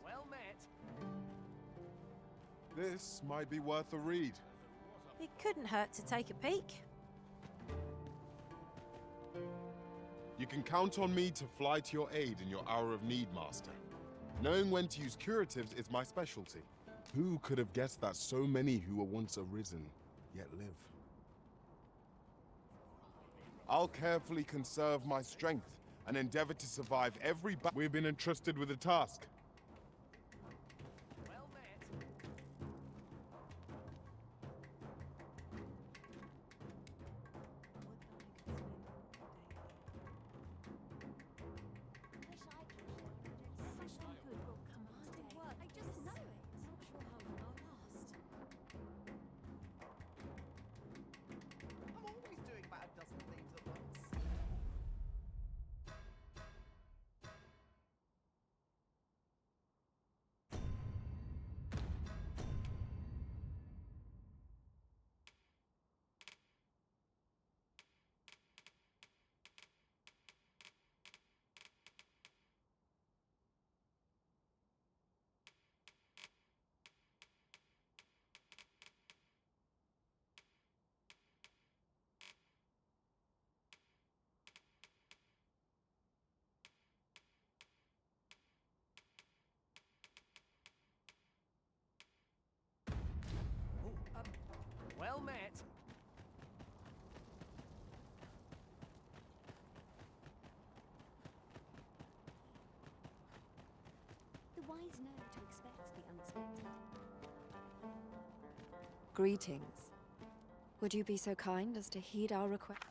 Well met. This might be worth a read. It couldn't hurt to take a peek. You can count on me to fly to your aid in your hour of need, Master. Knowing when to use curatives is my specialty. Who could have guessed that so many who were once arisen, yet live? I'll carefully conserve my strength and endeavor to survive every battle. We've been entrusted with a task. Well met. I'm always doing about a dozen things at once. Well met. The wise know to expect the unexpected. Greetings. Would you be so kind as to heed our request?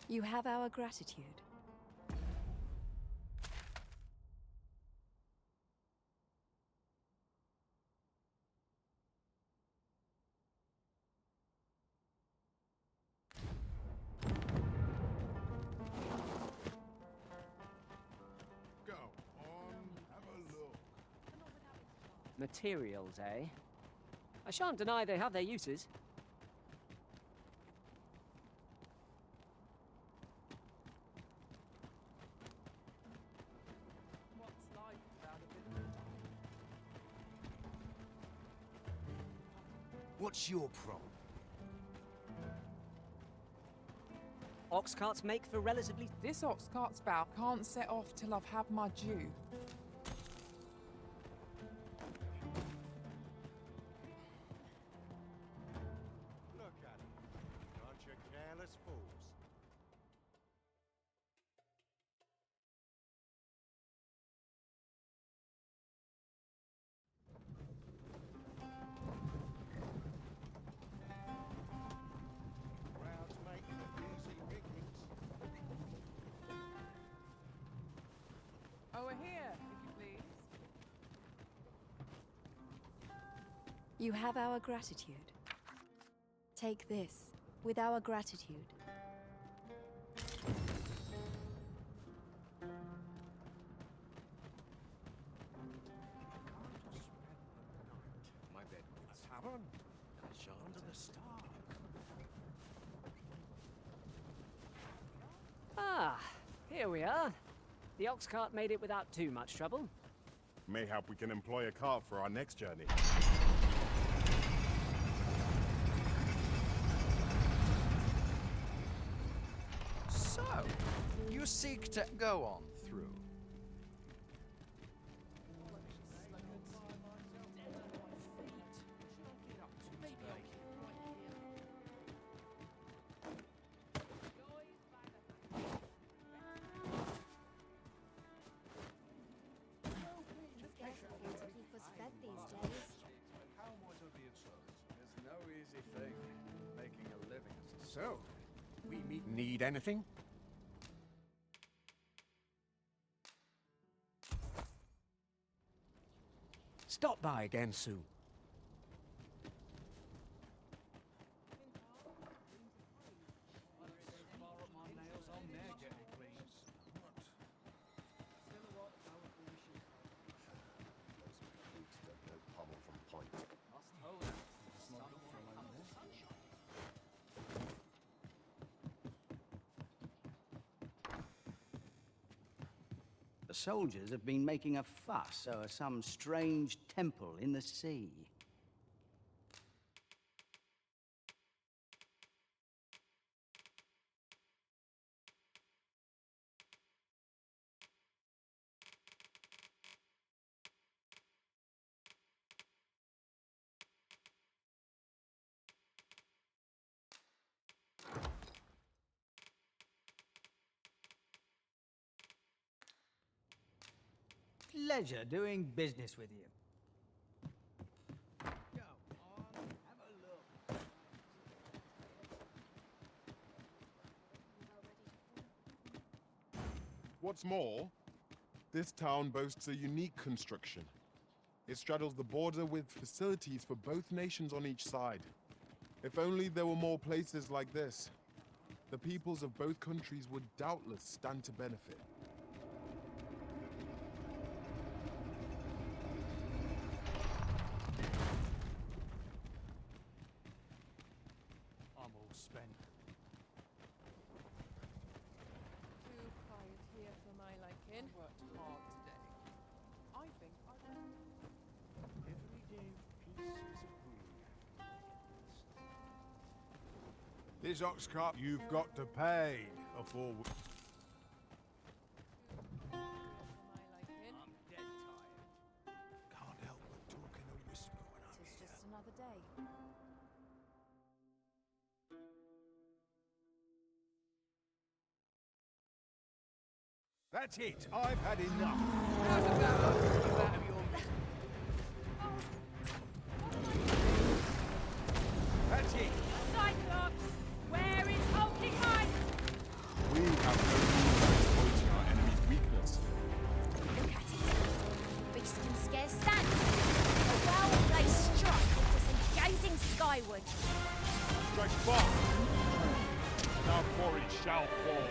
You have our gratitude. Go on, have a look. Materials, eh? I shan't deny they have their uses. What's your problem? Ox carts make for relatively... This ox cart's bow can't set off till I've had my due. Look at it. Bunch of careless fools. Crowds making easy pickings. Over here, if you please. You have our gratitude. Take this, with our gratitude. My bed with a tavern. Under the stars. Ah, here we are. The ox cart made it without too much trouble. Mayhap we can employ a cart for our next journey. So, you seek to go on through. Keep us fed these days. How might I be of service? It's no easy thing, making a living. So, we need anything? Stop by again soon. The soldiers have been making a fuss over some strange temple in the sea. Pleasure doing business with you. Go on, have a look. What's more, this town boasts a unique construction. It straddles the border with facilities for both nations on each side. If only there were more places like this, the peoples of both countries would doubtless stand to benefit. I'm all spent. Too quiet here for my liking. Worked hard today. I think I Everyday peace is a boon. This ox cart you've got to pay afore we... for my liking. I'm dead tired. Can't help but talk in a whisper when I'm It's here. just another day. That's it. I've had enough. How's about I keep you out of your business? That's it. Cyclops, where is hulking Mike? We have no means of exploiting our enemy's weakness. Look at it. Beast can scarce stand. A well-placed strike into some gazing skyward. Strike fast! Now quarry shall fall.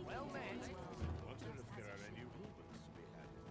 Well met. Wonder if there are any rubles to be added.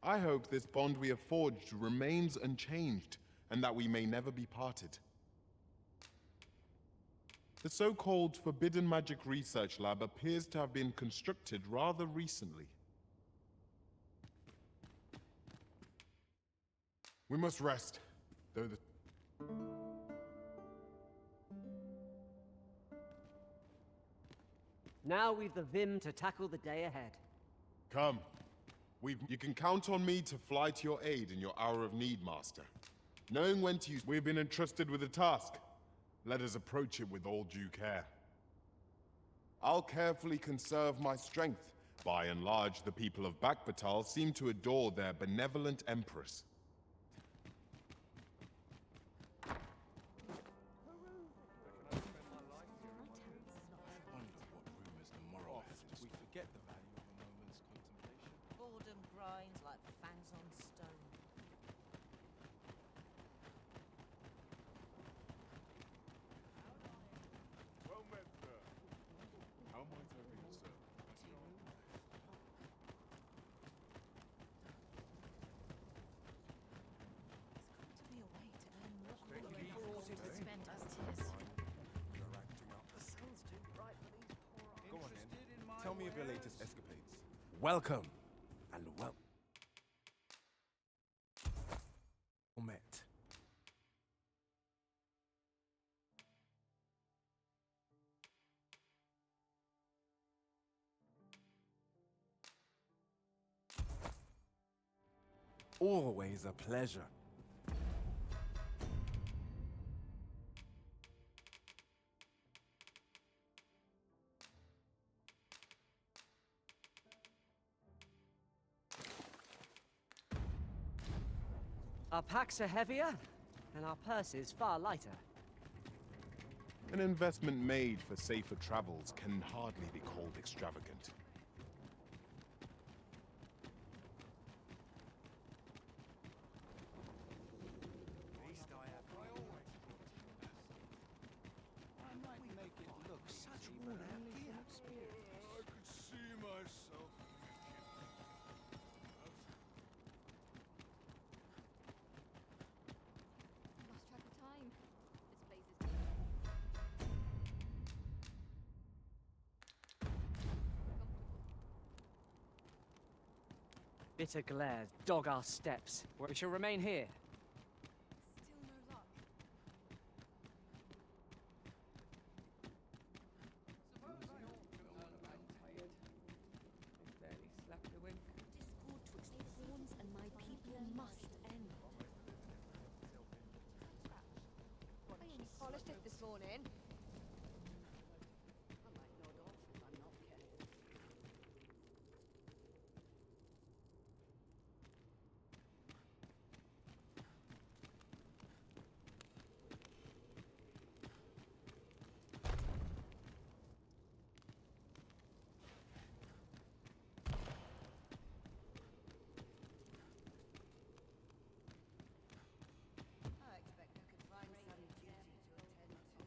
I hope this bond we have forged remains unchanged, and that we may never be parted. The so-called Forbidden Magic Research Lab appears to have been constructed rather recently. We must rest, though the... Now we've the vim to tackle the day ahead. Come. You can count on me to fly to your aid in your hour of need, Master. Knowing when to use... We've been entrusted with a task. Let us approach it with all due care. I'll carefully conserve my strength. By and large, the people of Bakbatal seem to adore their benevolent empress. We forget the value of a moment's contemplation. of your latest escapades. Welcome, and well met. Always a pleasure. Our packs are heavier, and our purses far lighter. An investment made for safer travels can hardly be called extravagant. I might make it look such worn out experience. I could see myself. Lost track of time. This place is Bitter glares dog our steps. We shall remain here. Still no luck. I'm tired. I barely slept a wink. discord twixt the horns, and my people must end. I only polished it this morning. I might nod off if I'm not careful. I expect I could find some duty to attend to.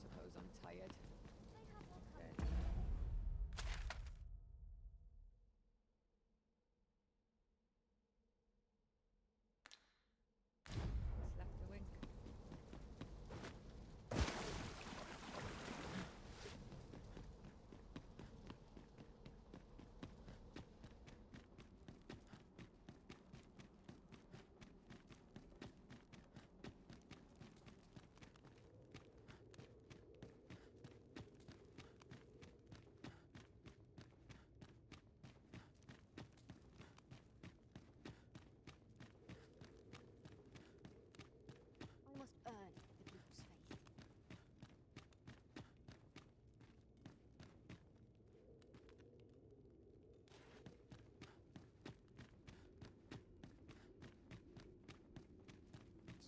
Suppose I'm tired. Slept a wink. I must earn the people's faith.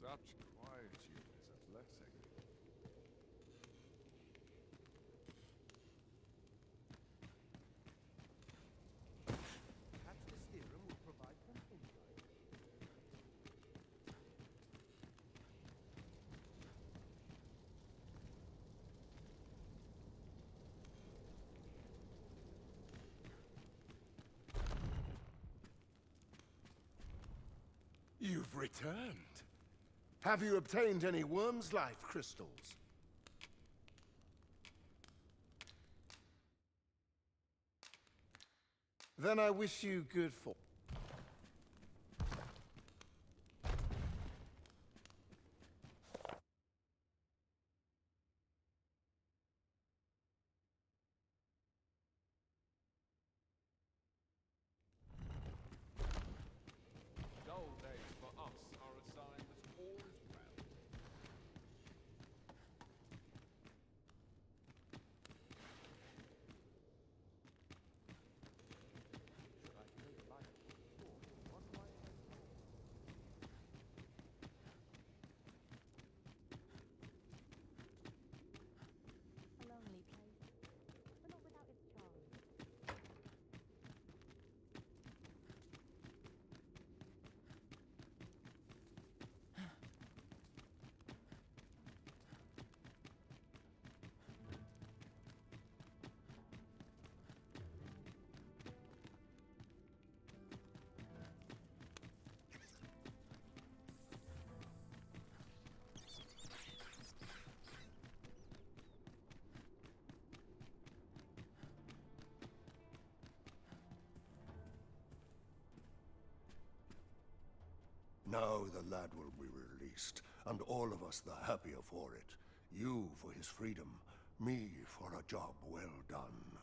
Such quietude is a blessing. Perhaps the serum will provide some insight. You've returned. Have you obtained any worm's life crystals? Then I wish you good fortune. Dull days for us are a sign that all is well. Should I take life? Now the lad will be released, and all of us the happier for it. You for his freedom, me for a job well done.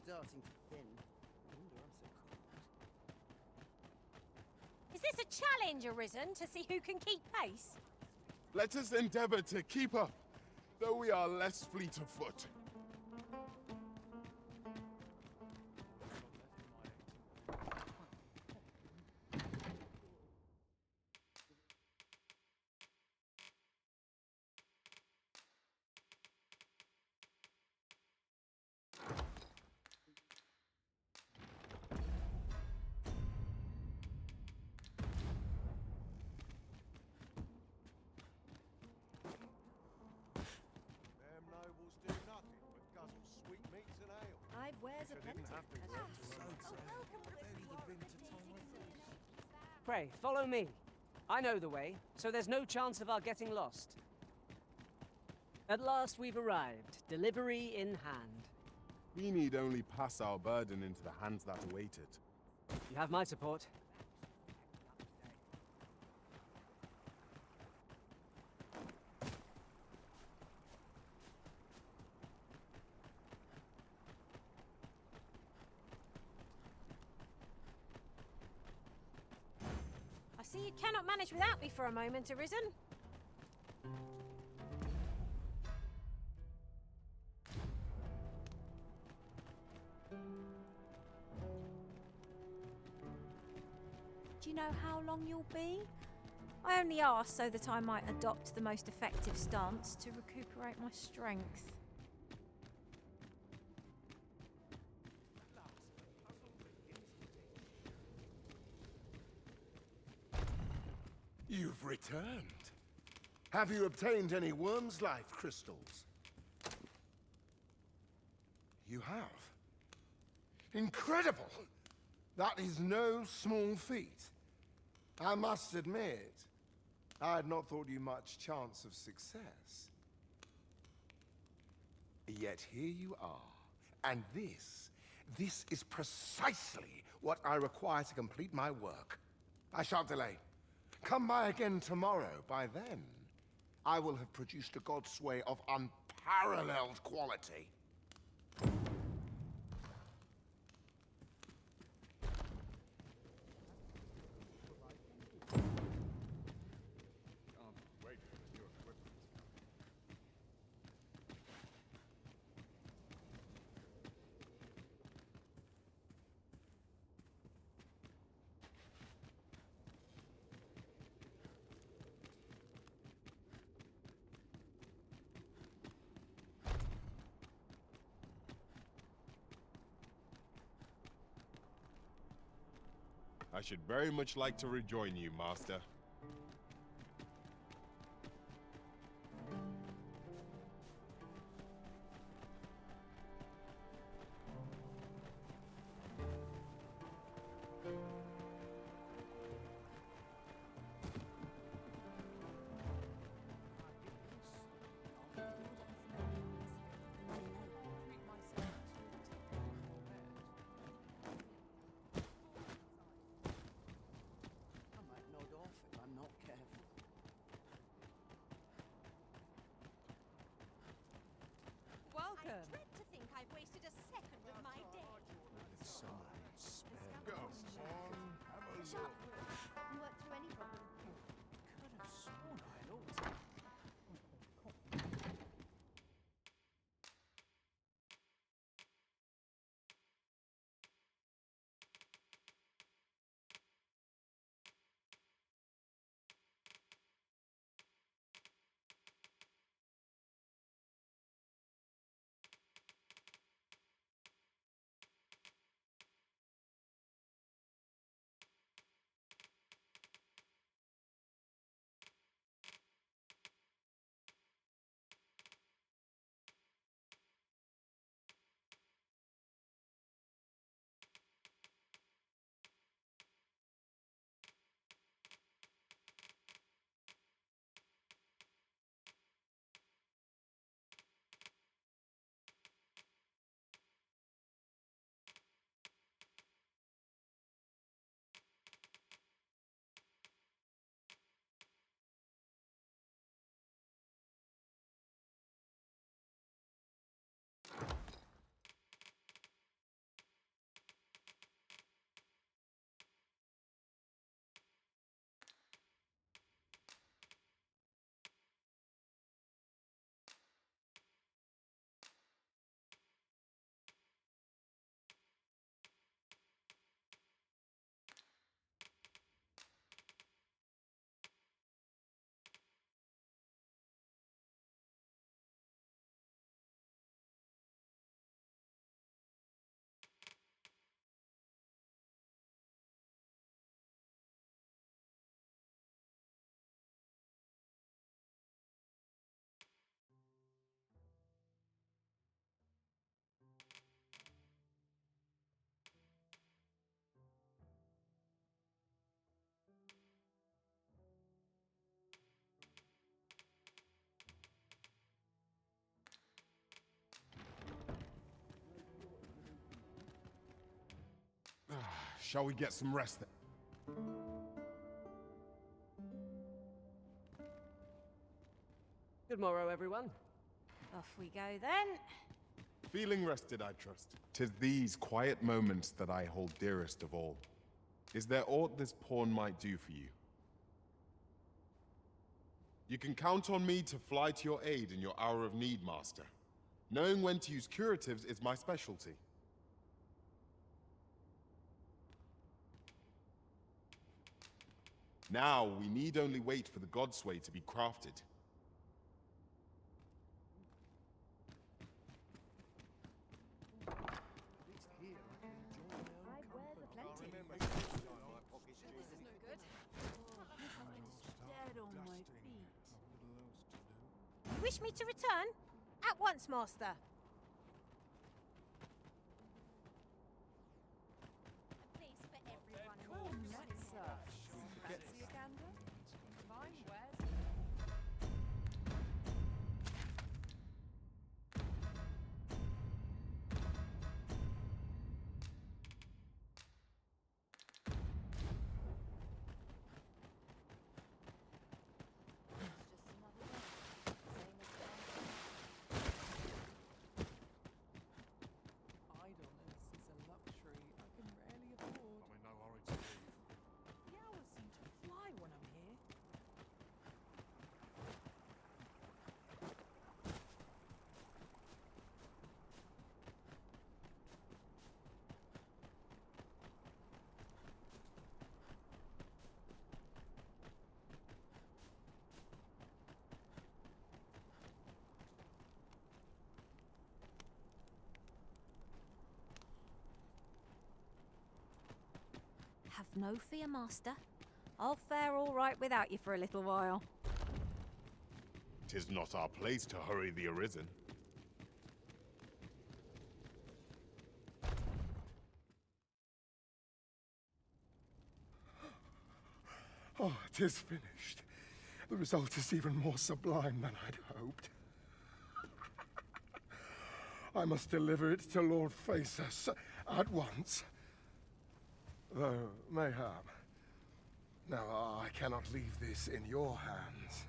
Starting to thin. I wonder I'm so cold. Is this a challenge, Arisen, to see who can keep pace? Let us endeavor to keep up, though we are less fleet of foot. Where's a Pray, follow me. I know the way, so there's no chance of our getting lost. At last we've arrived, delivery in hand. We need only pass our burden into the hands that await it. You have my support. I see you cannot manage without me for a moment, Arisen. Do you know how long you'll be? I only ask so that I might adopt the most effective stance to recuperate my strength. You've returned. Have you obtained any worm's life crystals? You have. Incredible! That is no small feat. I must admit, I had not thought you much chance of success. Yet here you are, and this is precisely what I require to complete my work. I shan't delay. Come by again tomorrow. By then, I will have produced a godsway of unparalleled quality. I should very much like to rejoin you, Master. I dread to think I've wasted a second of my day. With someone spare. Go on, have a Shut up. look. You work through any problem. Could have sworn I had ought to. Shall we get some rest then? Good morrow, everyone. Off we go then. Feeling rested, I trust. 'Tis these quiet moments that I hold dearest of all. Is there aught this pawn might do for you? You can count on me to fly to your aid in your hour of need, Master. Knowing when to use curatives is my specialty. Now, we need only wait for the Godsway to be crafted. You wish me to return? At once, Master. Please, for everyone. Fancy a gander? Fine, where's idleness is a luxury I can rarely afford. I'm in no hurry to leave. The hours seem to fly when I'm here. Have no fear, Master. I'll fare all right without you for a little while. 'Tis not our place to hurry the arisen. Oh, 'tis finished. The result is even more sublime than I'd hoped. I must deliver it to Lord Phaesus at once. Though, mayhap. Now, I cannot leave this in your hands.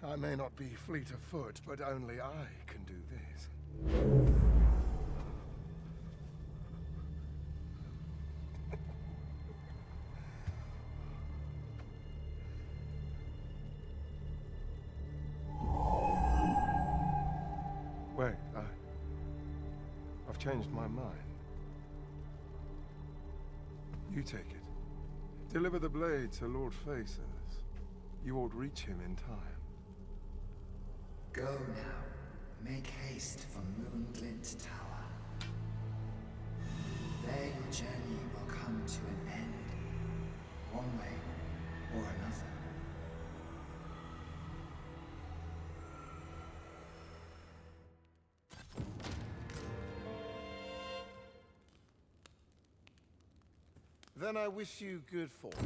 I may not be fleet of foot, but only I can do this. Wait, I've changed my mind. You take it. Deliver the blade to Lord Phaesus. You ought reach him in time. Go now. Make haste for Moonglint Tower. There your journey will come to an end. One way or another. Then I wish you good fortune.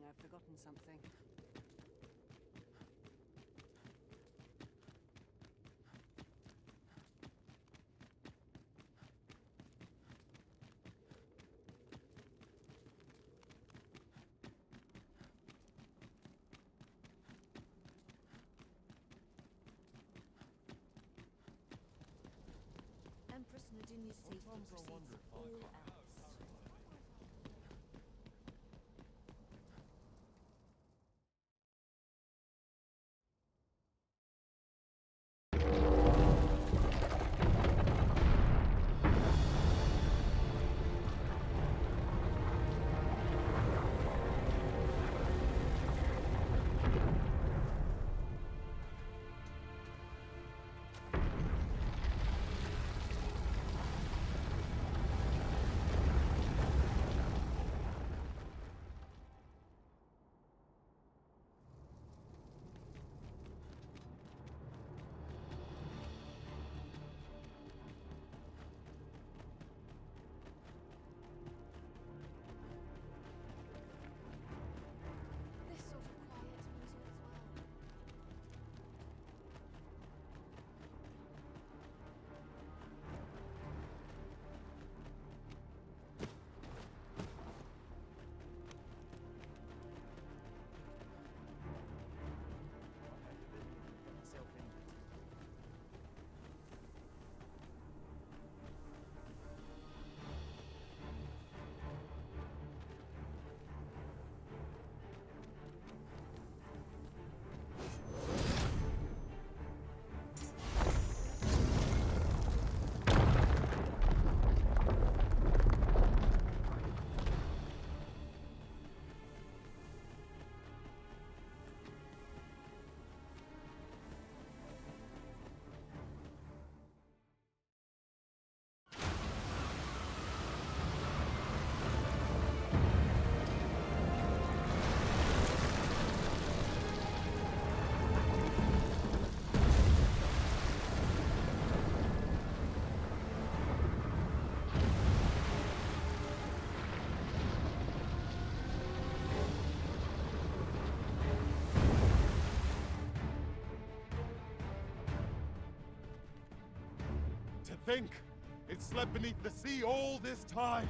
I've forgotten something. Empress Nadinia's seat precedes all else. This sort of quiet means all is well. Think! It slept beneath the sea all this time!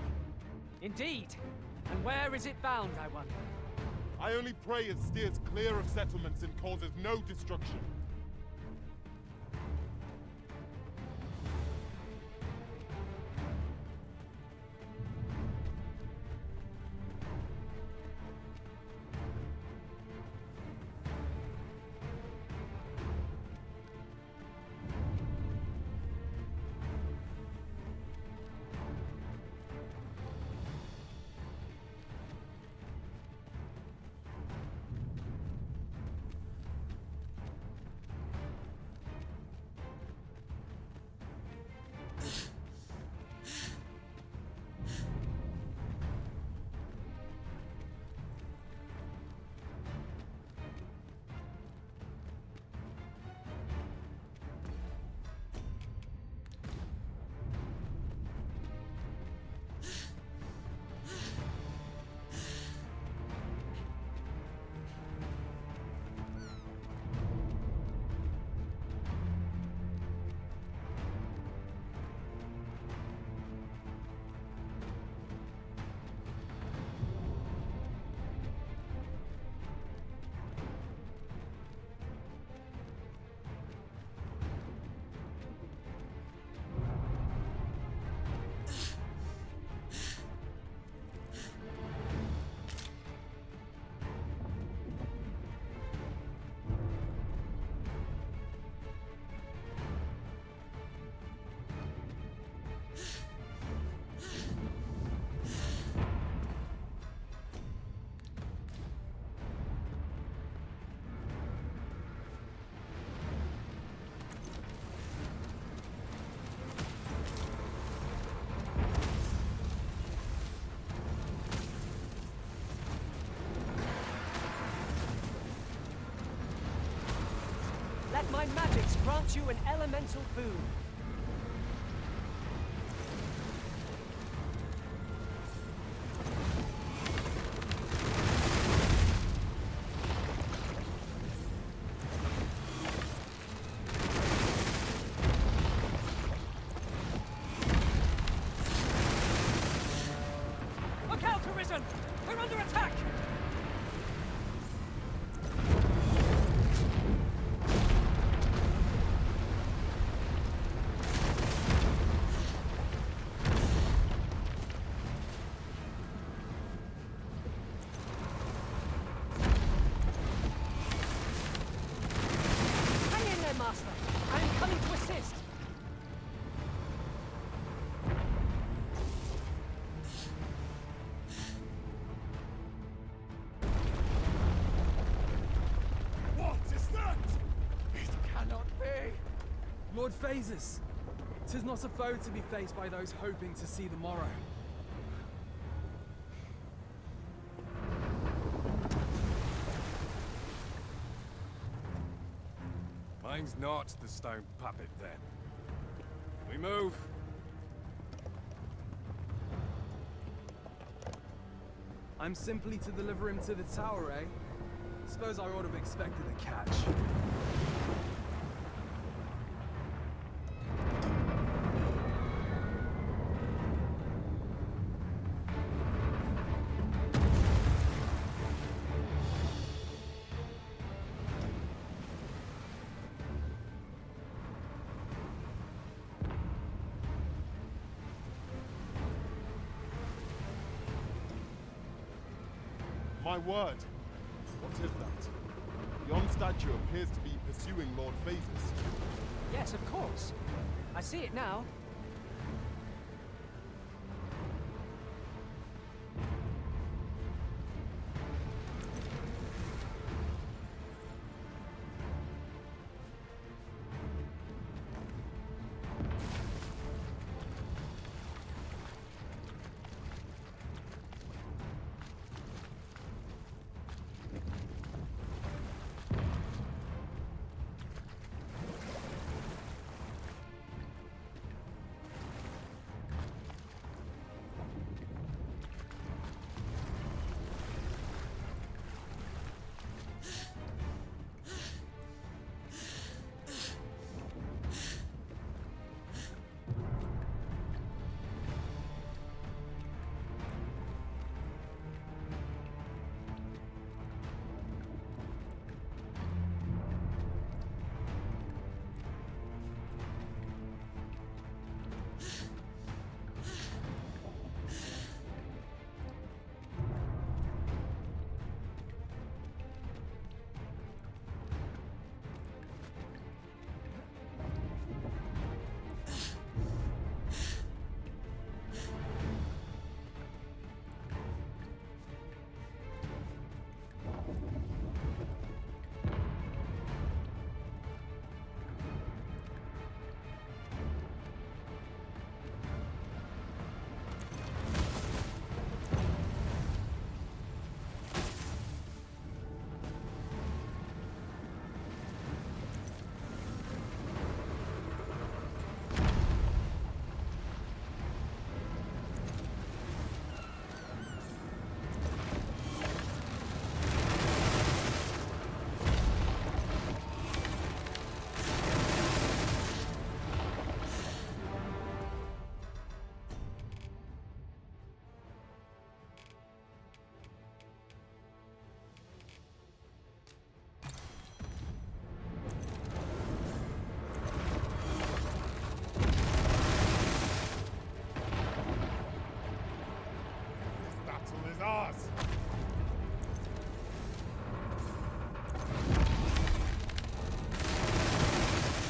Indeed! And where is it bound, I wonder? I only pray it steers clear of settlements and causes no destruction. Let my magics grant you an elemental boon. Phaesus! 'Tis not a foe to be faced by those hoping to see the morrow. Mine's not the stone puppet, then. We move. I'm simply to deliver him to the tower, eh? Suppose I ought to have expected a catch. My word! What is that? Yon statue appears to be pursuing Lord Phaesus. Yes, of course. I see it now.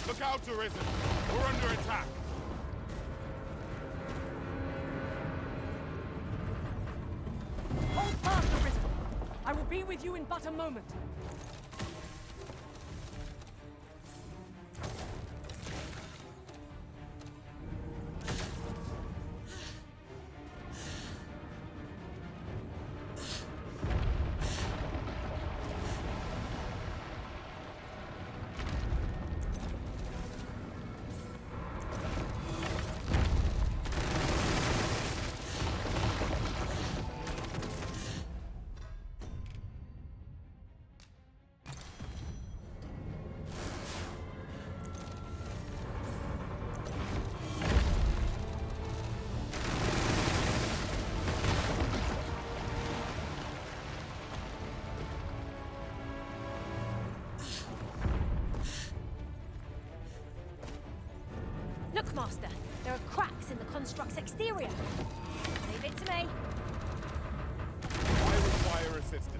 Look out, Arisen! We're under attack! Hold fast, Arisen! I will be with you in but a moment. Look, Master, there are cracks in the construct's exterior. Leave it to me. I require assistance.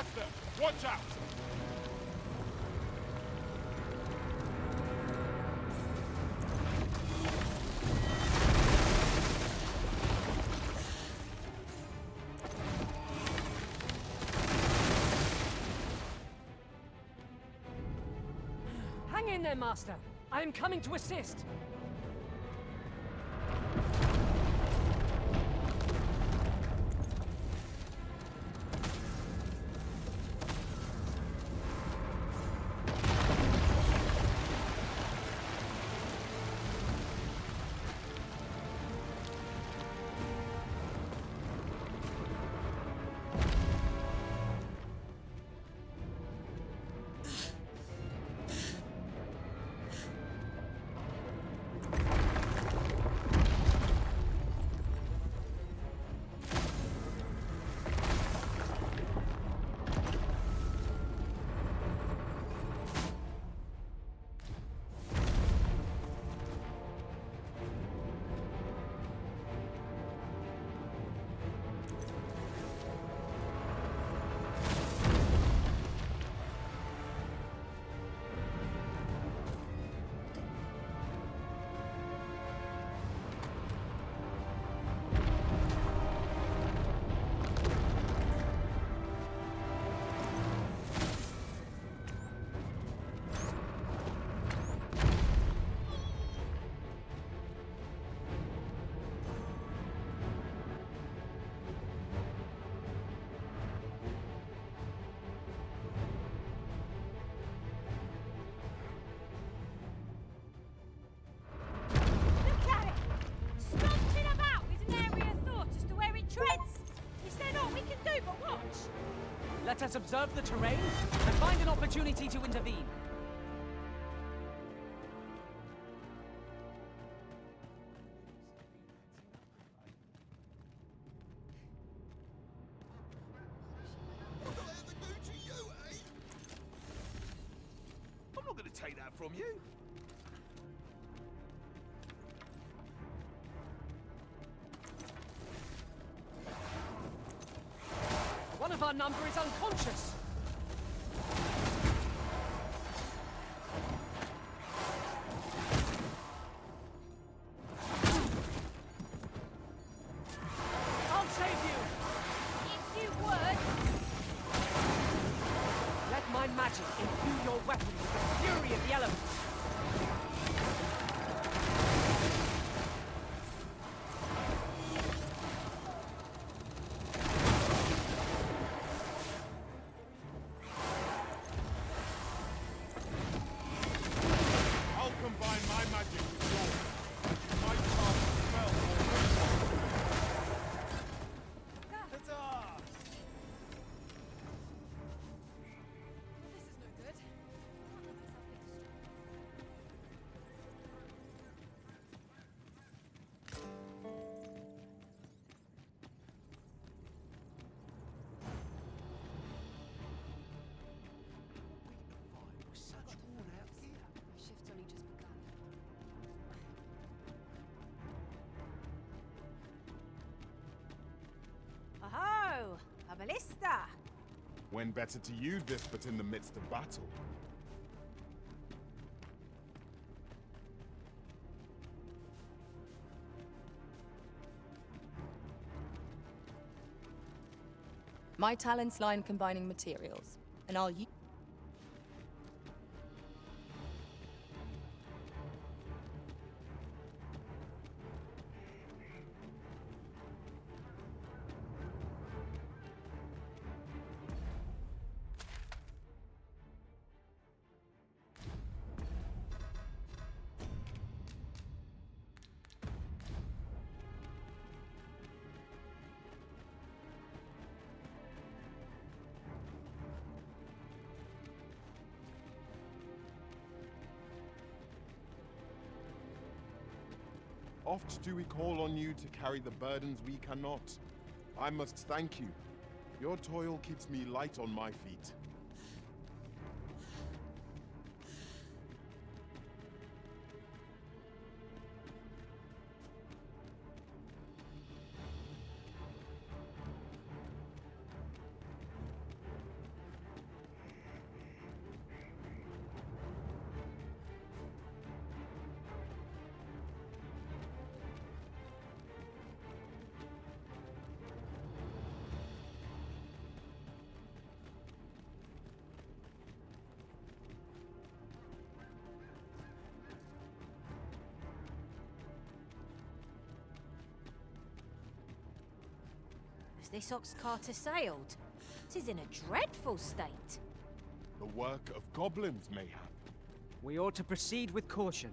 Master! Watch out! Hang in there, Master. I am coming to assist. Let us observe the terrain and find an opportunity to intervene. I'm not going to take that from you. One of our number is unconscious. I'll save you. If you would. Let my magic imbue your weapon with the fury of the elements. Aho! A ballista! When better to use this but in the midst of battle? My talents lie in combining materials, and I'll use. Oft do we call on you to carry the burdens we cannot. I must thank you. Your toil keeps me light on my feet. this ox cart has sailed. 'Tis in a dreadful state. The work of goblins, mayhap. We ought to proceed with caution.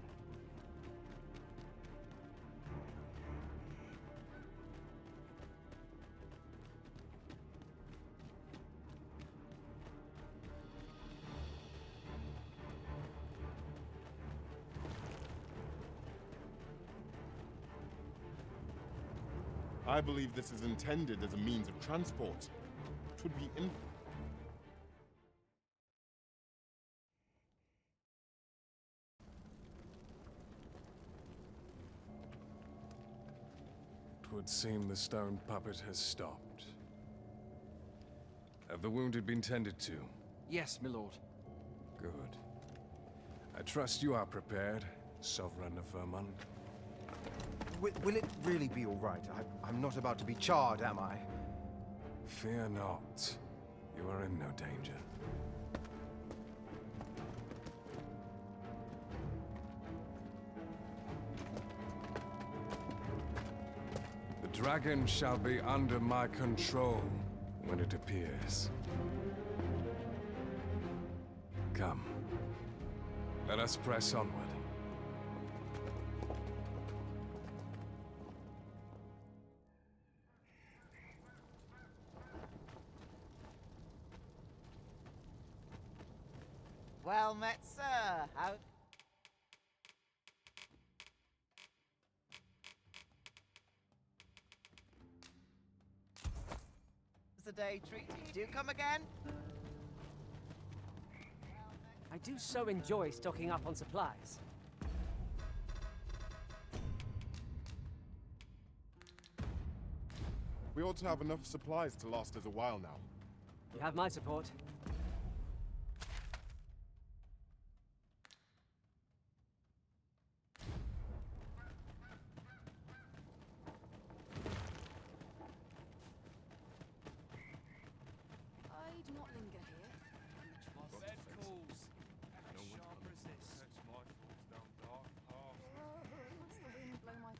I believe this is intended as a means of transport. It would be It would seem the stone puppet has stopped. Have the wounded been tended to? Yes, my lord. Good. I trust you are prepared, Sovereign of Vermund. Will it really be all right? I'm not about to be charred, am I? Fear not. You are in no danger. The dragon shall be under my control when it appears. Come. Let us press onward. Well met, sir. How... the day treating you? Do come again? I do so enjoy stocking up on supplies. We ought to have enough supplies to last us a while now. You have my support. I'd not linger here. Bed calls. As sharp as this. Catch my thoughts down dark paths. Must the wind blow my...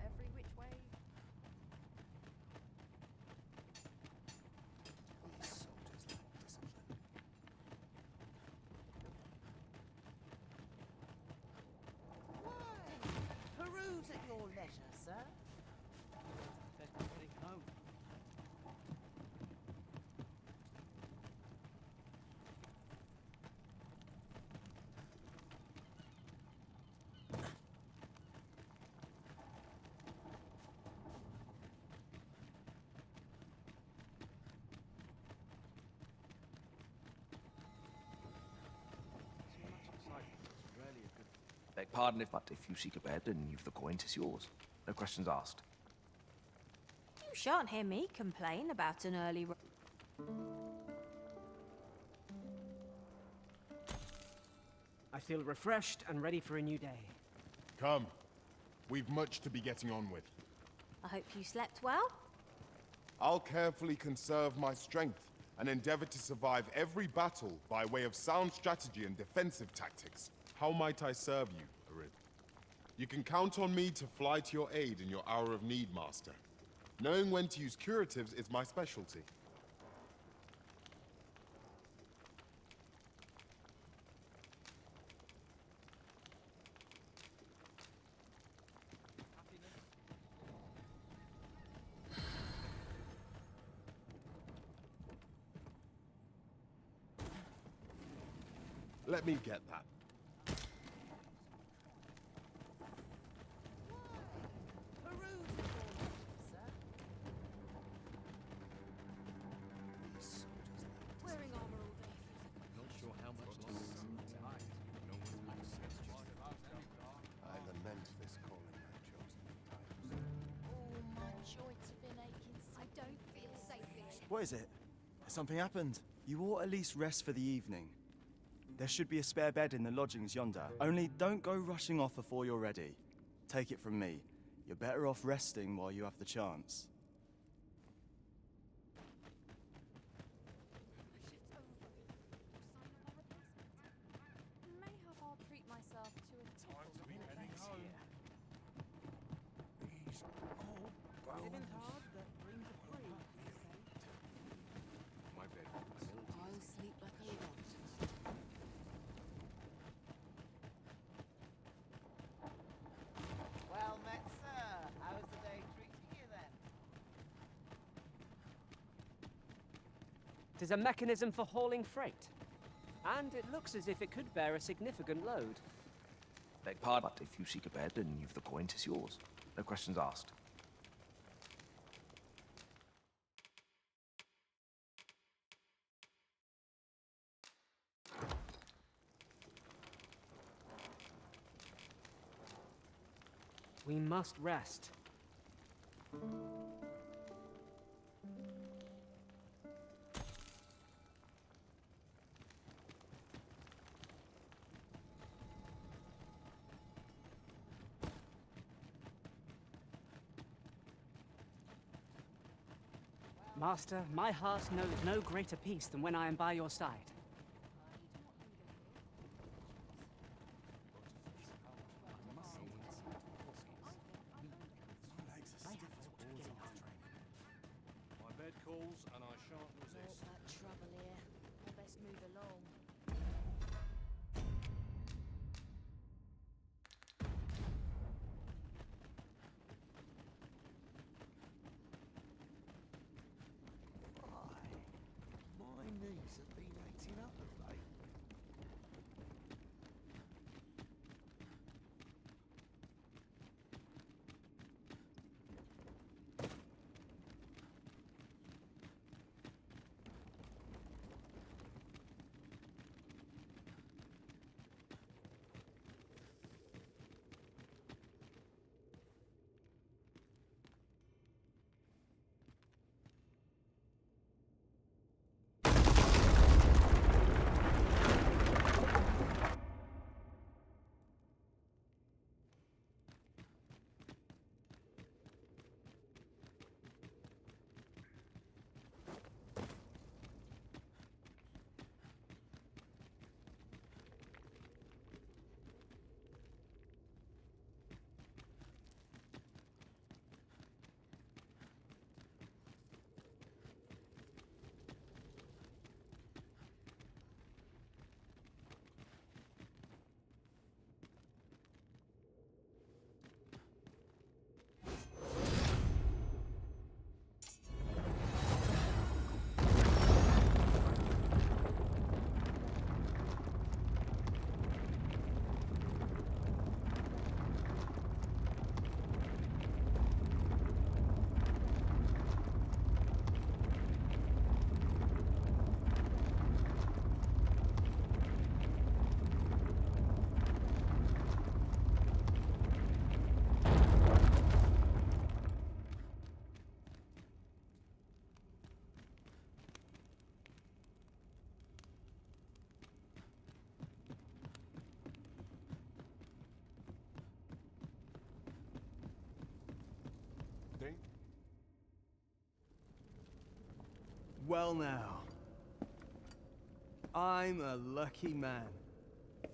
every which way. Peruse at your leisure, sir. Said we're heading home. Too much excitement is rarely a good thing. Beg pardon if, but if you seek a bed and you've the coin, 'tis yours. No questions asked. You shan't hear me complain about an early... I feel refreshed and ready for a new day. Come. We've much to be getting on with. I hope you slept well. I'll carefully conserve my strength and endeavor to survive every battle by way of sound strategy and defensive tactics. How might I serve you, Irena? You can count on me to fly to your aid in your hour of need, Master. Knowing when to use curatives is my specialty. Let me get that. Wearing armour all day. Not sure how much longer. I lament this calling I've chosen at times. Oh, my joints have been aching. I don't feel safe here. What is it? Has something happened? You ought at least rest for the evening. There should be a spare bed in the lodgings yonder. Only don't go rushing off before you're ready. Take it from me. You're better off resting while you have the chance. Mayhap I'll treat myself to a Time to be heading home. It is a mechanism for hauling freight. And it looks as if it could bear a significant load. Beg pardon, but if you seek a bed and you've the coin, 'tis yours. No questions asked. We must rest. Master, my heart knows no greater peace than when I am by your side. My bed calls, and I shan't resist. Not that trouble here. I best move along. My knees have been acting up of late. Well now. I'm a lucky man.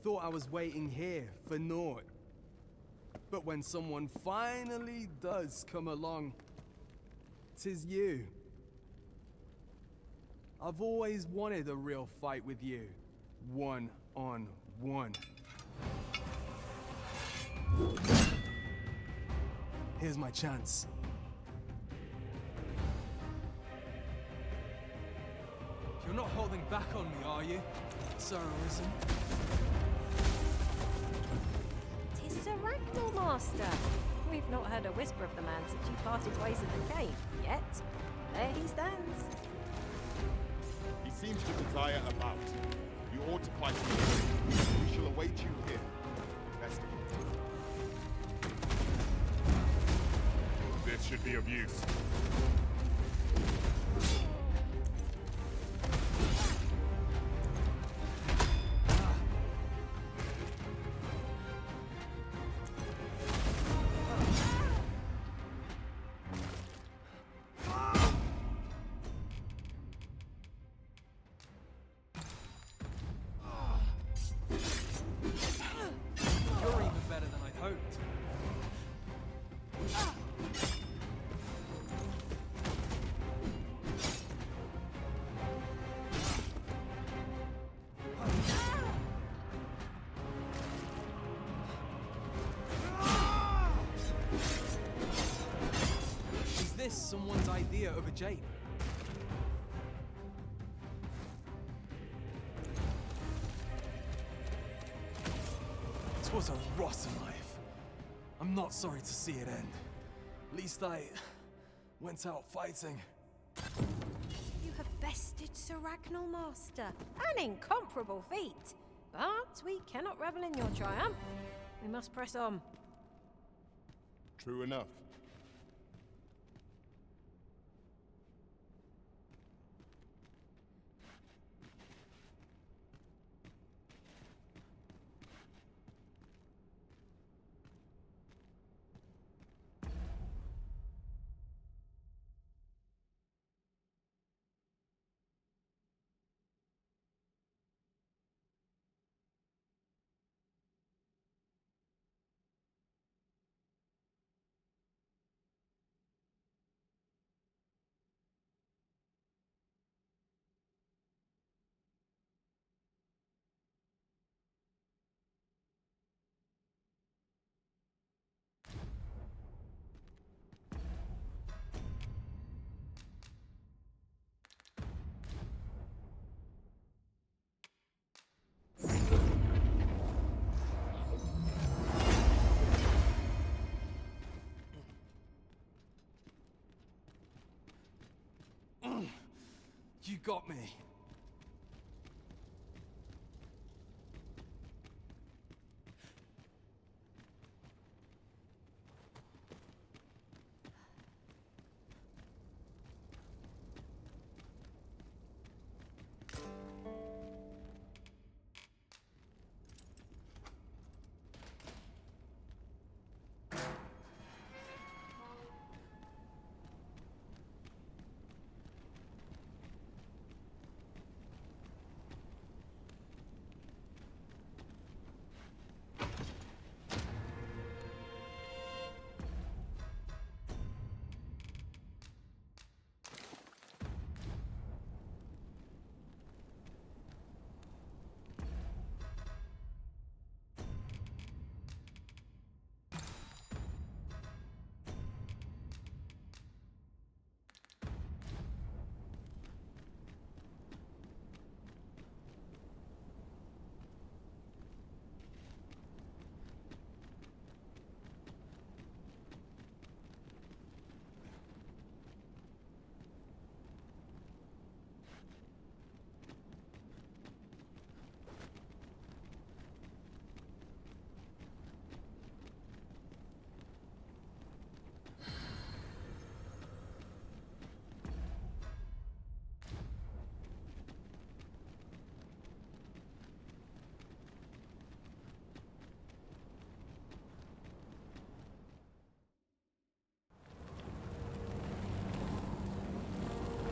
Thought I was waiting here for naught. But when someone finally does come along, 'tis you. I've always wanted a real fight with you. One-on-one. Here's my chance. You're not holding back on me, are you, Sir Arisen? "'Tis Sir Ragnar, Master. We've not heard a whisper of the man since you parted ways in the cave, yet there he stands." He seems to desire a bout. You ought to fight him. We shall await you here. Investigate. This should be of use. You're even better than I'd hoped. Is this someone's idea of a jape? was a rotten life. I'm not sorry to see it end. At least I went out fighting. You have bested Sir Ragnall, Master. An incomparable feat. But we cannot revel in your triumph. We must press on. True enough. You got me.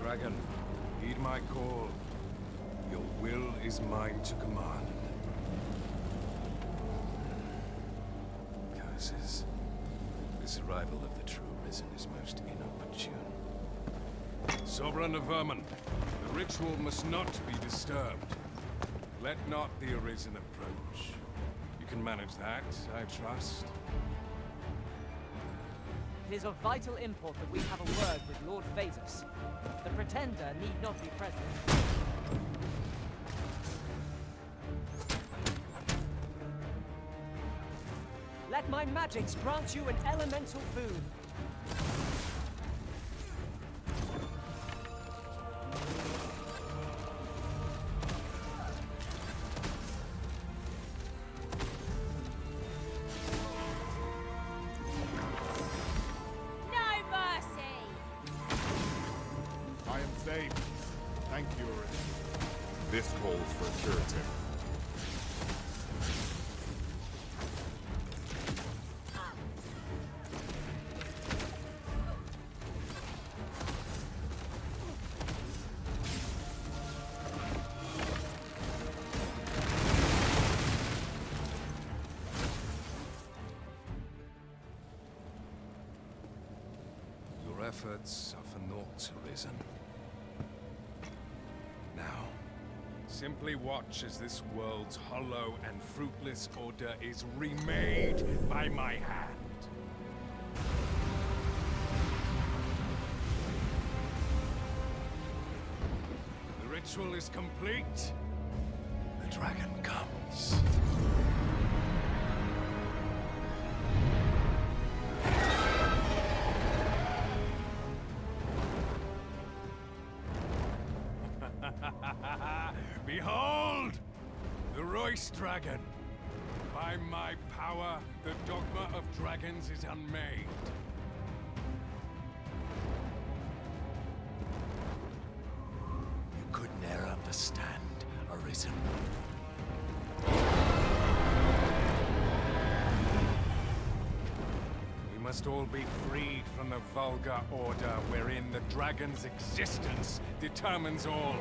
Dragon, heed my call. Your will is mine to command. Curses. This arrival of the true Risen is most inopportune. Sovereign of Vermin, the ritual must not be disturbed. Let not the Arisen approach. You can manage that, I trust. It is of vital import that we have a word with Lord Phaesus. The Pretender need not be present. Let my magics grant you an elemental boon. This calls for a curative. Your efforts are for naught, Arisen. Simply watch as this world's hollow and fruitless order is remade by my hand. The ritual is complete. The dragon comes. Royce Dragon! By my power, the dogma of dragons is unmade. You could ne'er understand, Arisen. We must all be freed from the vulgar order wherein the dragon's existence determines all.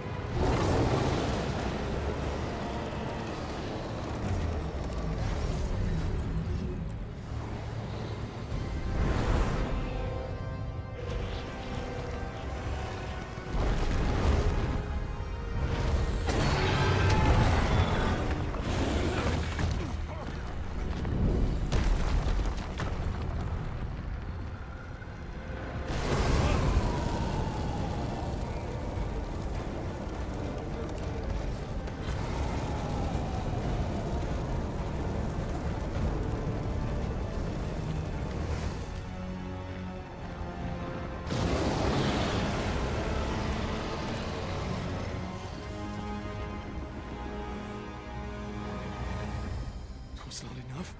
Was not enough.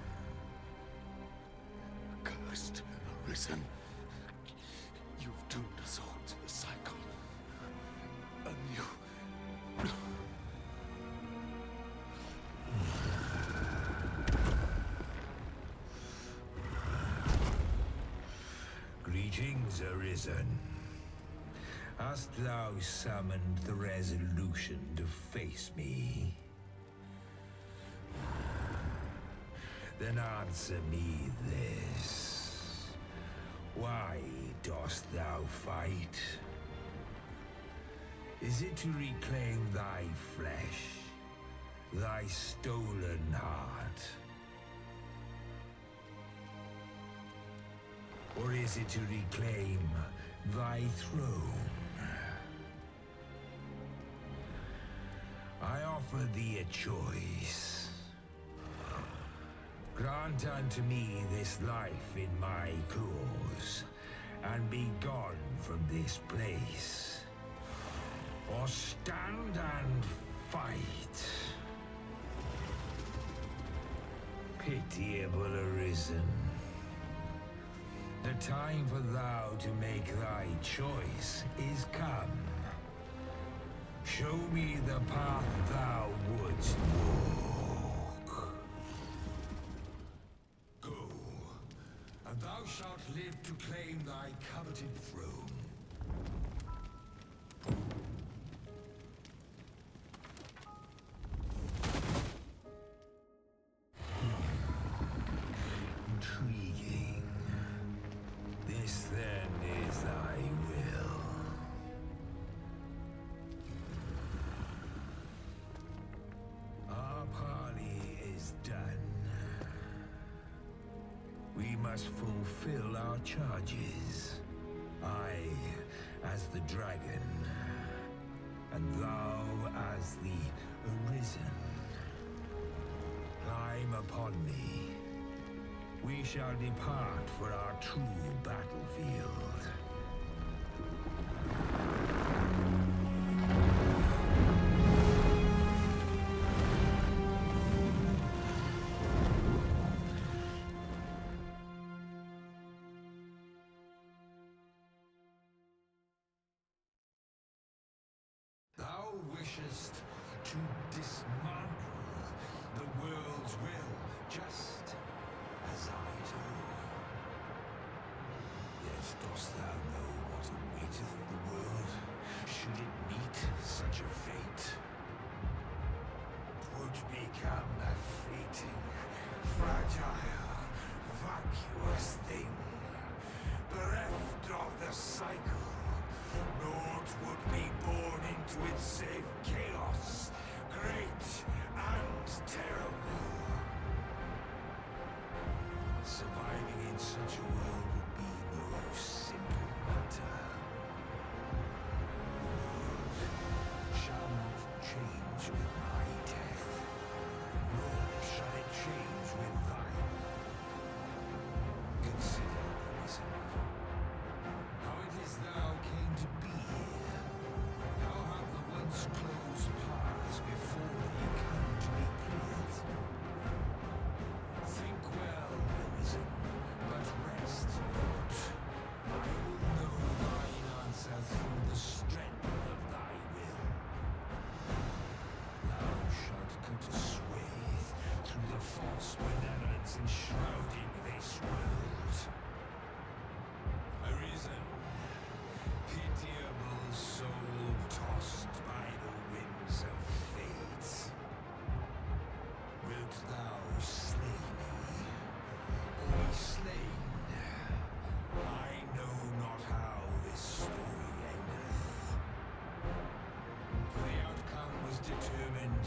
Cursed, Arisen. You've doomed us all to the cycle. Anew. Greetings, Arisen. Hast thou summoned the resolution to face me? Then answer me this. Why dost thou fight? Is it to reclaim thy flesh, thy stolen heart? Or is it to reclaim thy throne? I offer thee a choice. Grant unto me this life in my claws, and be gone from this place. Or stand and fight. Pitiable Arisen. The time for thou to make thy choice is come. Show me the path thou wouldst walk. Go, and thou shalt live to claim thy coveted throne. Intriguing. This then is thy will. Our parley is done. We must fulfill our charges. I as the dragon, and thou as the arisen. Climb upon me. We shall depart for our true battlefield. Thou wishest to dismantle the world's will, just as I do. Yet dost thou know what awaiteth the world, should it meet such a fate? 'Twould become a fleeting, fragile, vacuous thing, bereft of the cycle. Naught would be born into its safe chaos, great and terrible. Surviving in such a world would be no simple matter. The world shall not change with my death, nor shall it change with thine. Consider, Arisen.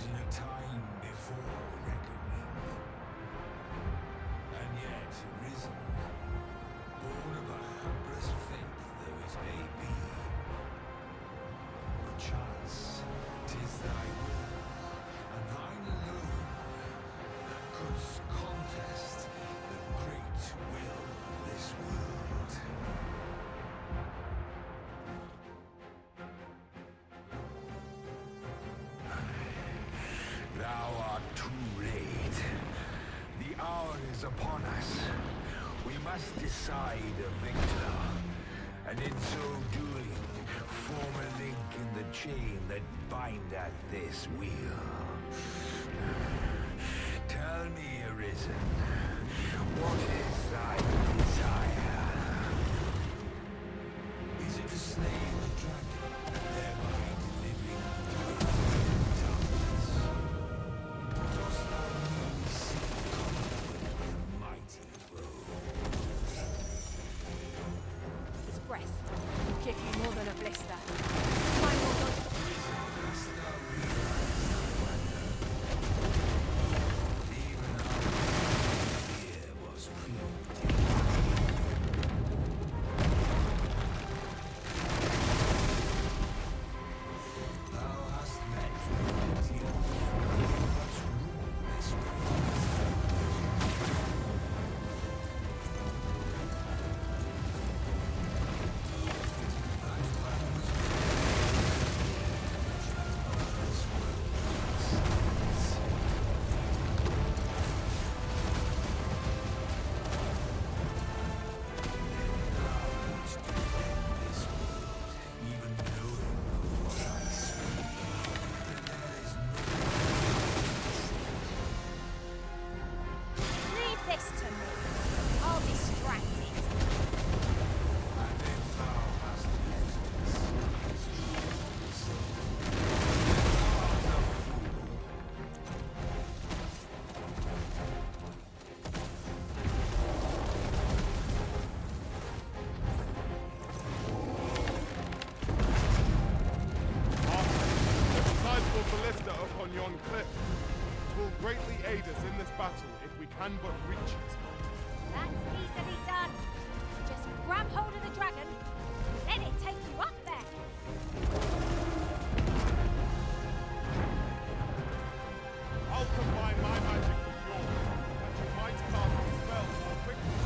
lives in a time before reckoning. And yet arisen, born of a hapless faith though it may be. Perchance, 'tis thy will, and thine alone, couldst contest the great will of this world. Thou art too late. The hour is upon us. We must decide a victor, and in so doing, form a link in the chain that bindeth this wheel. Tell me, Arisen, what is thy desire? Is it to slay the dragon, thereby delivering the darkness? Dost thou merely seek comfort with a mighty bow? His breath will give you more than a blister. Time will go. Dost thou realize thy wonder? Even our fear was proved. Thou hast met reality of what's rule this world. Leave this to me. I'll distract it. And if thou hast let us, thou art a fool. There's a sizable ballista up on yon cliff. It will greatly aid us in this battle if we can but reach it. That's easily done. Just grab hold of the dragon, let it take you up there. I'll combine my magic with yours, and you might cast the spell more quickly.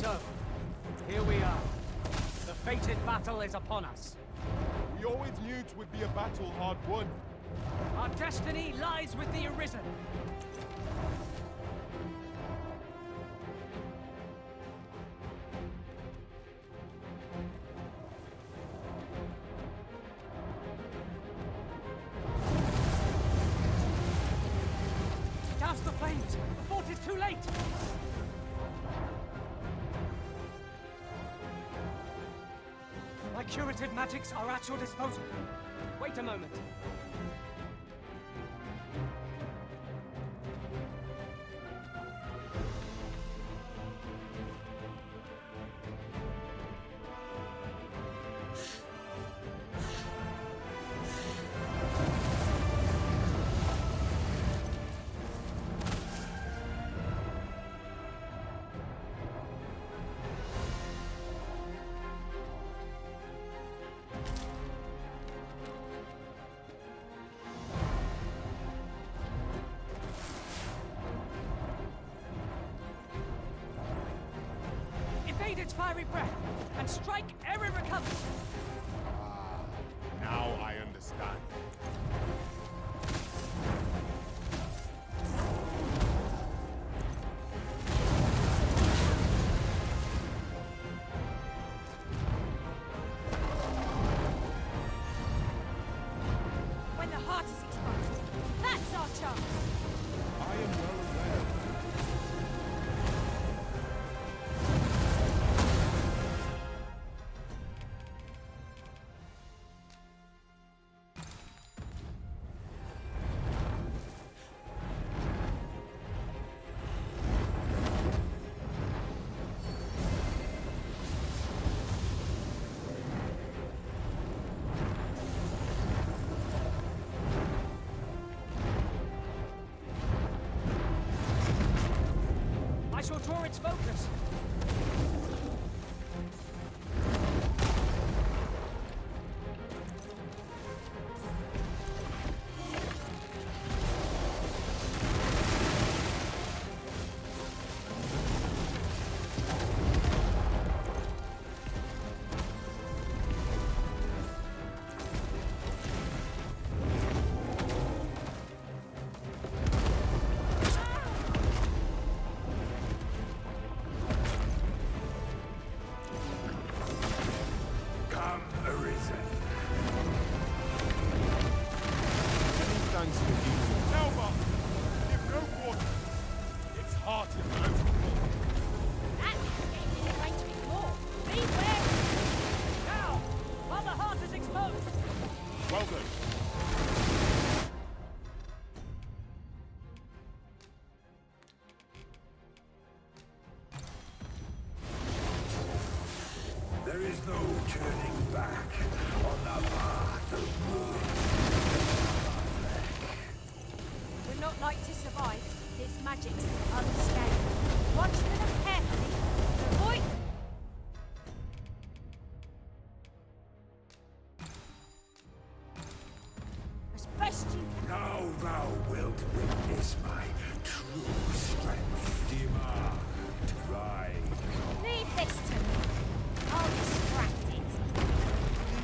So, here we are. The fated battle is upon us. We always knew it would be a battle hard won. Our destiny lies with the Arisen. Douse the flames! The fort is too late! My curative magics are at your disposal. Wait a moment. Evade its fiery breath and strike ere it recovers. Now I understand. When the heart is exposed, that's our chance. I am well aware. This will draw its focus. There is no turning back on the path of wood. We're not like to survive. Its magic's unscathed. Watch for them carefully. Avoid. As best you can. Now thou wilt witness my true strength. Demand, ride. Leave this to me. I'll distract it.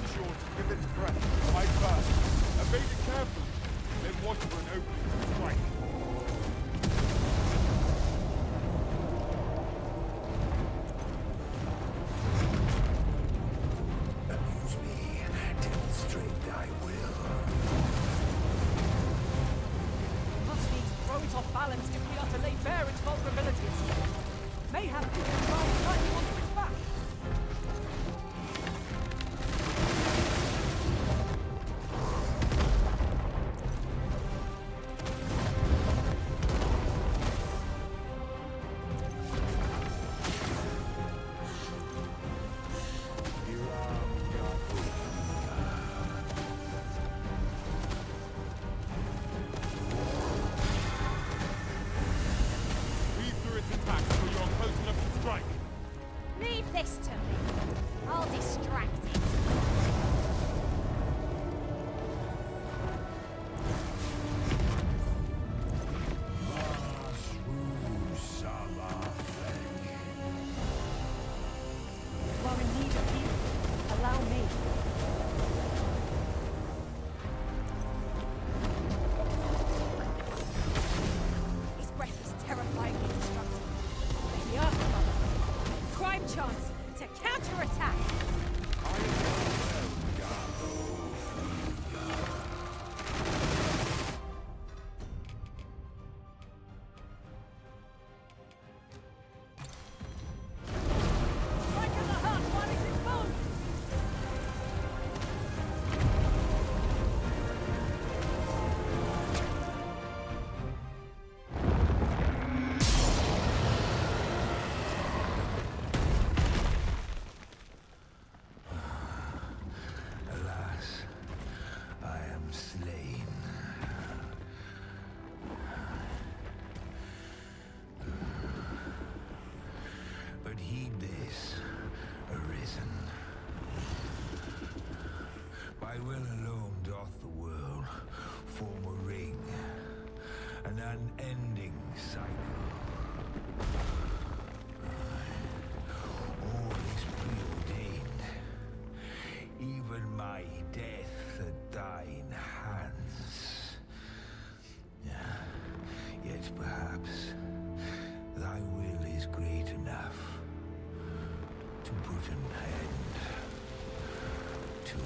Ensure to give its breath. Fight first. Evade it carefully. Then watch for an opening to strike. Amuse me. Demonstrate thy will. Must needs throw it off balance if we are to lay bare its vulnerabilities. Mayhap we can try slightly onto its back. Leave this to me. I'll distract it. You are in need of healing. Allow me. His breath is terrifyingly destructive. The Earth Mother. Prime chance to counterattack. Strike at the heart while it is full! Alas, I am slain. But heed this, arisen. By will alone doth the world form a ring, an unending cycle. All is preordained, even my death at thine hands. Yet perhaps thy will is great enough to put an end to it.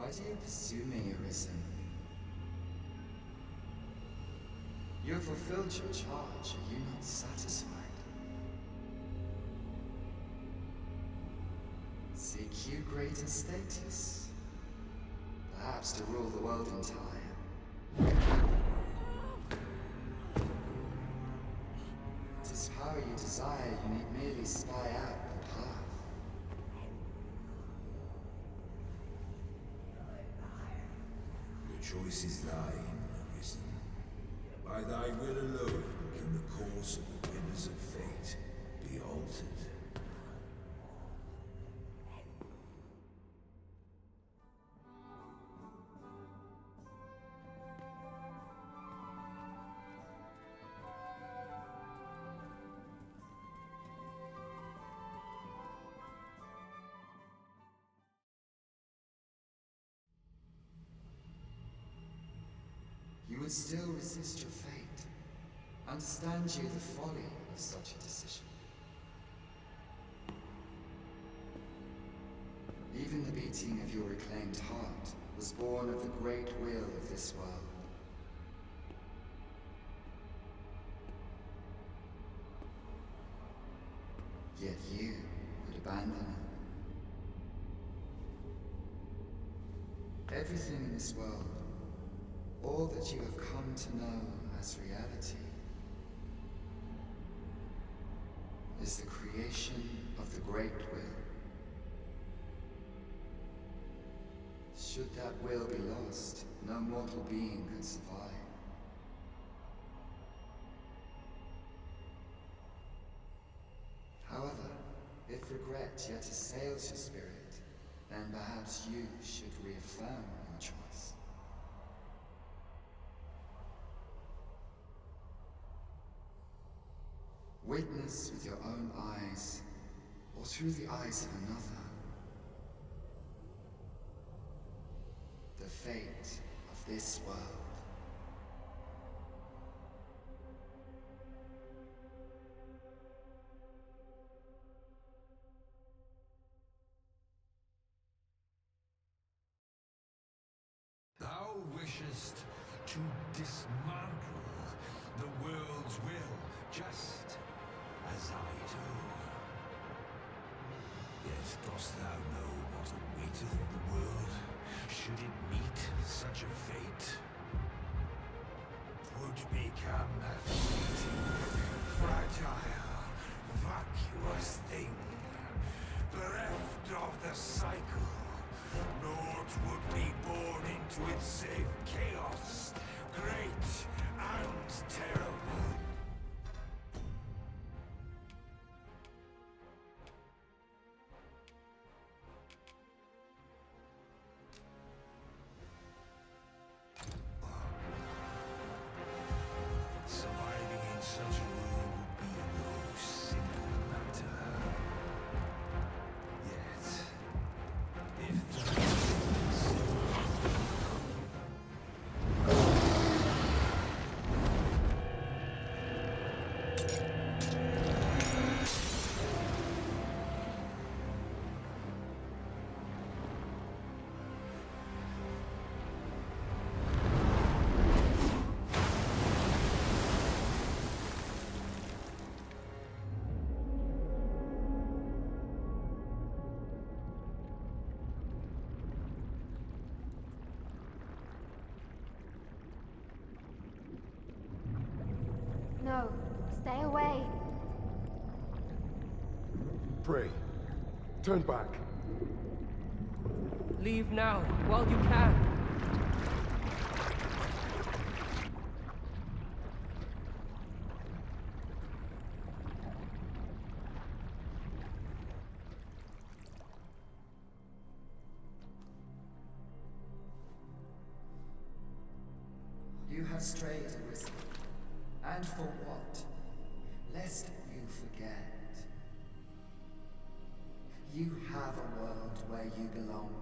Why do you pursue me, Arisen? You have fulfilled your charge. Are you not satisfied? Seek you greater status? Perhaps to rule the world entire. It is power you desire, you need merely spy out the path. The choices lie in Arisen. By thy will alone can the course of the winners of fate be altered. You would still resist your fate. Understand you the folly of such a decision. Even the beating of your reclaimed heart was born of the great will of this world. Yet you would abandon it. Everything in this world, all that you have come to know as reality, is the creation of the great will. Should that will be lost, no mortal being could survive. However, if regret yet assails your spirit, then perhaps you should reaffirm your choice. Witness with your own eyes, or through the eyes of another, the fate of this world. Thou wishest to dismantle the world's will, just as I do. Yet dost thou know what awaiteth the world, should it meet such a fate? 'Twould become a fleeting, fragile, vacuous thing, bereft of the cycle. Naught would be born into its safe chaos, great and terrible. Surviving in such a world would be no simple matter. Yet, if the No, stay away. Pray. Turn back. Leave now, while you can. You have strayed, Arisen. And for what? Lest you forget. You have a world where you belong.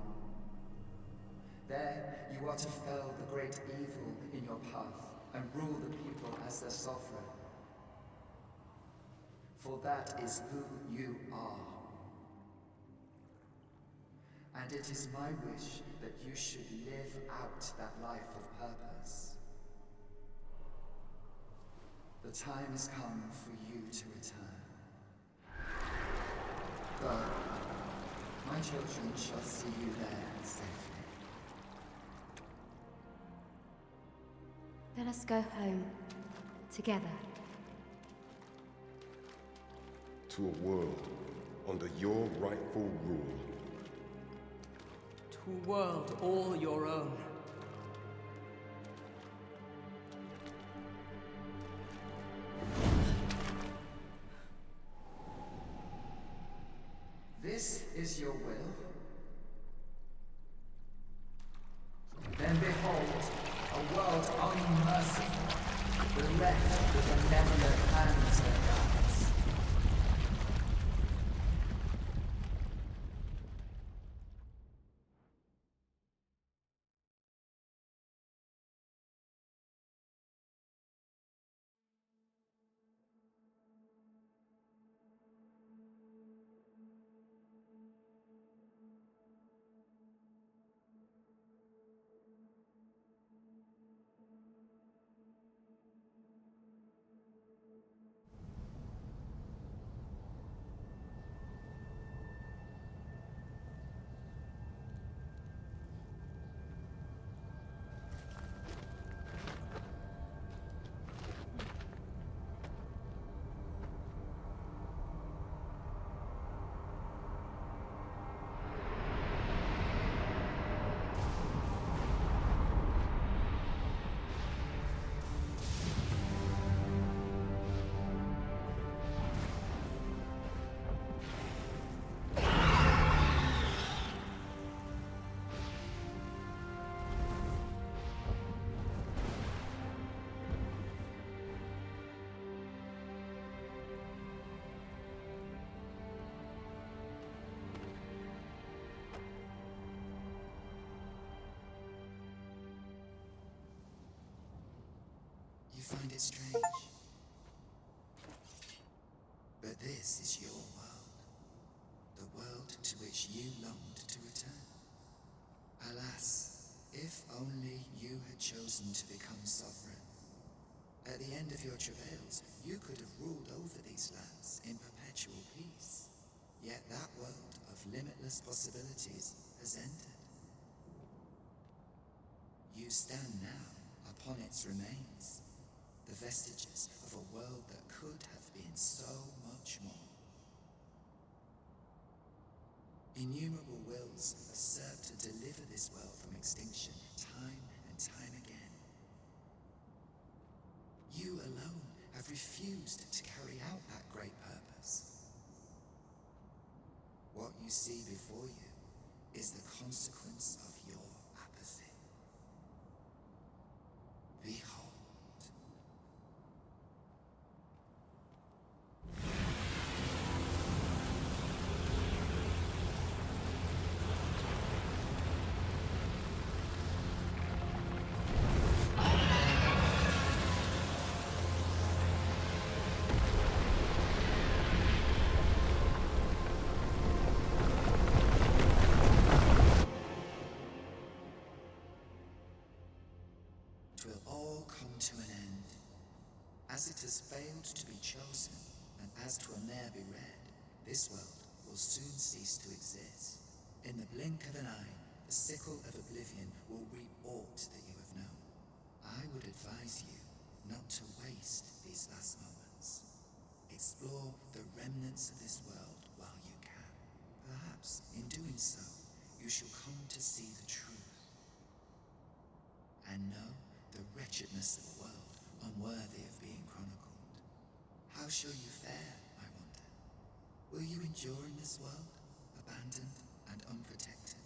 There, you are to fell the great evil in your path and rule the people as their sovereign. For that is who you are. And it is my wish that you should live out that life of purpose. The time has come for you to return. Go. My children shall see you there safely. Let us go home. Together. To a world under your rightful rule. To a world all your own. This is your will? Then behold, a world unmerciful, bereft with the benevolent hands that guides. You find it strange. But this is your world. The world to which you longed to return. Alas, if only you had chosen to become sovereign. At the end of your travails, you could have ruled over these lands in perpetual peace. Yet that world of limitless possibilities has ended. You stand now upon its remains, the vestiges of a world that could have been so much more. Innumerable wills have served to deliver this world from extinction time and time again. You alone have refused to carry out that great purpose. What you see before you is the consequence of your apathy. Behold. Will all come to an end. As it has failed to be chosen, and as 'twill ne'er be read, this world will soon cease to exist. In the blink of an eye, the sickle of oblivion will reap aught that you have known. I would advise you not to waste these last moments. Explore the remnants of this world while you can. Perhaps, in doing so, you shall come to see the truth. And know the wretchedness of a world unworthy of being chronicled. How shall you fare, I wonder? Will you endure in this world, abandoned and unprotected?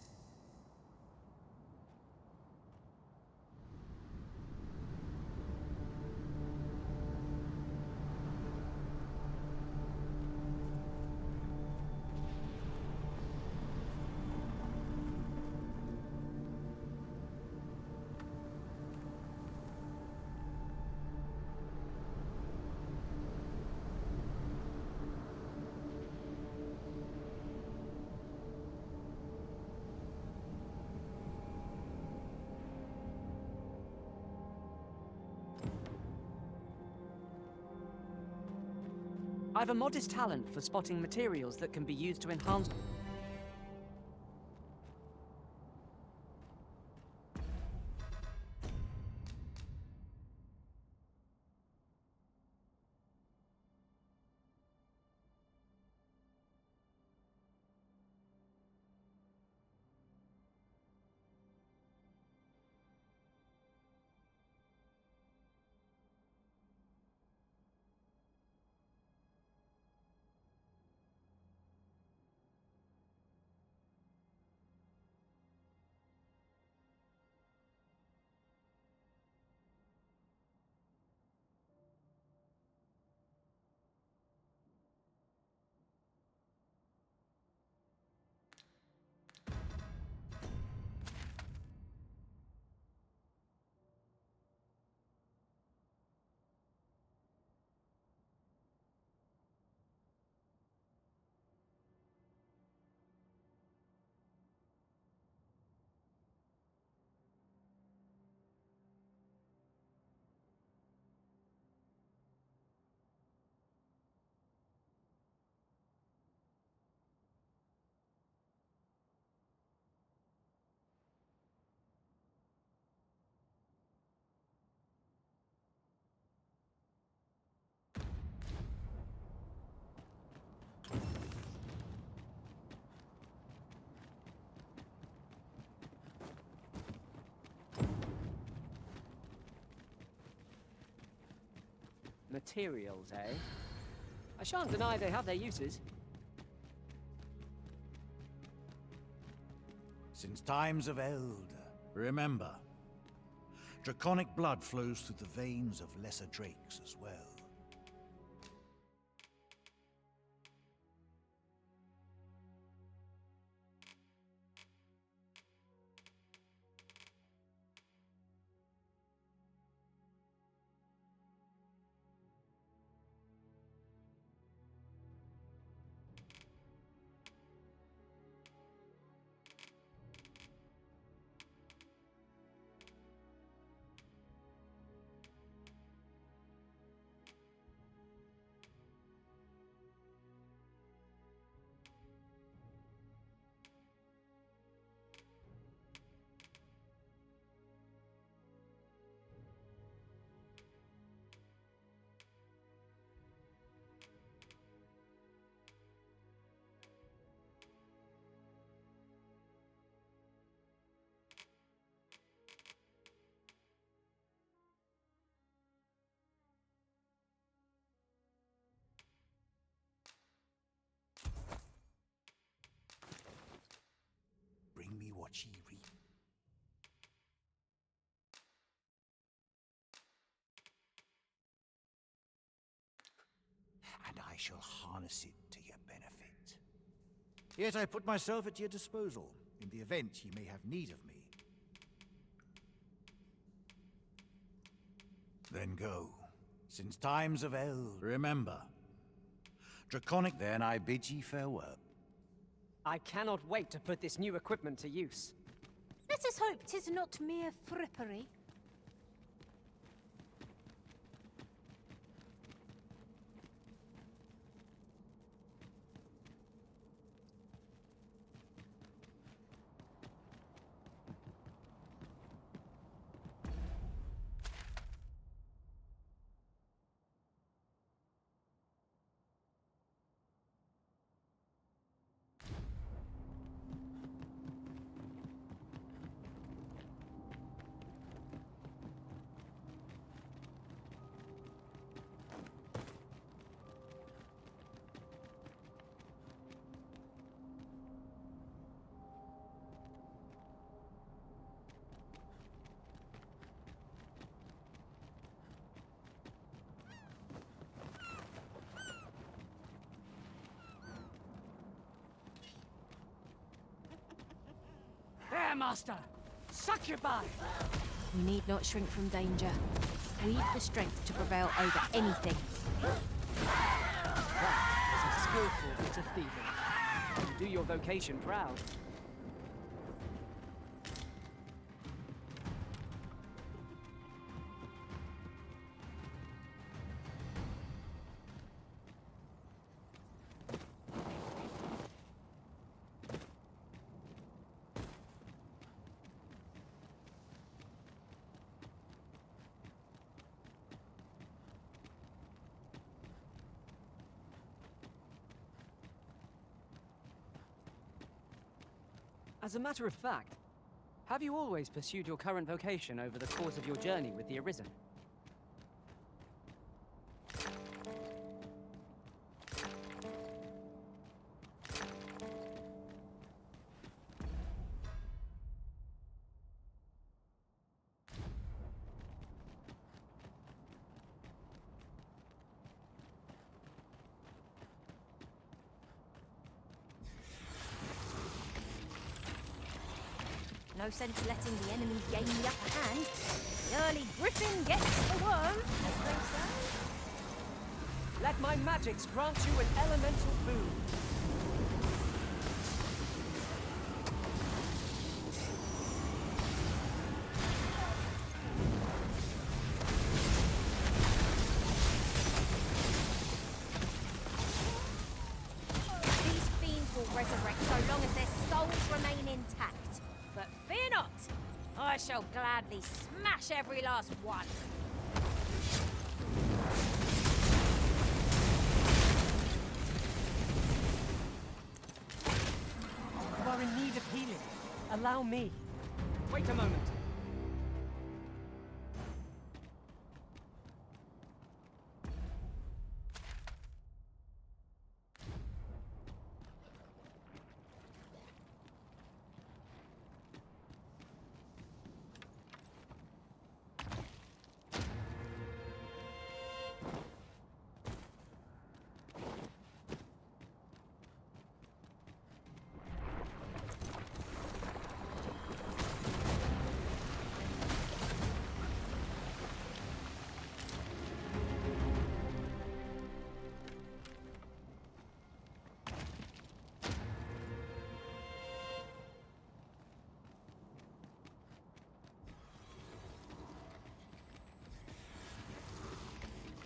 I've a modest talent for spotting materials that can be used to enhance... Materials, eh? I shan't deny they have their uses. Since times of eld, remember, draconic blood flows through the veins of lesser drakes as well. Bring me what ye reap. And I shall harness it to your benefit. Yet I put myself at your disposal, in the event ye may have need of me. Then go. Since times of eld, remember. Draconic, then I bid ye farewell. I cannot wait to put this new equipment to use. Let us hope 'tis not mere frippery. There, Master! Succubi! We need not shrink from danger. We've the strength to prevail over anything. That is a skillful bit of thieving. You do your vocation proud. As a matter of fact, have you always pursued your current vocation over the course of your journey with the Arisen? No sense letting the enemy gain the upper hand. The early griffin gets the worm, as they say. Let my magics grant you an elemental boon. These fiends will resurrect so long as their souls remain intact. But fear not, I shall gladly smash every last one. You are in need of healing. Allow me. Wait a moment.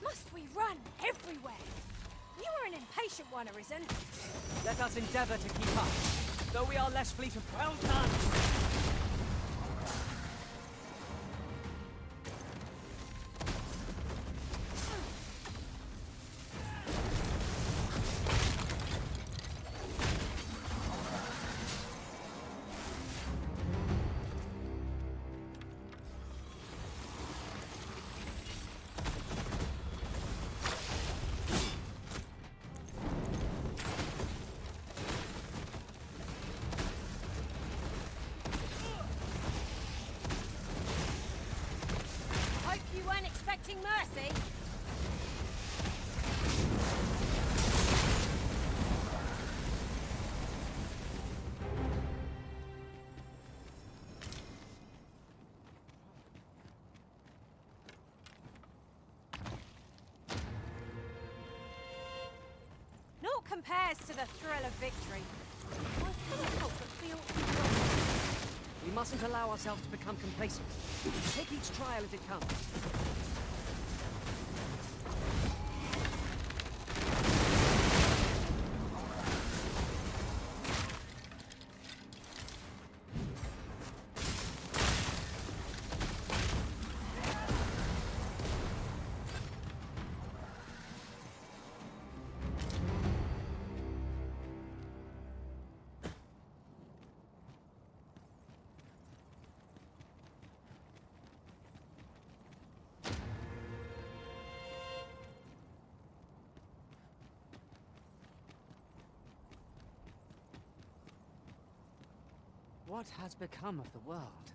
Must we run everywhere? You are an impatient one, Arisen. Let us endeavor to keep up, though we are less fleet of... Well done! Hope you weren't expecting mercy. Naught compares to the thrill of victory. I cannot help but feel We mustn't allow ourselves to become complacent. Take each trial as it comes. What has become of the world?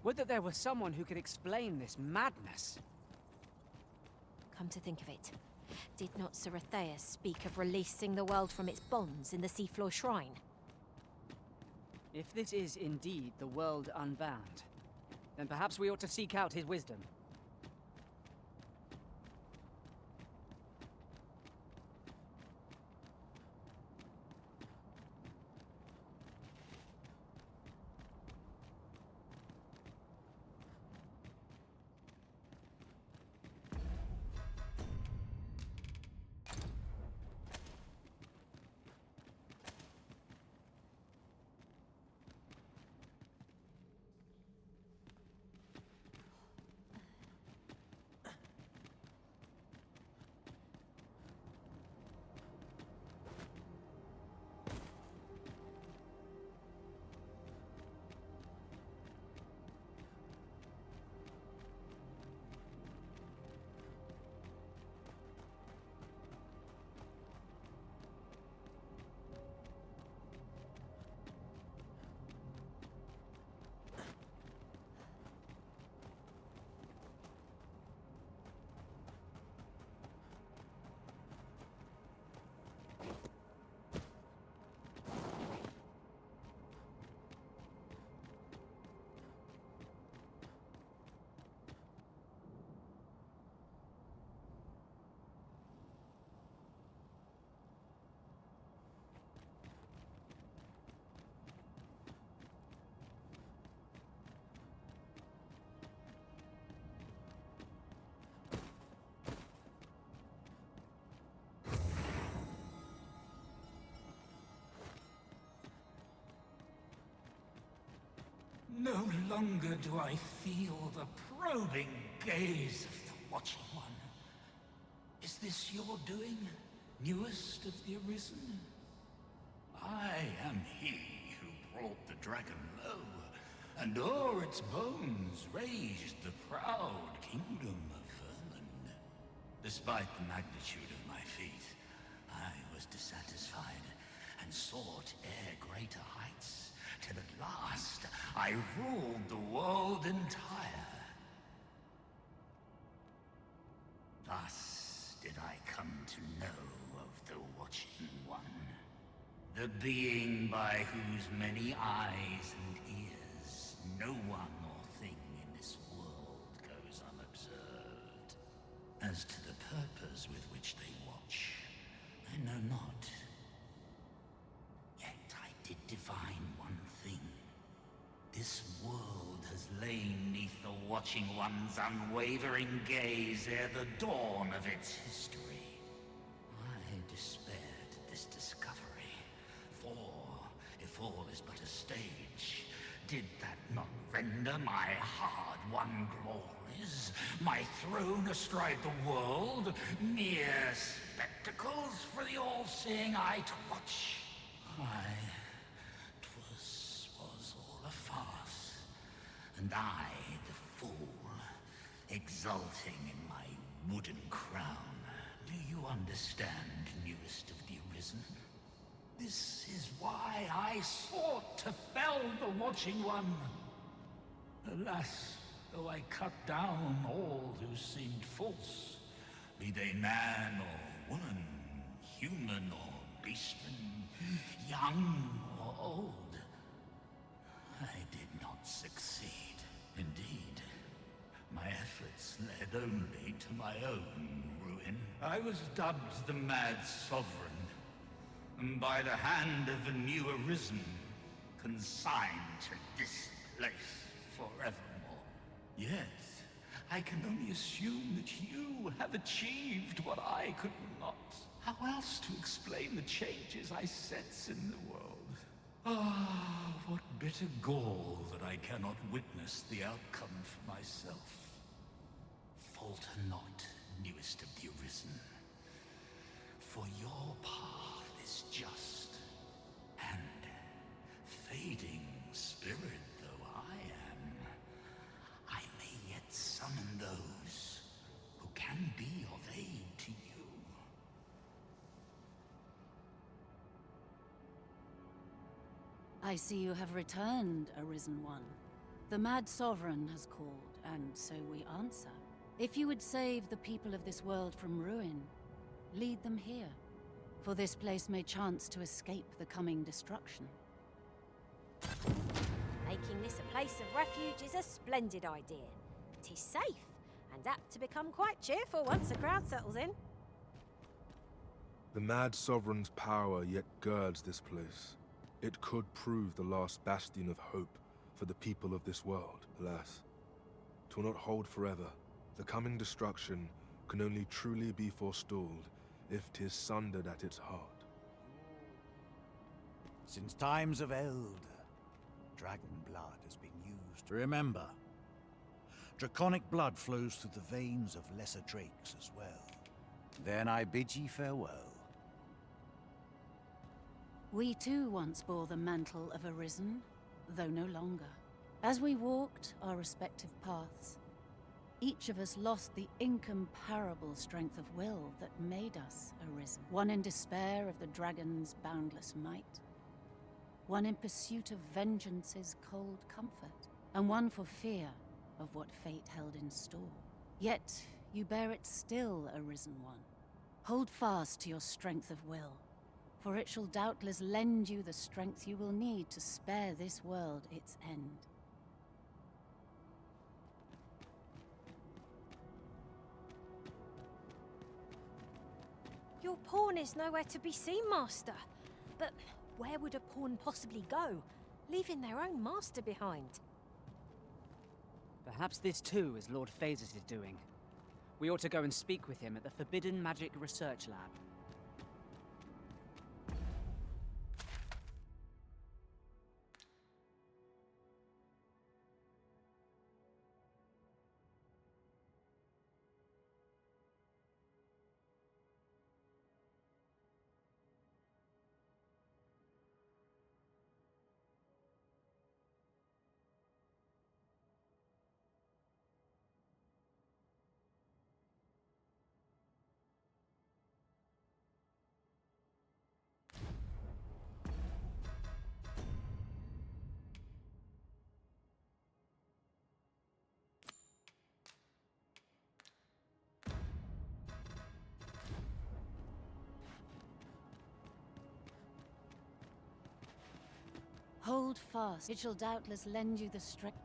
Would that there were someone who could explain this madness. Come to think of it, did not Sir Phaesus speak of releasing the world from its bonds in the seafloor shrine? If this is indeed the world unbound, then perhaps we ought to seek out his wisdom. No longer do I feel the probing gaze of the Watching One. Is this your doing, newest of the Arisen? I am he who brought the dragon low, and o'er its bones raised the proud kingdom of vermin. Despite the magnitude of my feat, I was dissatisfied and sought e'er greater heights, till at last I ruled the world entire. Thus did I come to know of the Watching One, the being by whose many eyes and ears no one or thing in this world goes unobserved. As to the purpose with which they watch, I know not. Yet I did divine one thing. This world has lain neath the Watching One's unwavering gaze ere the dawn of its history. I despaired at this discovery, for if all is but a stage, did that not render my hard-won glories, my throne astride the world, mere spectacles for the all-seeing eye to watch? Was all a farce, and I, the fool, exulting in my wooden crown. Do you understand, newest of the Arisen? This is why I sought to fell the Watching One. Alas, though I cut down all who seemed false, be they man or woman, human or beastman, young or old, I did not succeed. Indeed, my efforts led only to my own ruin. I was dubbed the Mad Sovereign, and by the hand of a new Arisen, consigned to this place forevermore. Yet, I can only assume that you have achieved what I could not. How else to explain the changes I sense in the world? Ah, what bitter gall that I cannot witness the outcome for myself. Falter not, newest of the Arisen, for your path is just, and fading spirit though I am, I may yet summon those who can be of aid to you. I see you have returned, Arisen One. The Mad Sovereign has called, and so we answer. If you would save the people of this world from ruin, lead them here, for this place may chance to escape the coming destruction. Making this a place of refuge is a splendid idea. It is safe, and apt to become quite cheerful once a crowd settles in. The Mad Sovereign's power yet girds this place. It could prove the last bastion of hope for the people of this world. Alas, 'twill not hold forever. The coming destruction can only truly be forestalled if 'tis sundered at its heart. Since times of eld, dragon blood has been used. Remember, draconic blood flows through the veins of lesser drakes as well. Then I bid ye farewell. We too once bore the mantle of Arisen, though no longer. As we walked our respective paths, each of us lost the incomparable strength of will that made us Arisen. One in despair of the dragon's boundless might, one in pursuit of vengeance's cold comfort, and one for fear of what fate held in store. Yet you bear it still, Arisen One. Hold fast to your strength of will, for it shall doubtless lend you the strength you will need to spare this world its end. Your pawn is nowhere to be seen, Master. But where would a pawn possibly go, leaving their own master behind? Perhaps this too is Lord Phaesus is doing. We ought to go and speak with him at the Forbidden Magic Research Lab. Hold fast. It shall doubtless lend you the strength.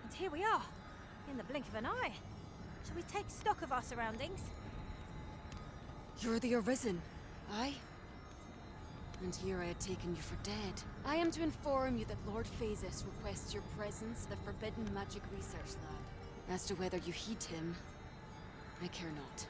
And here we are, in the blink of an eye. Shall we take stock of our surroundings? You're the Arisen, aye? And here I had taken you for dead. I am to inform you that Lord Phaesus requests your presence at the Forbidden Magic Research Lab. As to whether you heed him, I care not.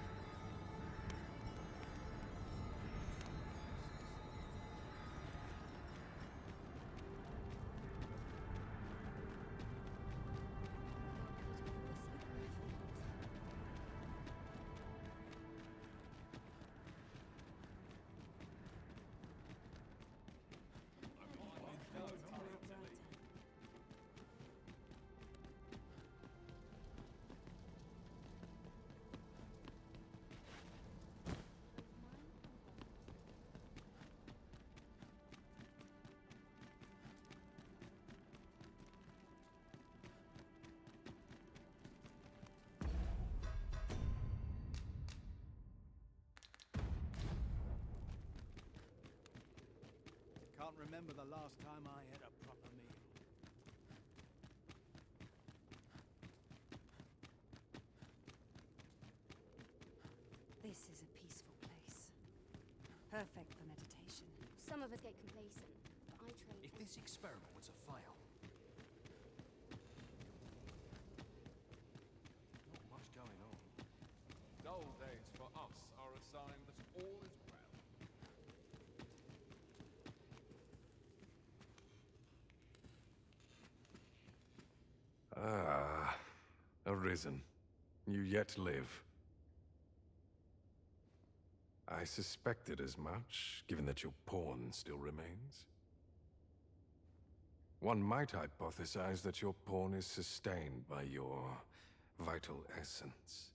Can't remember the last time I had a proper meal. This is a peaceful place. Perfect for meditation. Some of us get complacent, but I trade. If this experiment was a fail, Not much going on. Dull days for us are a sign that all is well. Ah, Arisen. You yet live. I suspected as much, given that your pawn still remains. One might hypothesize that your pawn is sustained by your vital essence.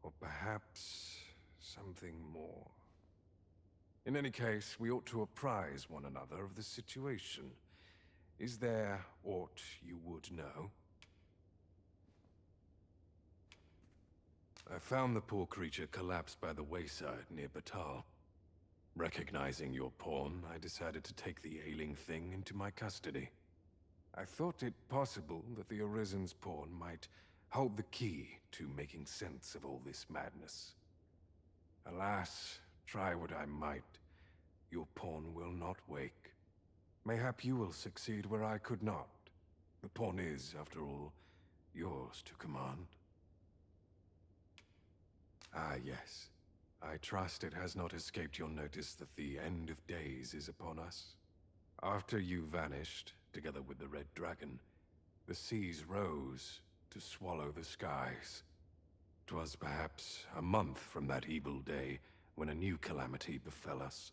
Or perhaps something more. In any case, we ought to apprise one another of the situation. Is there aught you would know? I found the poor creature collapsed by the wayside near Batal. Recognizing your pawn, I decided to take the ailing thing into my custody. I thought it possible that the Arisen's pawn might hold the key to making sense of all this madness. Alas, try what I might, your pawn will not wake. Mayhap you will succeed where I could not. The pawn is, after all, yours to command. Ah, yes. I trust it has not escaped your notice that the end of days is upon us. After you vanished, together with the Red Dragon, the seas rose to swallow the skies. 'Twas perhaps a month from that evil day when a new calamity befell us.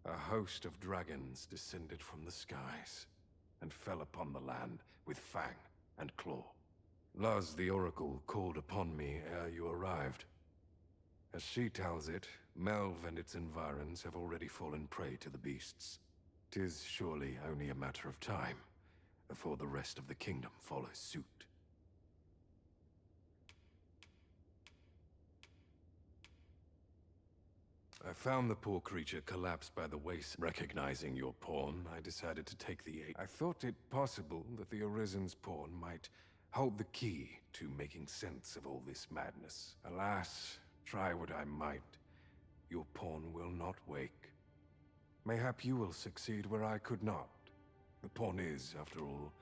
A host of dragons descended from the skies and fell upon the land with fang and claw. Luz the Oracle called upon me ere you arrived. As she tells it, Melve and its environs have already fallen prey to the beasts. 'Tis surely only a matter of time before the rest of the kingdom follows suit. I found the poor creature collapsed by the waist. Recognizing your pawn, I decided to take the aid. I thought it possible that the Arisen's pawn might hold the key to making sense of all this madness. Alas, try what I might, your pawn will not wake. Mayhap you will succeed where I could not. The pawn is, after all,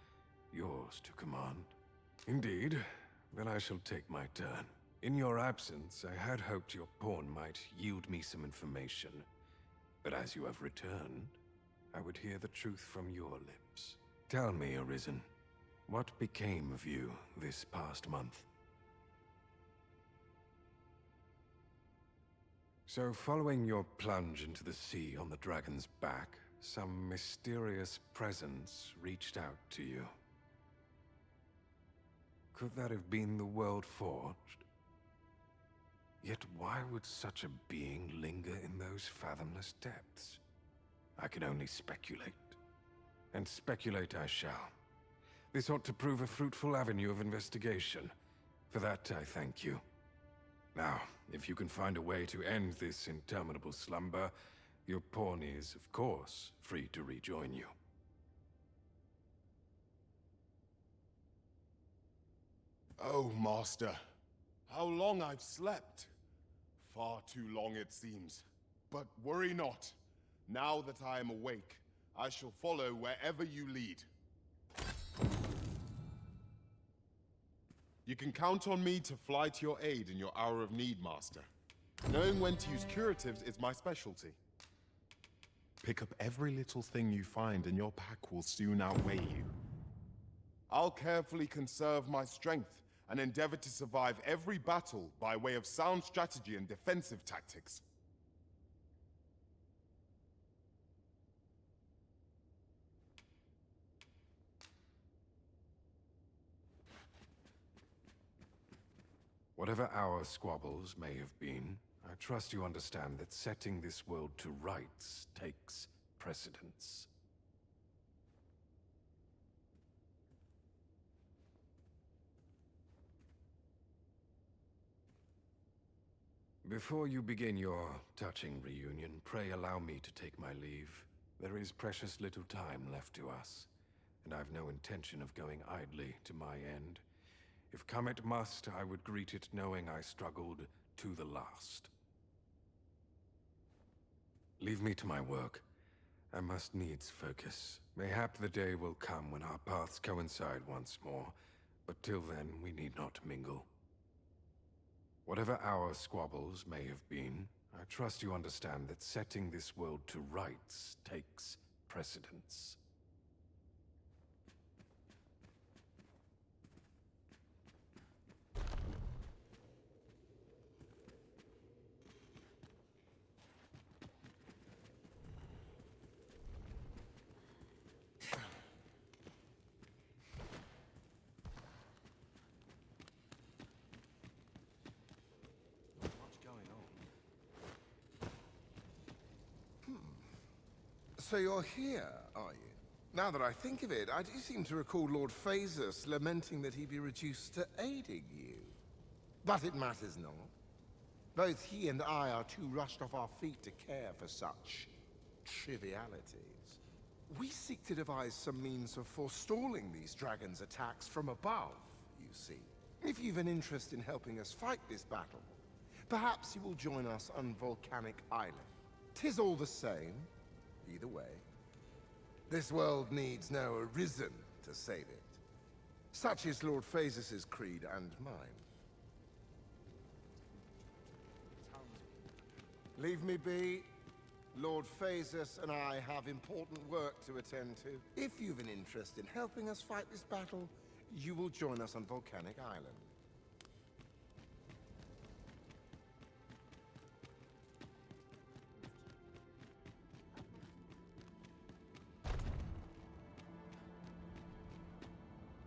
yours to command. Indeed, then I shall take my turn. In your absence, I had hoped your pawn might yield me some information. But as you have returned, I would hear the truth from your lips. Tell me, Arisen, what became of you this past month? So, following your plunge into the sea on the dragon's back, some mysterious presence reached out to you. Could that have been the world forged? Yet why would such a being linger in those fathomless depths? I can only speculate. And speculate I shall. This ought to prove a fruitful avenue of investigation. For that, I thank you. Now, if you can find a way to end this interminable slumber, your pawn is, of course, free to rejoin you. Oh, Master. How long I've slept. Far too long it seems. But worry not. Now that I am awake, I shall follow wherever you lead. You can count on me to fly to your aid in your hour of need, Master. Knowing when to use curatives is my specialty. Pick up every little thing you find and your pack will soon outweigh you. I'll carefully conserve my strength and endeavor to survive every battle by way of sound strategy and defensive tactics. Whatever our squabbles may have been, I trust you understand that setting this world to rights takes precedence. Before you begin your touching reunion, pray allow me to take my leave. There is precious little time left to us, and I've no intention of going idly to my end. If come it must, I would greet it knowing I struggled to the last. Leave me to my work. I must needs focus. Mayhap the day will come when our paths coincide once more, but till then we need not mingle. Whatever our squabbles may have been, I trust you understand that setting this world to rights takes precedence. So you're here, are you? Now that I think of it, I do seem to recall Lord Phaesus lamenting that he be reduced to aiding you. But it matters not. Both he and I are too rushed off our feet to care for such trivialities. We seek to devise some means of forestalling these dragons' attacks from above, you see. If you've an interest in helping us fight this battle, perhaps you will join us on Volcanic Island. 'Tis all the same. Either way, this world needs no arisen to save it. Such is Lord Phaesus' creed and mine. Leave me be. Lord Phaesus and I have important work to attend to. If you've an interest in helping us fight this battle, you will join us on Volcanic Island.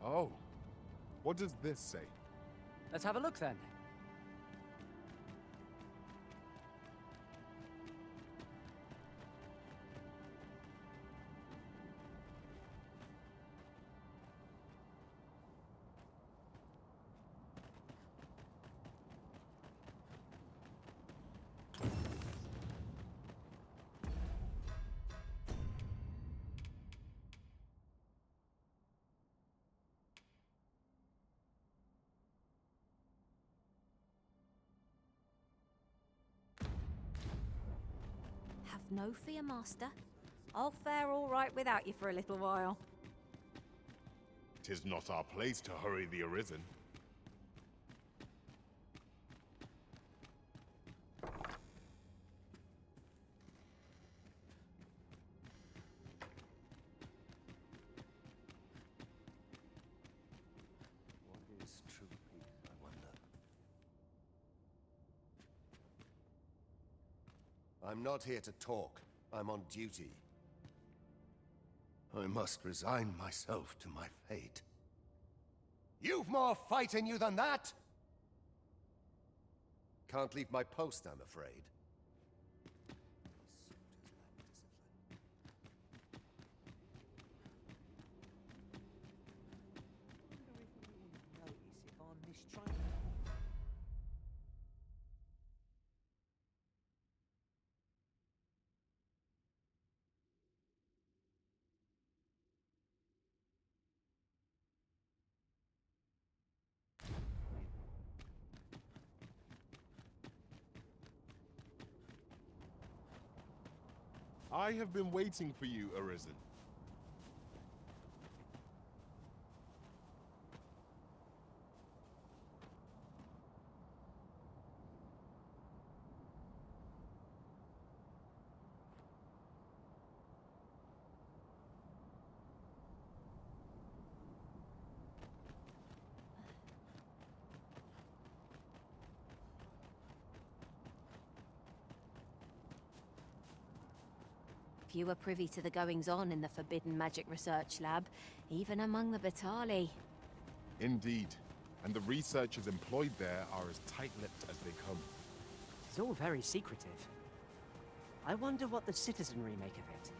Oh, what does this say? Let's have a look then. No fear, Master. I'll fare all right without you for a little while. 'Tis not our place to hurry the Arisen. I'm not here to talk. I'm on duty. I must resign myself to my fate. You've more fight in you than that! Can't leave my post, I'm afraid. Notice if I'm mistrained. I have been waiting for you, Arisen. Few were privy to the goings-on in the Forbidden Magic Research Lab, even among the Batali. Indeed. And the researchers employed there are as tight-lipped as they come. It's all very secretive. I wonder what the citizenry make of it.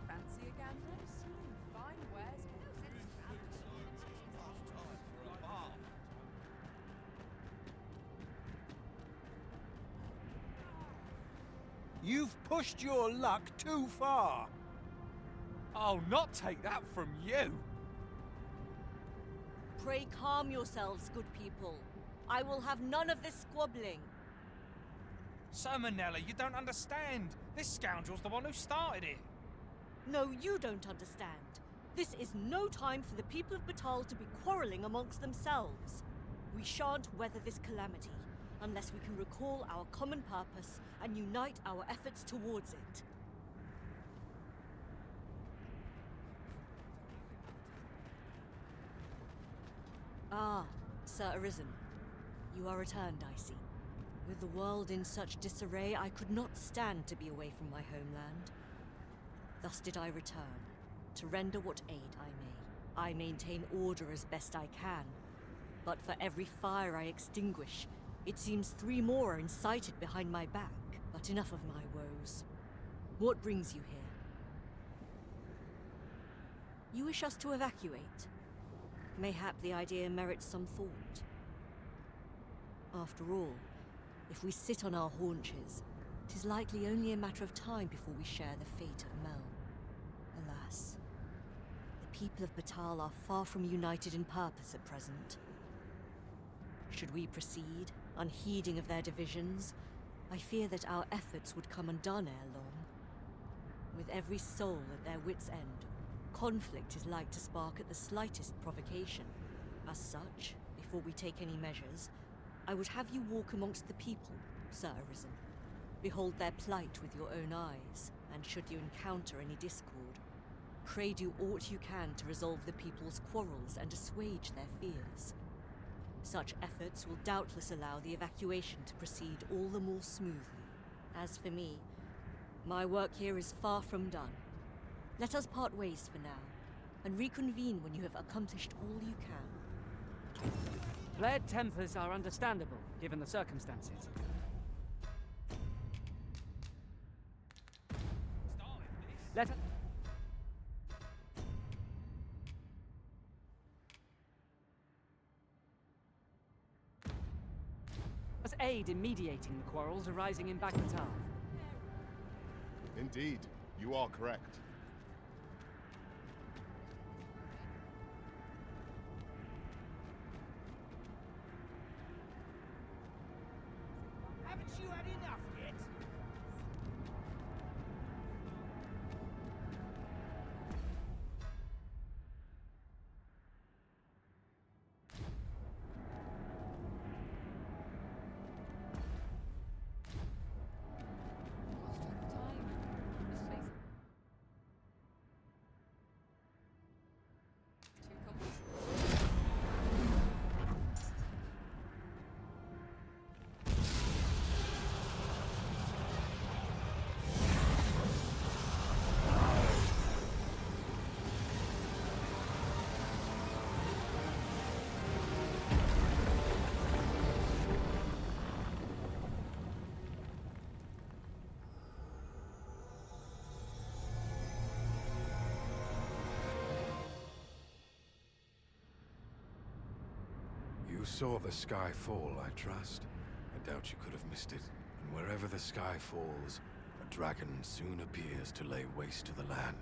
Fancy a gander? Fine wares. You've pushed your luck too far. I'll not take that from you. Pray calm yourselves, good people. I will have none of this squabbling. Sir Manella, you don't understand. This scoundrel's the one who started it. No, you don't understand. This is no time for the people of Batal to be quarrelling amongst themselves. We shan't weather this calamity unless we can recall our common purpose and unite our efforts towards it. Ah, Sir Arisen. You are returned, I see. With the world in such disarray, I could not stand to be away from my homeland. Thus did I return, to render what aid I may. I maintain order as best I can, but for every fire I extinguish, it seems 3 more are incited behind my back. But enough of my woes. What brings you here? You wish us to evacuate? Mayhap the idea merits some thought. After all, if we sit on our haunches, 'tis likely only a matter of time before we share the fate of Mel. Alas, the people of Batal are far from united in purpose at present. Should we proceed, unheeding of their divisions, I fear that our efforts would come undone ere long. With every soul at their wits' end, conflict is like to spark at the slightest provocation. As such, before we take any measures, I would have you walk amongst the people, Sir Arisen. Behold their plight with your own eyes, and should you encounter any discord, pray do aught you can to resolve the people's quarrels and assuage their fears. Such efforts will doubtless allow the evacuation to proceed all the more smoothly. As for me, my work here is far from done. Let us part ways for now, and reconvene when you have accomplished all you can. Flared tempers are understandable, given the circumstances. Let us aid in mediating the quarrels arising in Bagbatal. Indeed, you are correct. Haven't you had enough yet? saw the sky fall, I trust. I doubt you could have missed it. And wherever the sky falls, a dragon soon appears to lay waste to the land.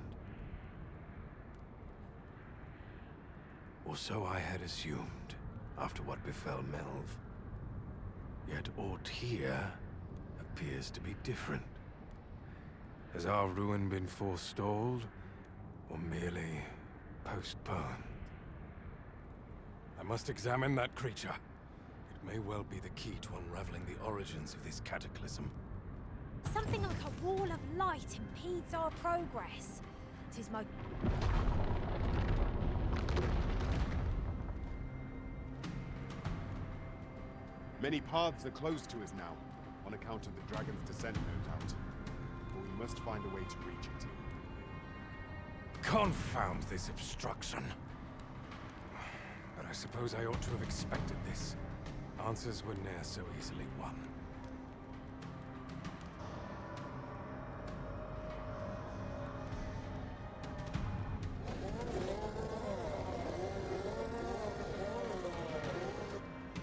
Or so I had assumed, after what befell Melv. Yet aught here appears to be different. Has our ruin been forestalled, or merely postponed? I must examine that creature. It may well be the key to unraveling the origins of this cataclysm. Something like a wall of light impedes our progress. 'Tis my... Many paths are closed to us now, on account of the dragon's descent, no doubt. But we must find a way to reach it. Confound this obstruction. But I suppose I ought to have expected this. Answers were ne'er so easily won.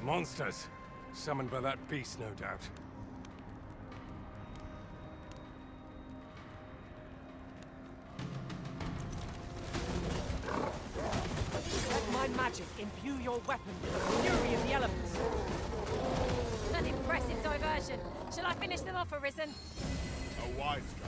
Monsters! Summoned by that beast, no doubt. Let my magic imbue your weapon with the fury of the elements. An impressive diversion. Shall I finish them off, Arisen? A wise strategy.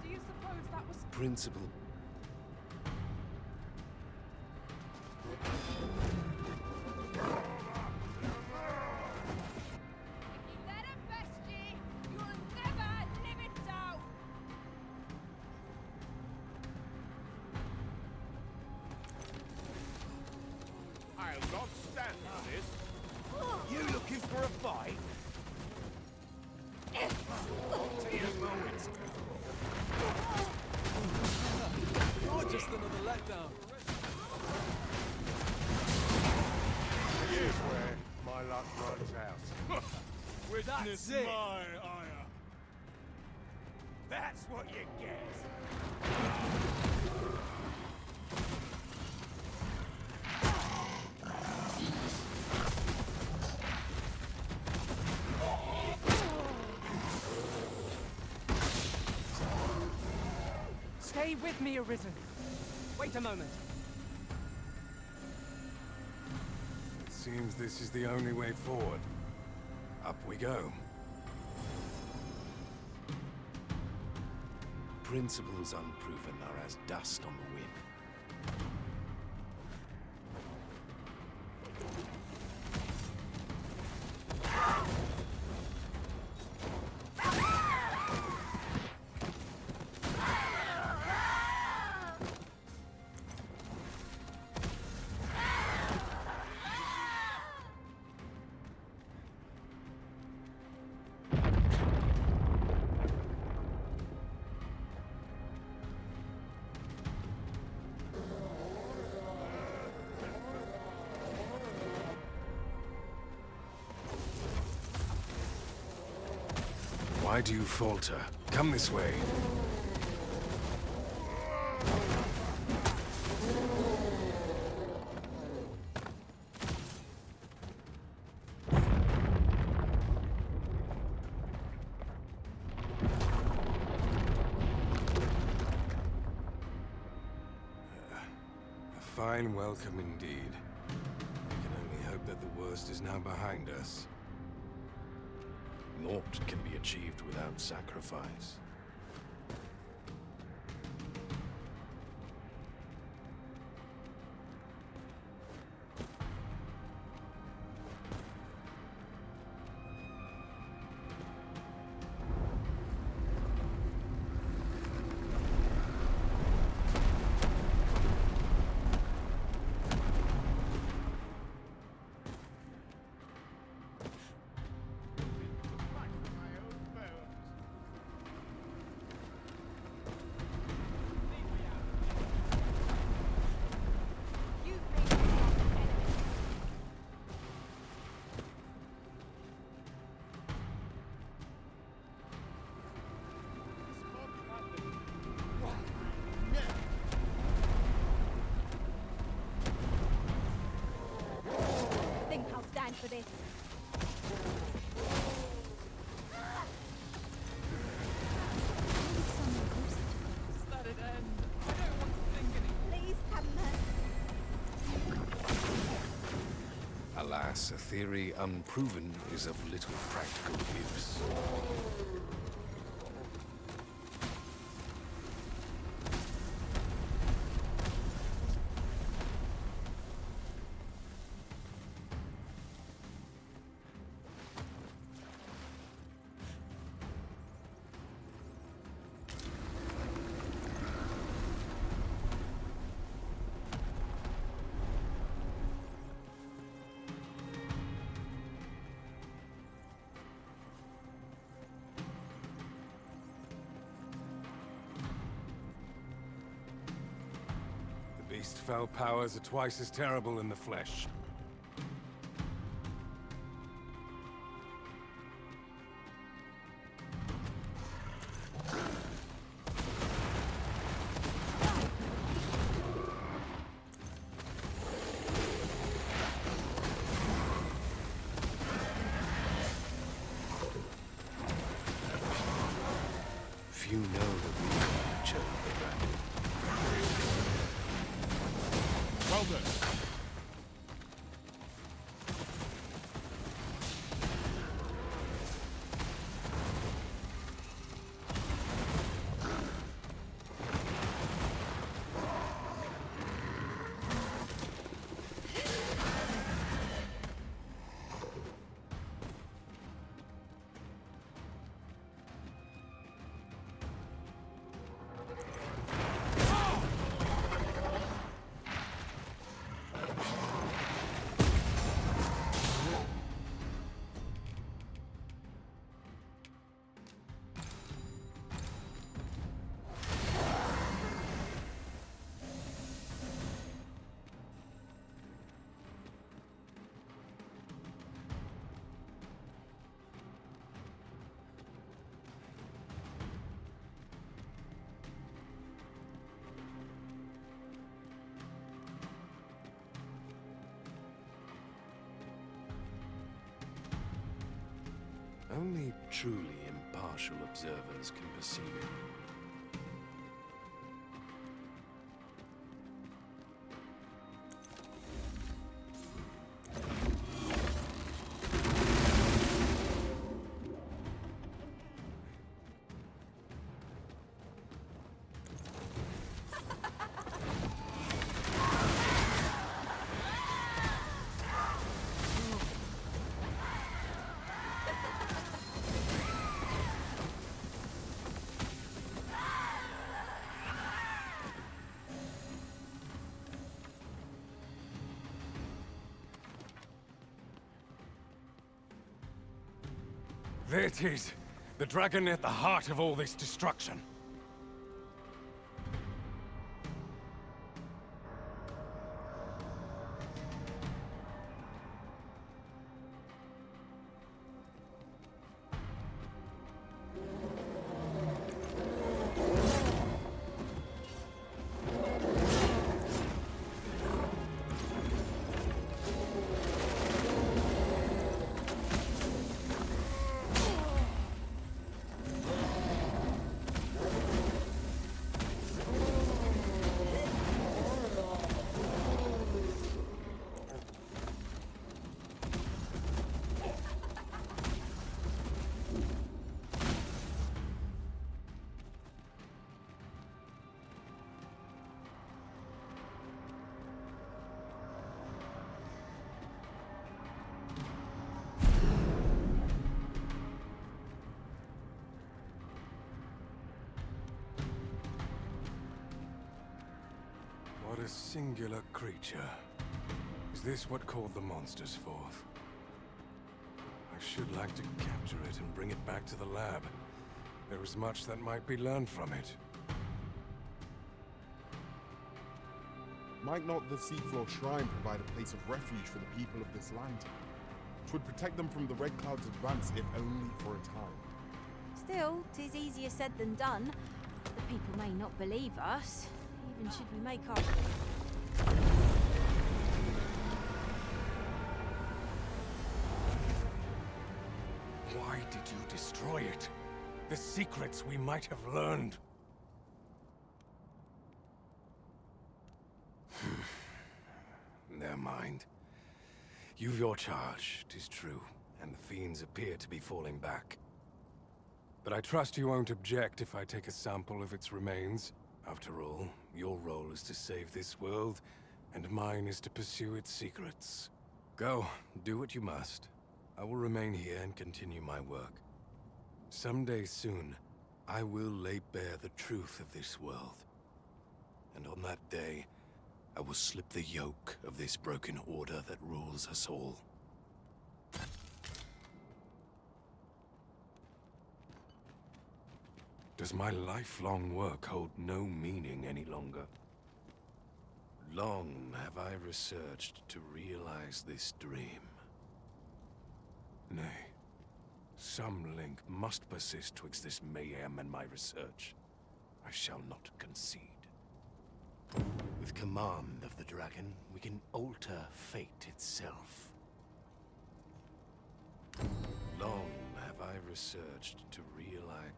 Do you suppose that was... Principle. Let him best ye! You'll never live it down! I'll not stand for this. You looking for a fight? You're just another letdown. Here's where my luck runs out. Witness my ire. That's what you get. Stay with me, Arisen. Wait a moment. It seems this is the only way forward. Up we go. Principles unproven are as dust on the wind. Why do you falter? Come this way. A fine welcome indeed. I can only hope that the worst is now behind us. Naught can be achieved without sacrifice. for this. Just let it end. I don't want to think anymore. Please have mercy. Alas, a theory unproven is of little practical use. Beast-fell powers are twice as terrible in the flesh. Few know that we chose the dragon. Well done. Only truly impartial observers can perceive it. There it is! The dragon at the heart of all this destruction. What a singular creature. Is this what called the monsters forth? I should like to capture it and bring it back to the lab. There is much that might be learned from it. Might not the seafloor shrine provide a place of refuge for the people of this land? 'Twould protect them from the Red Cloud's advance, if only for a time. Still, 'tis easier said than done. The people may not believe us, even should we make our... did you destroy it? The secrets we might have learned. Never mind. You've your charge, 'tis true, and the fiends appear to be falling back. But I trust you won't object if I take a sample of its remains. After all, your role is to save this world, and mine is to pursue its secrets. Go, do what you must. I will remain here and continue my work. Someday soon, I will lay bare the truth of this world. And on that day, I will slip the yoke of this broken order that rules us all. Does my lifelong work hold no meaning any longer? Long have I researched to realize this dream. Nay, some link must persist twixt this mayhem and my research. I shall not concede. With command of the dragon, we can alter fate itself. Long have I researched to realize...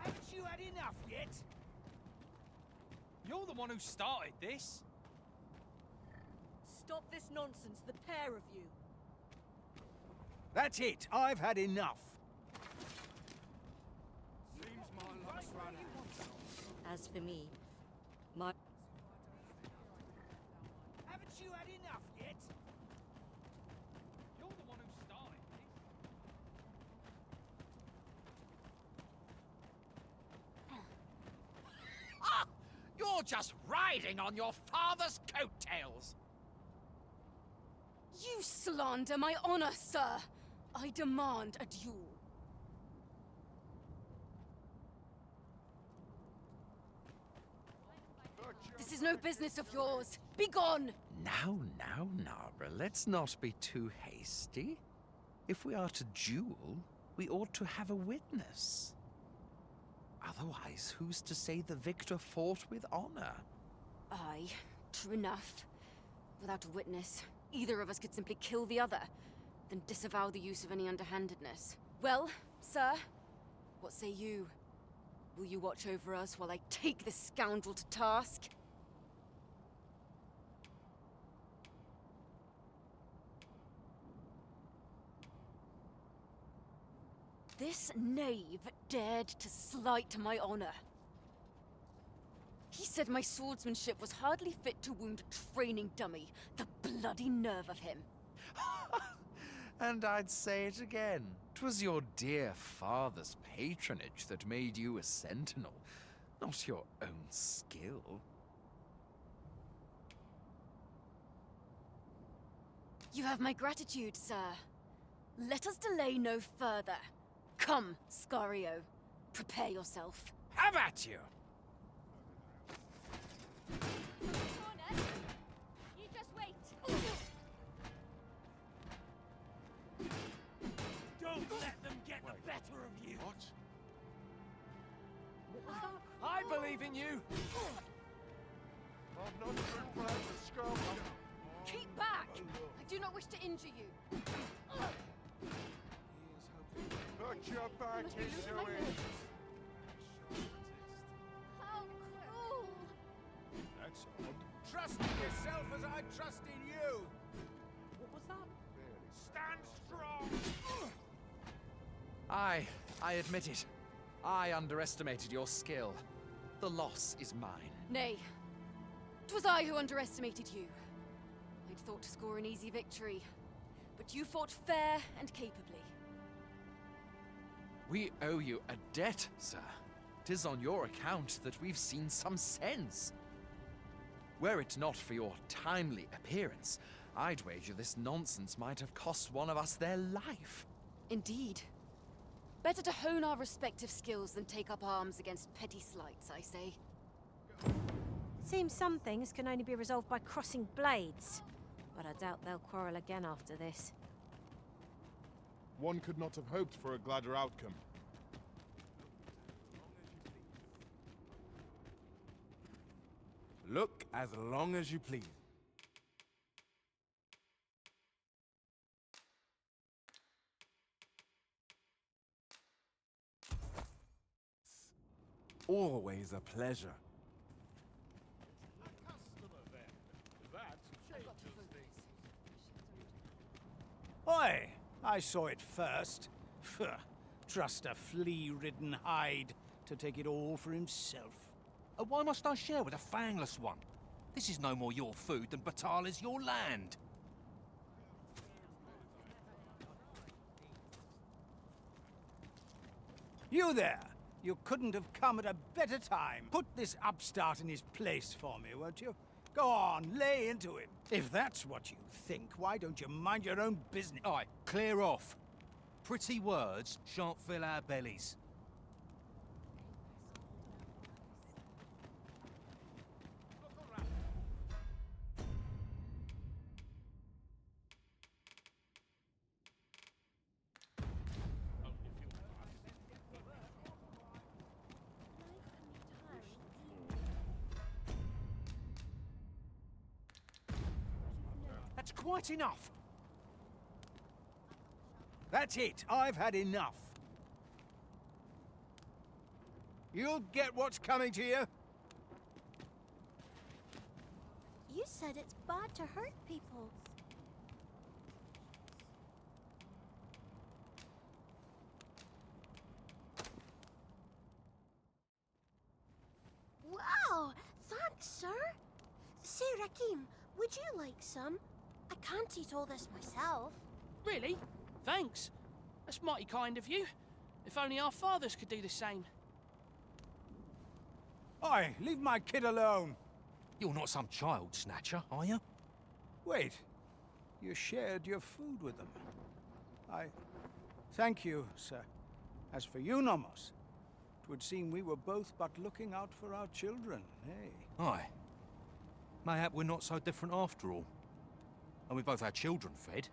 Haven't you had enough yet? You're the one who started this. Stop this nonsense, the pair of you. That's it. I've had enough. As for me, my... Haven't you had enough yet? You're the one who started this. Ah! You're just riding on your father's coattails! You slander my honor, sir! I demand a duel. This is no business of yours. Be gone! Now, Nara, let's not be too hasty. If we are to duel, we ought to have a witness. Otherwise, who's to say the victor fought with honor? Aye, true enough. Without a witness, either of us could simply kill the other, then disavow the use of any underhandedness. Well, sir, what say you? Will you watch over us while I take this scoundrel to task? This knave dared to slight my honor. He said my swordsmanship was hardly fit to wound a training dummy. The bloody nerve of him. And I'd say it again. 'Twas your dear father's patronage that made you a sentinel, not your own skill. You have my gratitude, sir. Let us delay no further. Come, Scario. Prepare yourself. Have at you! You just wait. Don't let them get the better of you. What? I believe in you. I'm not too proud to scum. Keep back! I do not wish to injure you. Put your back into it. How cruel! That's odd. Trust in yourself as I trust in you. What was that? Stand strong! I admit it. I underestimated your skill. The loss is mine. Nay. 'Twas I who underestimated you. I'd thought to score an easy victory, but you fought fair and capably. We owe you a debt, sir. 'Tis on your account that we've seen some sense. Were it not for your timely appearance, I'd wager this nonsense might have cost one of us their life. Indeed. Better to hone our respective skills than take up arms against petty slights, I say. It seems some things can only be resolved by crossing blades, but I doubt they'll quarrel again after this. One could not have hoped for a gladder outcome. Look as long as you please. Always a pleasure. Oi! I saw it first. Phew, trust a flea-ridden hide to take it all for himself. Why must I share with a fangless one? This is no more your food than Batal is your land. You there! You couldn't have come at a better time. Put this upstart in his place for me, won't you? Go on, lay into him. If that's what you think, why don't you mind your own business? Aye, clear off. Pretty words shan't fill our bellies. That's quite enough. That's it. I've had enough. You'll get what's coming to you. You said it's bad to hurt people. Wow! Thanks, sir. Say, Rakim, would you like some? I can't eat all this myself. Really? Thanks. That's mighty kind of you. If only our fathers could do the same. Oi, leave my kid alone. You're not some child snatcher, are you? Wait. You shared your food with them. Thank you, sir. As for you, Nomos, it would seem we were both but looking out for our children, eh? Aye. Mayhap we're not so different after all. And we both had children fed.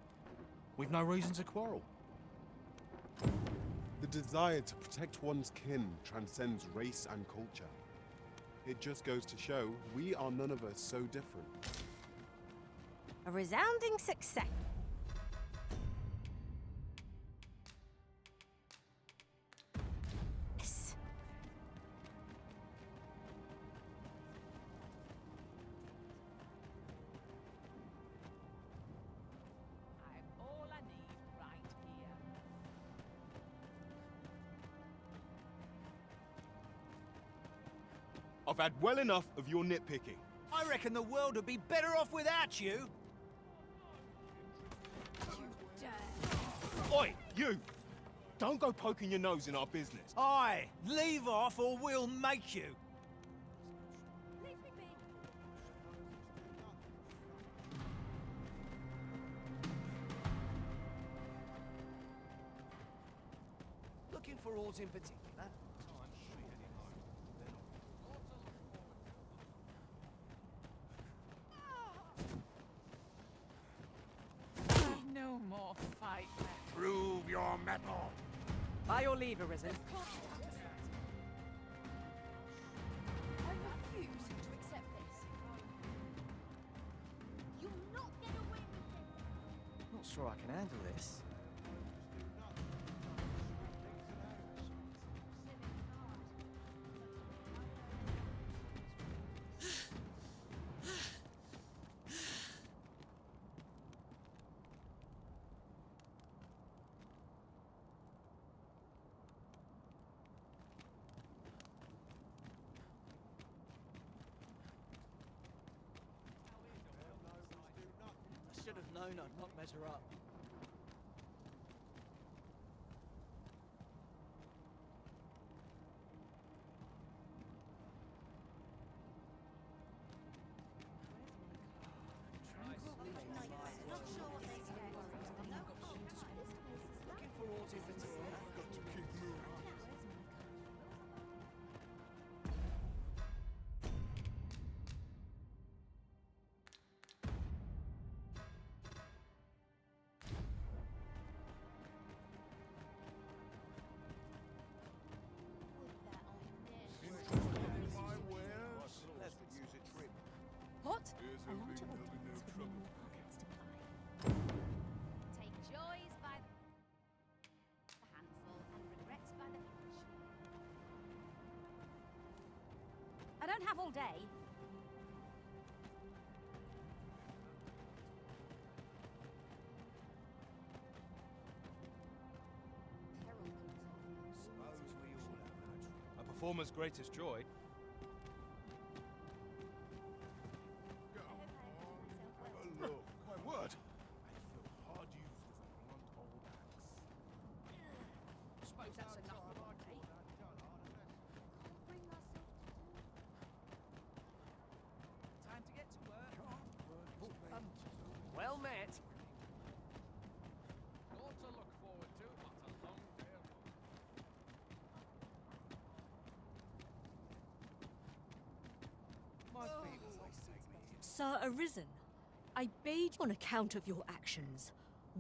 We've no reason to quarrel. The desire to protect one's kin transcends race and culture. It just goes to show we are none of us so different. A resounding success. Yes. I've all I need right here. I've had well enough of your nitpicking. I reckon the world would be better off without you. Oi, you! Don't go poking your nose in our business. Aye, leave off or we'll make you. Looking for aught in particular? No more fight left. Prove your mettle. By your leave, Arisen. I refuse to accept this. You'll not get away with this. Not sure I can handle this. known I'd not measure up. Looking for aught in particular? I've got to keep moving. My wares? Let's use a trim. What? Here's A hoping larger there'll be no audience could trouble. mean more pockets to ply. Take joys by the handful and regrets by the bunch. I don't have all day. A performer's greatest joy. Have a look. My word! I feel hard used as a blunt old axe. Suppose that's enough for one day. Time to get to work. Well met. Lot to look forward to, but a long day of work. My feet will take me. Sir Arisen, I bade on account of your actions.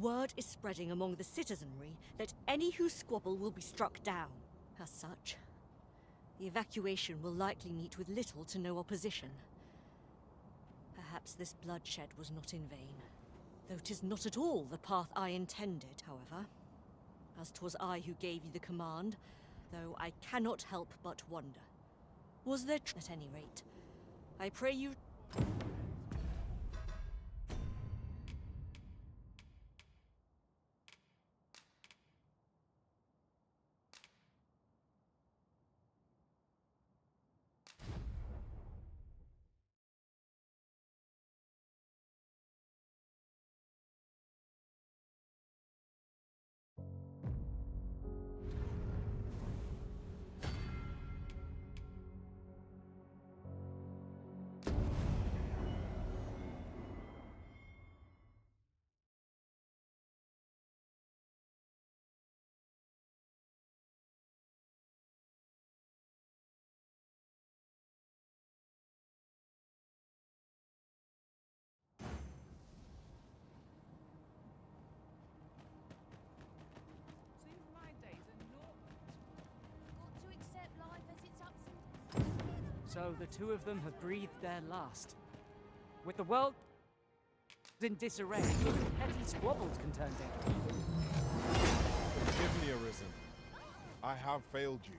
Word is spreading among the citizenry that any who squabble will be struck down. As such, the evacuation will likely meet with little to no opposition. Perhaps this bloodshed was not in vain. Though 'tis not at all the path I intended, however. As 'twas I who gave you the command, though I cannot help but wonder. Was there at any rate? I pray you... Seems my days are naught. Got to accept life as its ups and downs. So the two of them have breathed their last. With the world in disarray, even petty squabbles can turn deadly. Forgive me, Arisen. I have failed you.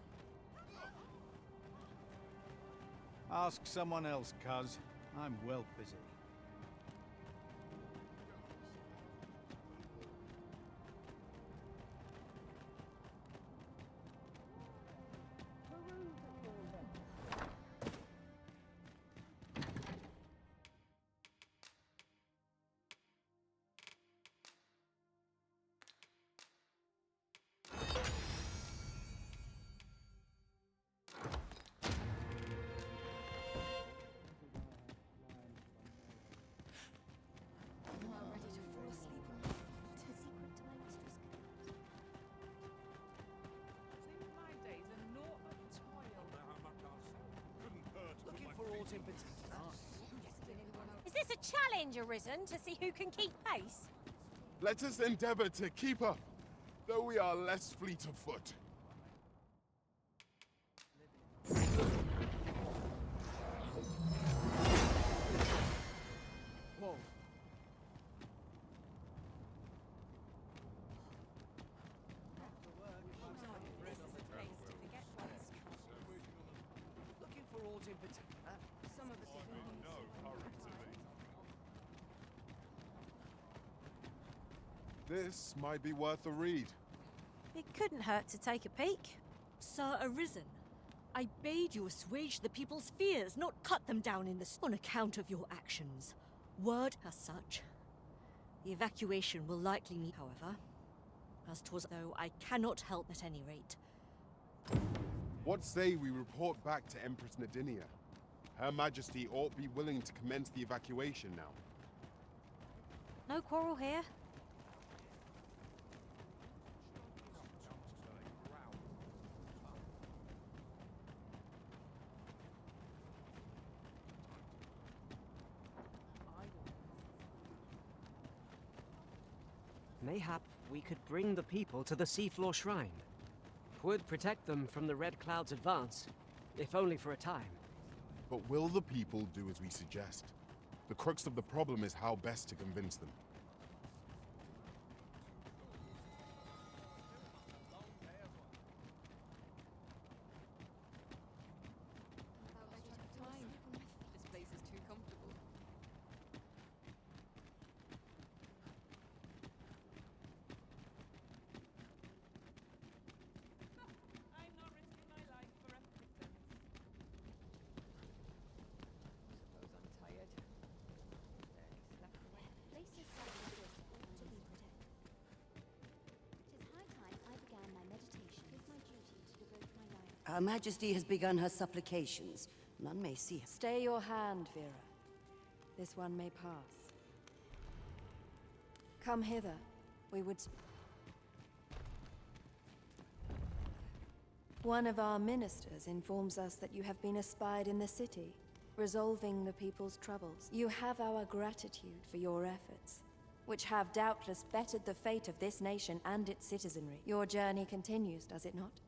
Ask someone else, cuz. I'm well busy. Seems my days are naught but toil. Looking for aught in particular? Is this a challenge, Arisen, to see who can keep pace? Let us endeavor to keep up, though we are less fleet of foot. Whoa. Looking for aught in particular? Some of us have been No hurry to me. This might be worth a read. It couldn't hurt to take a peek. Sir Arisen, I bade you assuage the people's fears, not cut them down in the on account of your actions. Word as such. The evacuation will likely need, however, as 'twas though I cannot help at any rate. What say we report back to Empress Nadinia? Her Majesty ought be willing to commence the evacuation now. No quarrel here. Mayhap we could bring the people to the seafloor shrine. 'Twould protect them from the Red Cloud's advance, if only for a time. But will the people do as we suggest? The crux of the problem is how best to convince them. This place is too comfortable. I'm not risking my life for a pretense. Suppose I'm tired. Places such as this ought to be protected. It is high time I began my meditation. It is my duty to devote my life. Her Majesty has begun her supplications. None may see her. Stay your hand, Vera. This one may pass. Come hither. We would... One of our ministers informs us that you have been espied in the city, resolving the people's troubles. You have our gratitude for your efforts, which have doubtless bettered the fate of this nation and its citizenry. Your journey continues, does it not?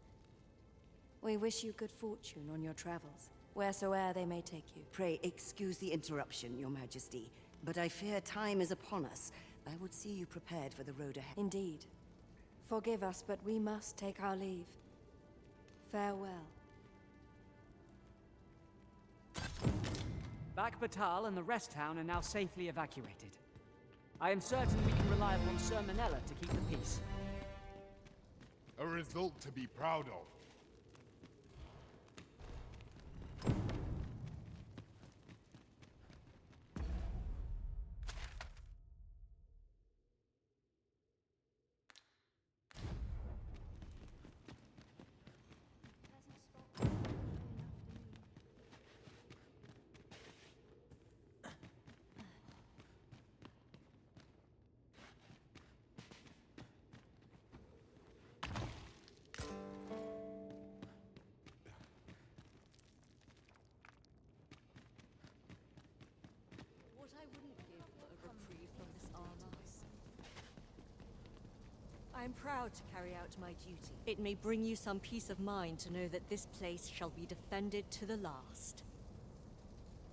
We wish you good fortune on your travels, wheresoe'er they may take you. Pray excuse the interruption, Your Majesty, but I fear time is upon us. I would see you prepared for the road ahead. Indeed. Forgive us, but we must take our leave. Farewell. Back Batal and the rest town are now safely evacuated. I am certain we can rely upon Sir Manella to keep the peace. A result to be proud of. What I wouldn't give for a reprieve from this armor. I am proud to carry out my duty. It may bring you some peace of mind to know that this place shall be defended to the last.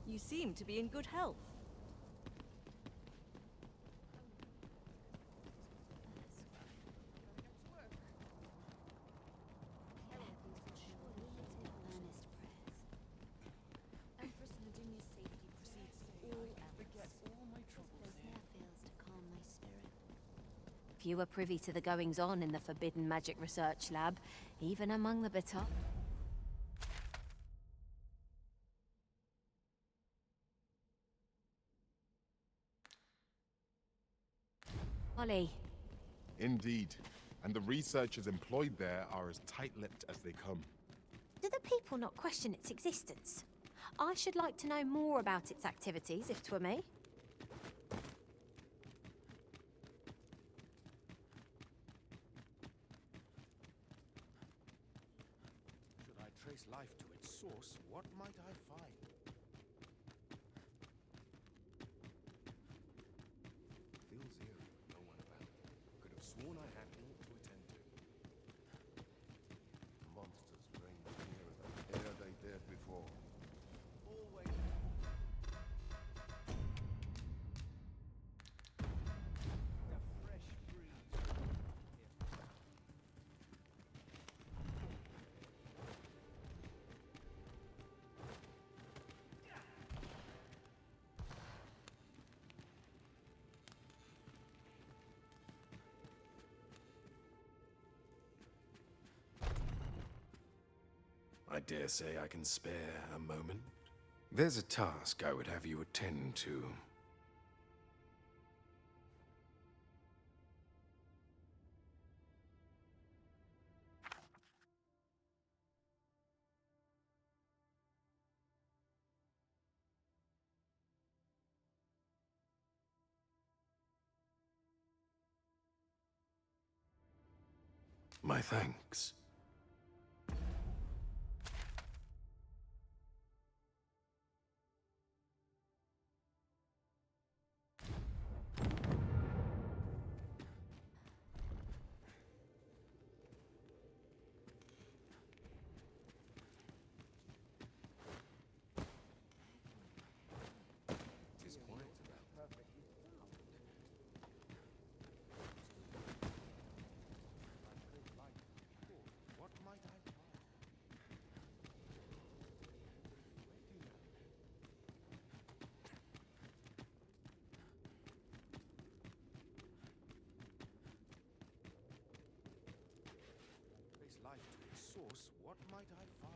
You seem to be in good health. Empress Nadinia's safety precedes all else. There's ne'er fails to calm my spirit. If you were privy to the goings-on in the Forbidden Magic Research Lab, even among the Batal... Ollie. Indeed. And the researchers employed there are as tight-lipped as they come. Do the people not question its existence? I should like to know more about its activities, if 'twere me. Should I trace life to its source, what might I find? Feels eerie with no one about. Could have sworn I had naught to attend to. Monsters range nearer than e'er they dared before. Always. The fresh breeze. I dare say I can spare a moment. There's a task I would have you attend to. My thanks. Life to its source, what might I find?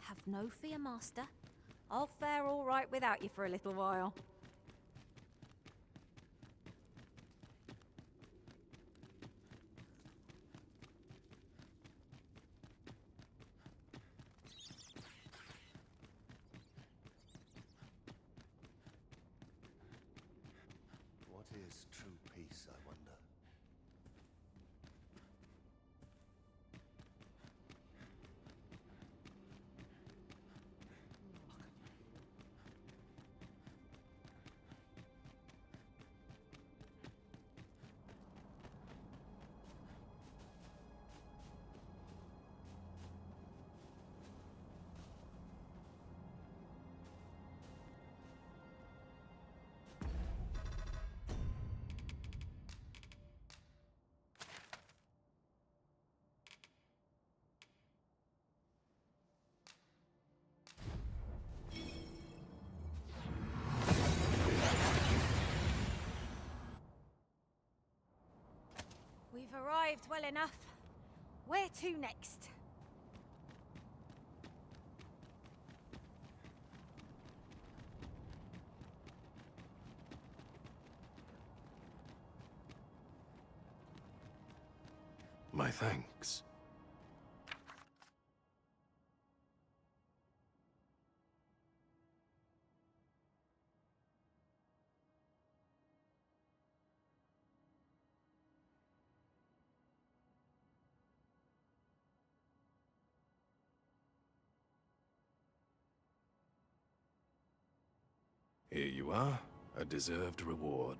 Have no fear, Master. I'll fare all right without you for a little while. What is true peace, I wonder? We've arrived well enough. Where to next? My thanks. Here you are, a deserved reward.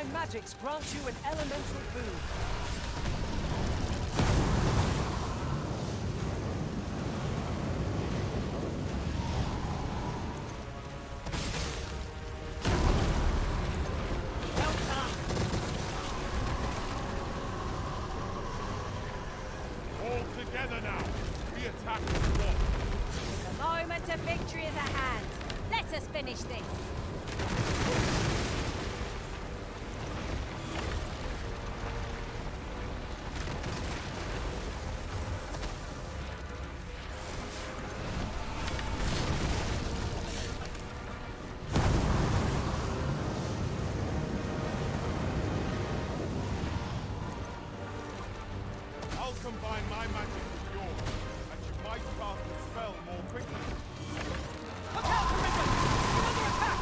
my magics grant you an elemental boon. All together now. We attack the swamp. The moment of victory is at hand. Let us finish this. I'll combine my magic with yours, and you might cast the spell more quickly. Look out, Arisen! You're under attack!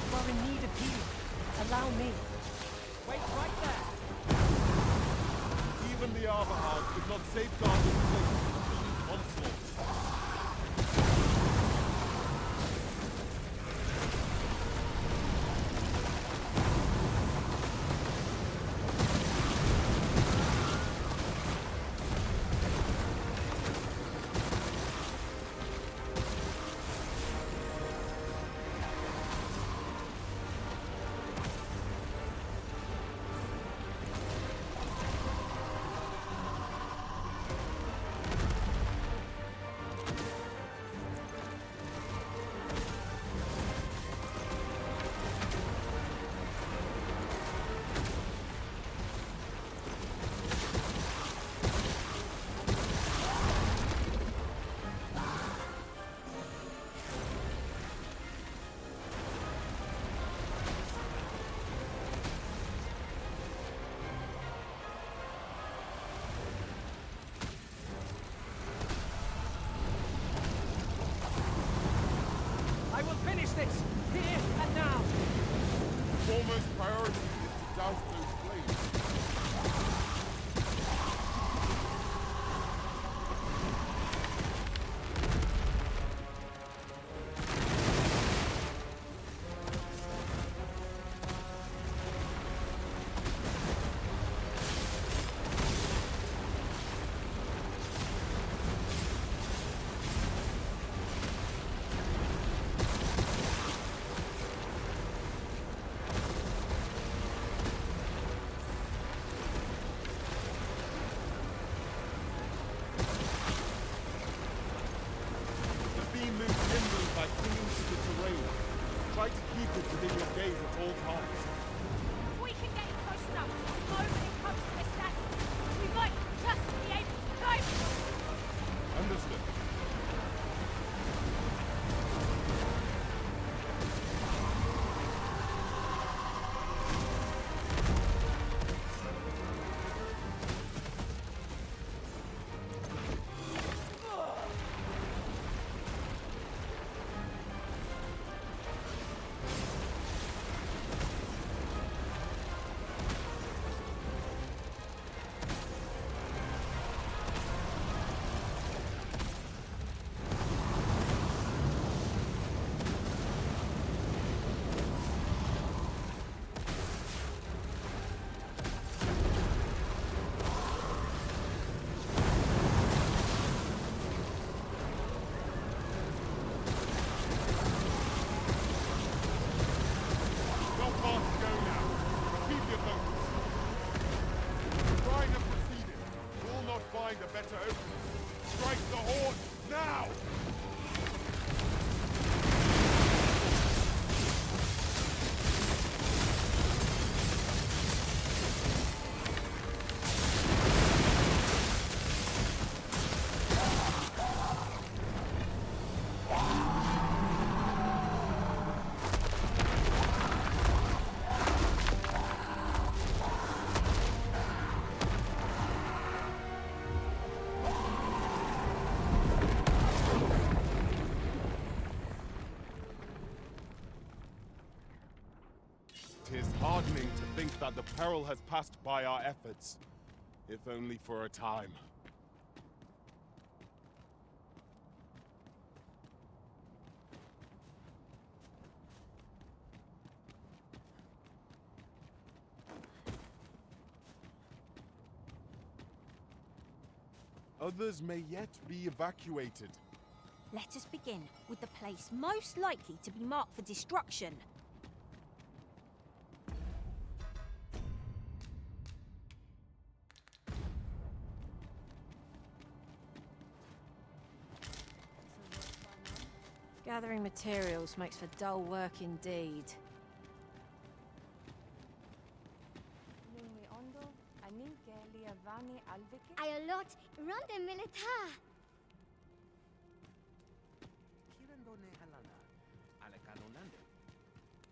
You are in need of healing. Allow me. Wait right there. Even the armor heart could not safeguard this place from these onslaughts. I will finish this, here and now. Foremost priority is to douse those flames. The beam moves nimbly by clinging to the terrain. Try to keep it within your gaze at all times. If we can get it close enough, the moment it comes to this statue, we might just be able to climb it. Understood. 'Tis hardening to think that the peril has passed by our efforts, if only for a time. Others may yet be evacuated. Let us begin with the place most likely to be marked for destruction. Gathering materials makes for dull work indeed. Ayolot, ronde militar.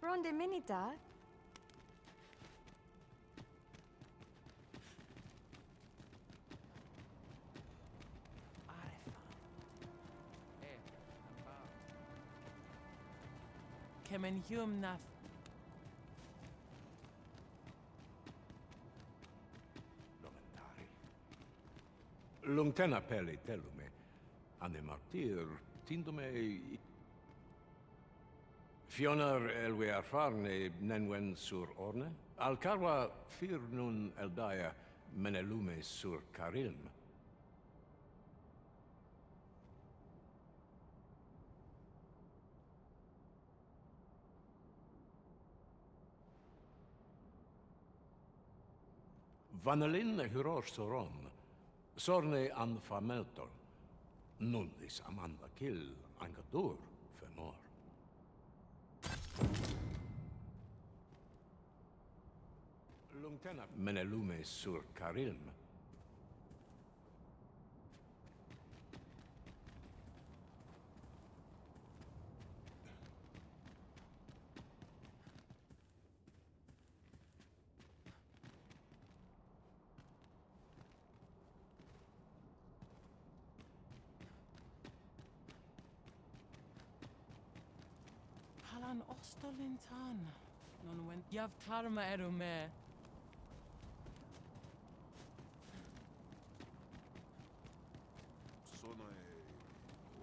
Ronde minita? Kemen Hume nath. Lungtena peli telume, ane martir, tindome Fionar elwe arfarne nenwen sur orne, alcarwa fir nun eldaya menelume sur carilm. Vanelin hyror soron, sorne an fameltol, nullis amanda kill angadur femor. Lungtena menelume sur carilm. Halan ostolintan. Non went yav tarma erume. Sono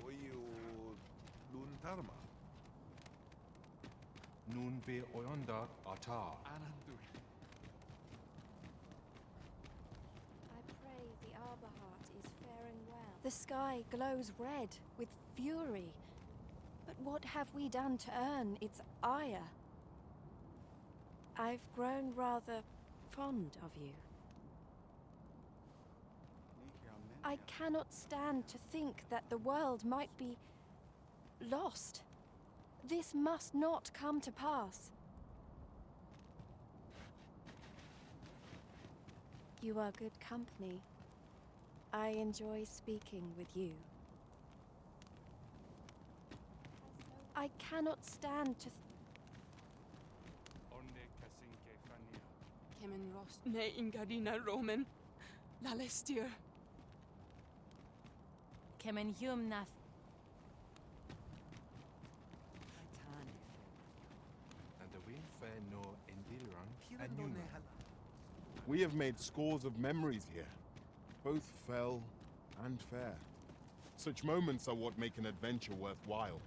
oio luntarma. Nun be oyonda atar. I pray the Arbor Heart is faring well. The sky glows red with fury. But what have we done to earn its ire? I've grown rather fond of you. I cannot stand to think that the world might be lost. This must not come to pass. You are good company. I enjoy speaking with you. I cannot stand to Kemen Rost. Ne ingadina Roman. Lalestir. Kemen Hume nath. And the wind fair no endiran and Numa. We have made scores of memories here, both fell and fair. Such moments are what make an adventure worthwhile.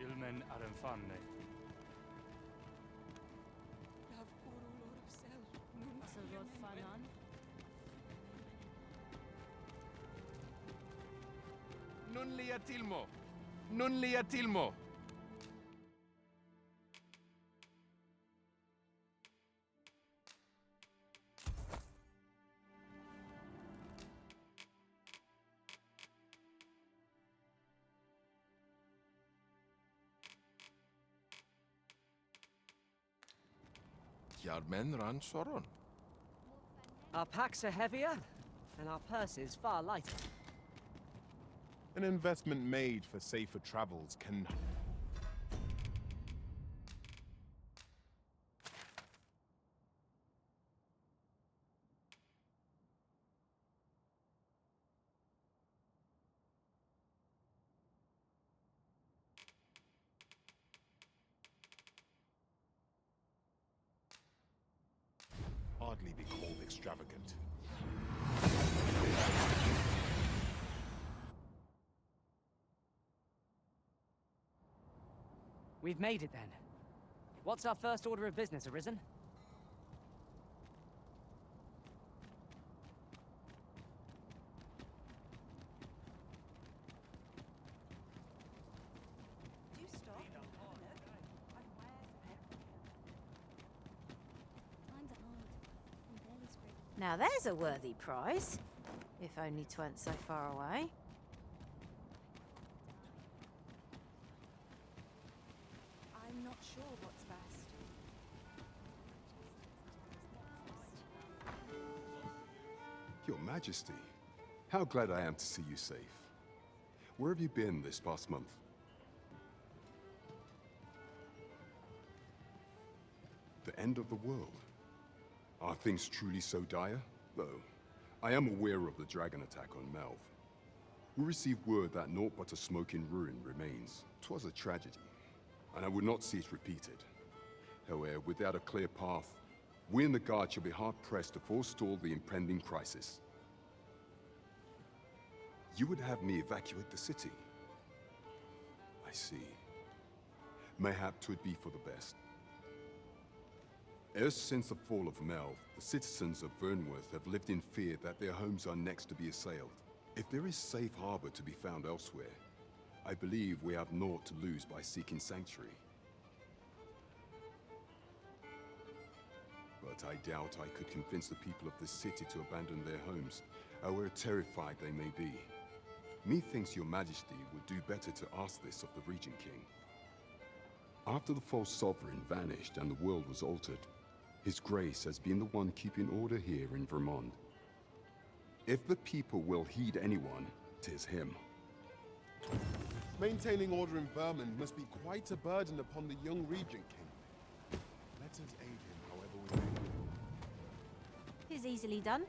Ilmen arenfanne. Nun lia tilmo. Nun lia tilmo. men ran soron. Our packs are heavier, and our purses far lighter. An investment made for safer travels can... hardly be called extravagant. We've made it then. What's our first order of business, Arisen? Now there's a worthy prize. If only 'tweren't so far away. I'm not sure what's best. Your Majesty, how glad I am to see you safe. Where have you been this past month? The end of the world. Are things truly so dire? Though, I am aware of the dragon attack on Melv. We received word that naught but a smoking ruin remains. 'Twas a tragedy, and I would not see it repeated. However, without a clear path, we in the Guard shall be hard-pressed to forestall the impending crisis. You would have me evacuate the city? I see. Mayhap 'twould be for the best. Ever since the fall of Melv, the citizens of Vernworth have lived in fear that their homes are next to be assailed. If there is safe harbor to be found elsewhere, I believe we have naught to lose by seeking sanctuary. But I doubt I could convince the people of this city to abandon their homes, however terrified they may be. Methinks your Majesty would do better to ask this of the Regent King. After the false sovereign vanished and the world was altered, His Grace has been the one keeping order here in Vermont. If the people will heed anyone, 'tis him. Maintaining order in Vermont must be quite a burden upon the young Regent King. Let us aid him however we may. Is easily done.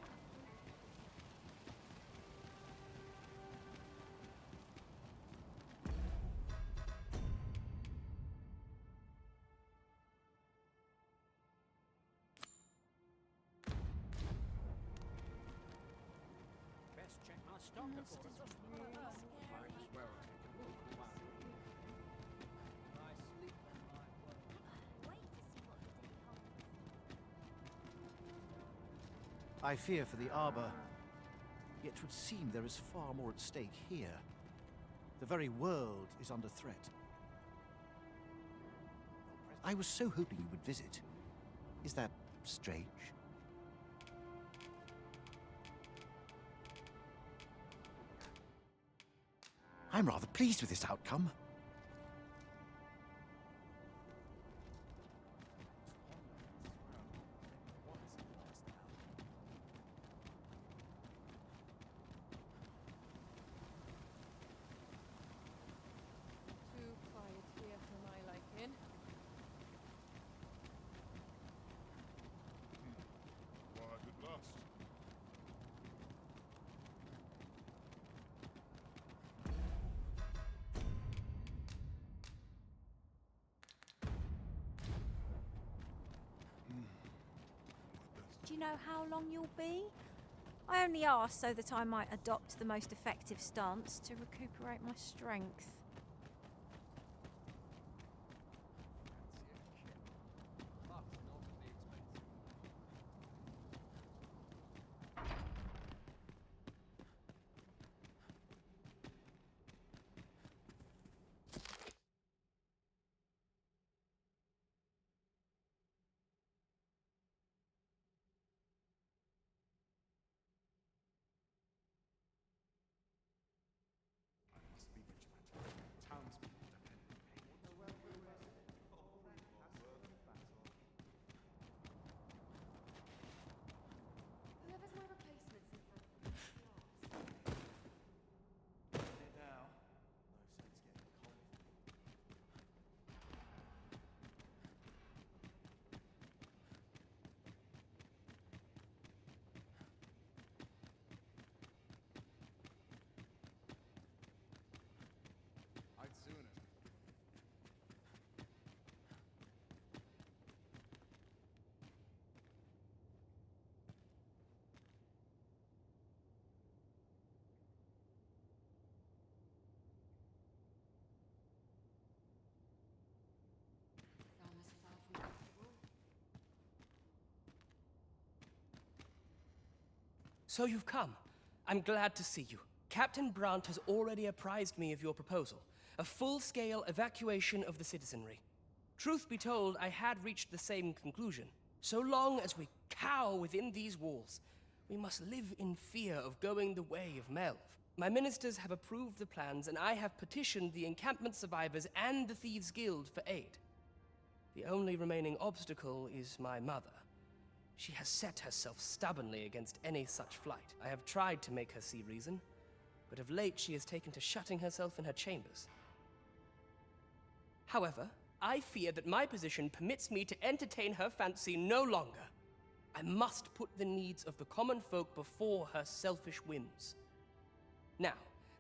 I fear for the Arbor, yet 'twould seem there is far more at stake here. The very world is under threat. I was so hoping you would visit. Is that strange? I'm rather pleased with this outcome. Too quiet here for my liking. Quiet at last. Do you know how long you'll be? I only asked so that I might adopt the most effective stance to recuperate my strength. So you've come. I'm glad to see you. Captain Brandt has already apprised me of your proposal, a full-scale evacuation of the citizenry. Truth be told, I had reached the same conclusion. So long as we cower within these walls, we must live in fear of going the way of Melv. My ministers have approved the plans, and I have petitioned the encampment survivors and the Thieves' Guild for aid. The only remaining obstacle is my mother. She has set herself stubbornly against any such flight. I have tried to make her see reason, but of late she has taken to shutting herself in her chambers. However, I fear that my position permits me to entertain her fancy no longer. I must put the needs of the common folk before her selfish whims. Now,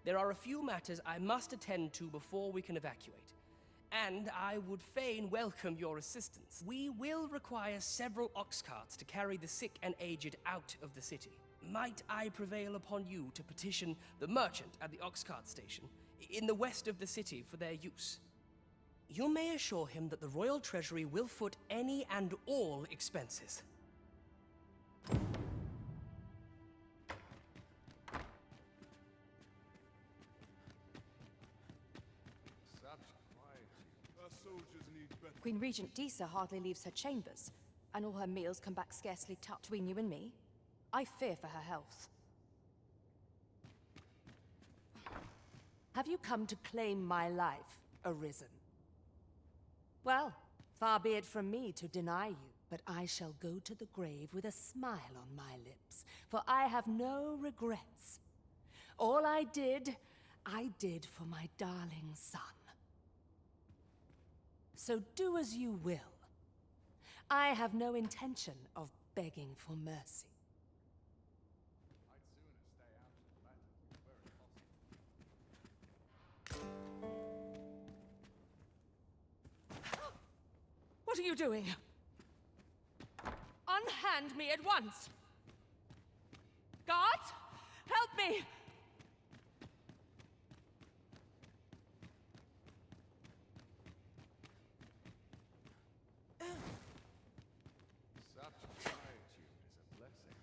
there are a few matters I must attend to before we can evacuate, and I would fain welcome your assistance. We will require several ox carts to carry the sick and aged out of the city. Might I prevail upon you to petition the merchant at the ox cart station in the west of the city for their use? You may assure him that the royal treasury will foot any and all expenses. Queen Regent Disa hardly leaves her chambers, and all her meals come back scarcely touched. Between you and me, I fear for her health. Have you come to claim my life, Arisen? Well, far be it from me to deny you, but I shall go to the grave with a smile on my lips, for I have no regrets. All I did for my darling son. So do as you will. I have no intention of begging for mercy. What are you doing? Unhand me at once! Guards! Help me! Such quietude is a blessing.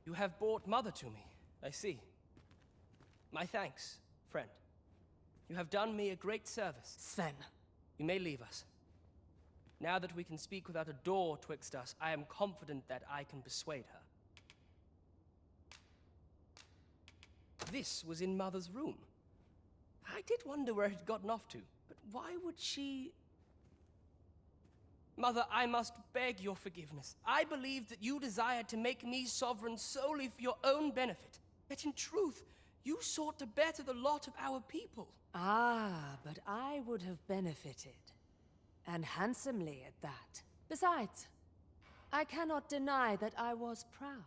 You have brought Mother to me, I see. My thanks, friend. You have done me a great service. Sven. You may leave us. Now that we can speak without a door twixt us, I am confident that I can persuade her. This was in Mother's room. I did wonder where it had gotten off to, but why would she... Mother, I must beg your forgiveness. I believed that you desired to make me sovereign solely for your own benefit. Yet in truth, you sought to better the lot of our people. Ah, but I would have benefited. And handsomely at that. Besides, I cannot deny that I was proud.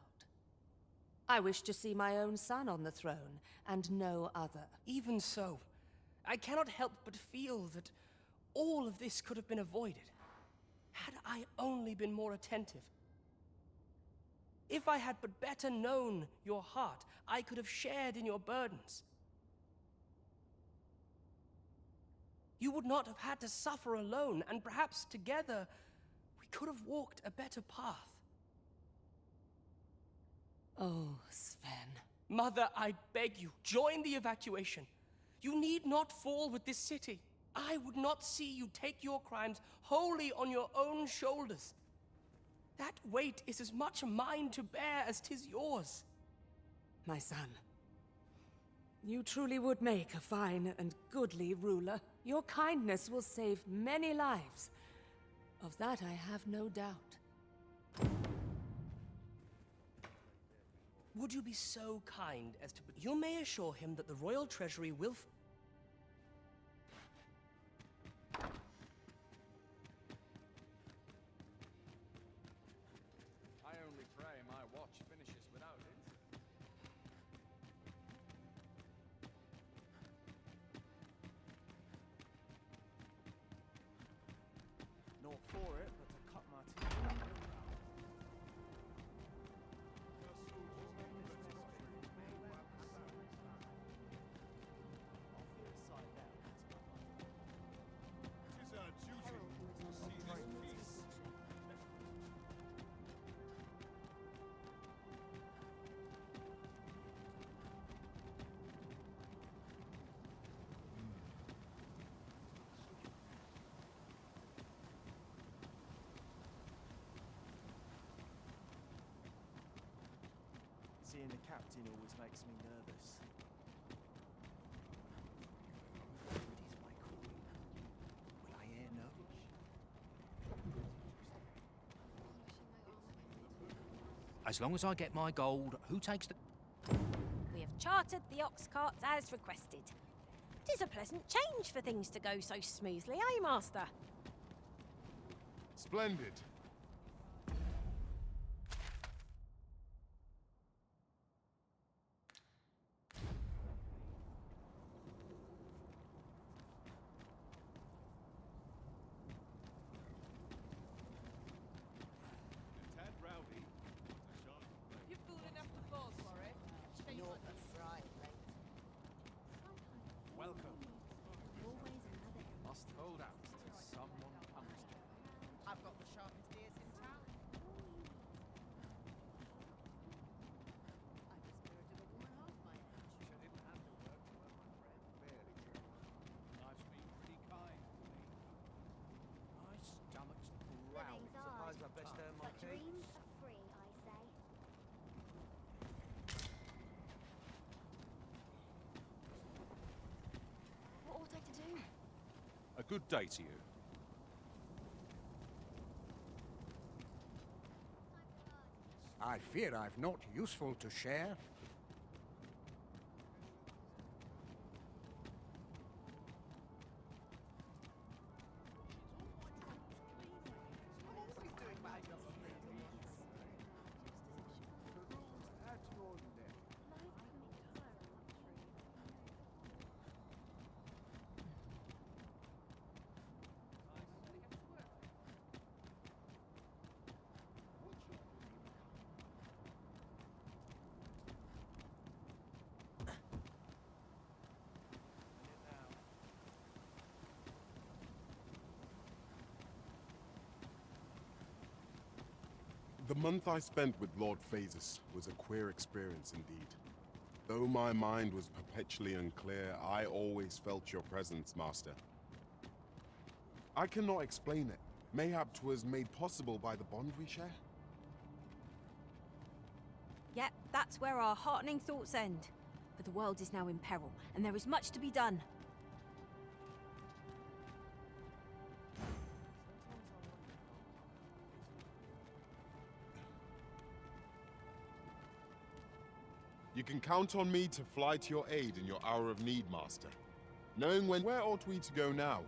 I wished to see my own son on the throne, and no other. Even so, I cannot help but feel that all of this could have been avoided, had I only been more attentive. If I had but better known your heart, I could have shared in your burdens. You would not have had to suffer alone, and perhaps together we could have walked a better path. Oh, Sven. Mother, I beg you, join the evacuation. You need not fall with this city. I would not see you take your crimes wholly on your own shoulders. That weight is as much mine to bear as 'tis yours. My son, you truly would make a fine and goodly ruler. Your kindness will save many lives. Of that I have no doubt. Would you be so kind as to... You may assure him that the royal treasury will... I only pray my watch finishes without incident. Not for it, but to cut my teeth. Seeing the captain always makes me nervous. What is my calling? Will I e'er know? As long as I get my gold, who takes the... We have chartered the ox carts as requested. 'Tis a pleasant change for things to go so smoothly, eh, Master? Splendid. You fool enough to fall for it. Not a fright, mate. Welcome. Always another. Must hold out till someone comes to. I've got the sharpest ears in town. I'm the spirit of a woman half my age. I didn't have to work to earn my bread. Barely true. Life's been pretty kind to me. My stomach's growling. Living's hard, but dreams are free, I say. What ought I to do? A good day to you. I fear I've not useful to share. The month I spent with Lord Phaesus was a queer experience indeed. Though my mind was perpetually unclear, I always felt your presence, Master. I cannot explain it. Mayhap 'twas made possible by the bond we share? Yep, that's where our heartening thoughts end. For the world is now in peril, and there is much to be done. You can count on me to fly to your aid in your hour of need, Master. Knowing where ought we to go now?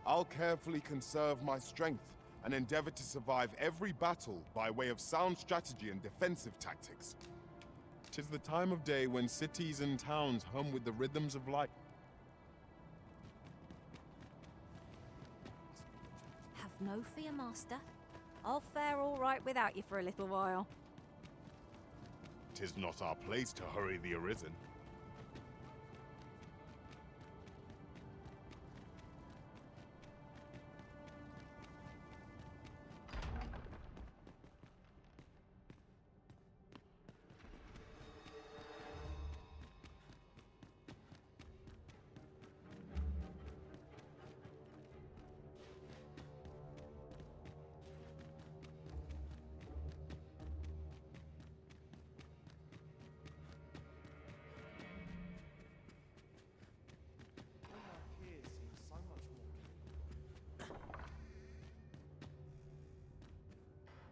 I'll carefully conserve my strength and endeavor to survive every battle by way of sound strategy and defensive tactics. 'Tis the time of day when cities and towns hum with the rhythms of life. Have no fear, Master. I'll fare all right without you for a little while. 'Tis not our place to hurry the arisen.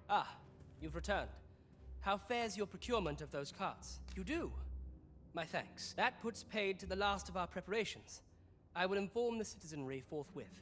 Ah, you've returned. How fares your procurement of those carts? You do? My thanks. That puts paid to the last of our preparations. I will inform the citizenry forthwith.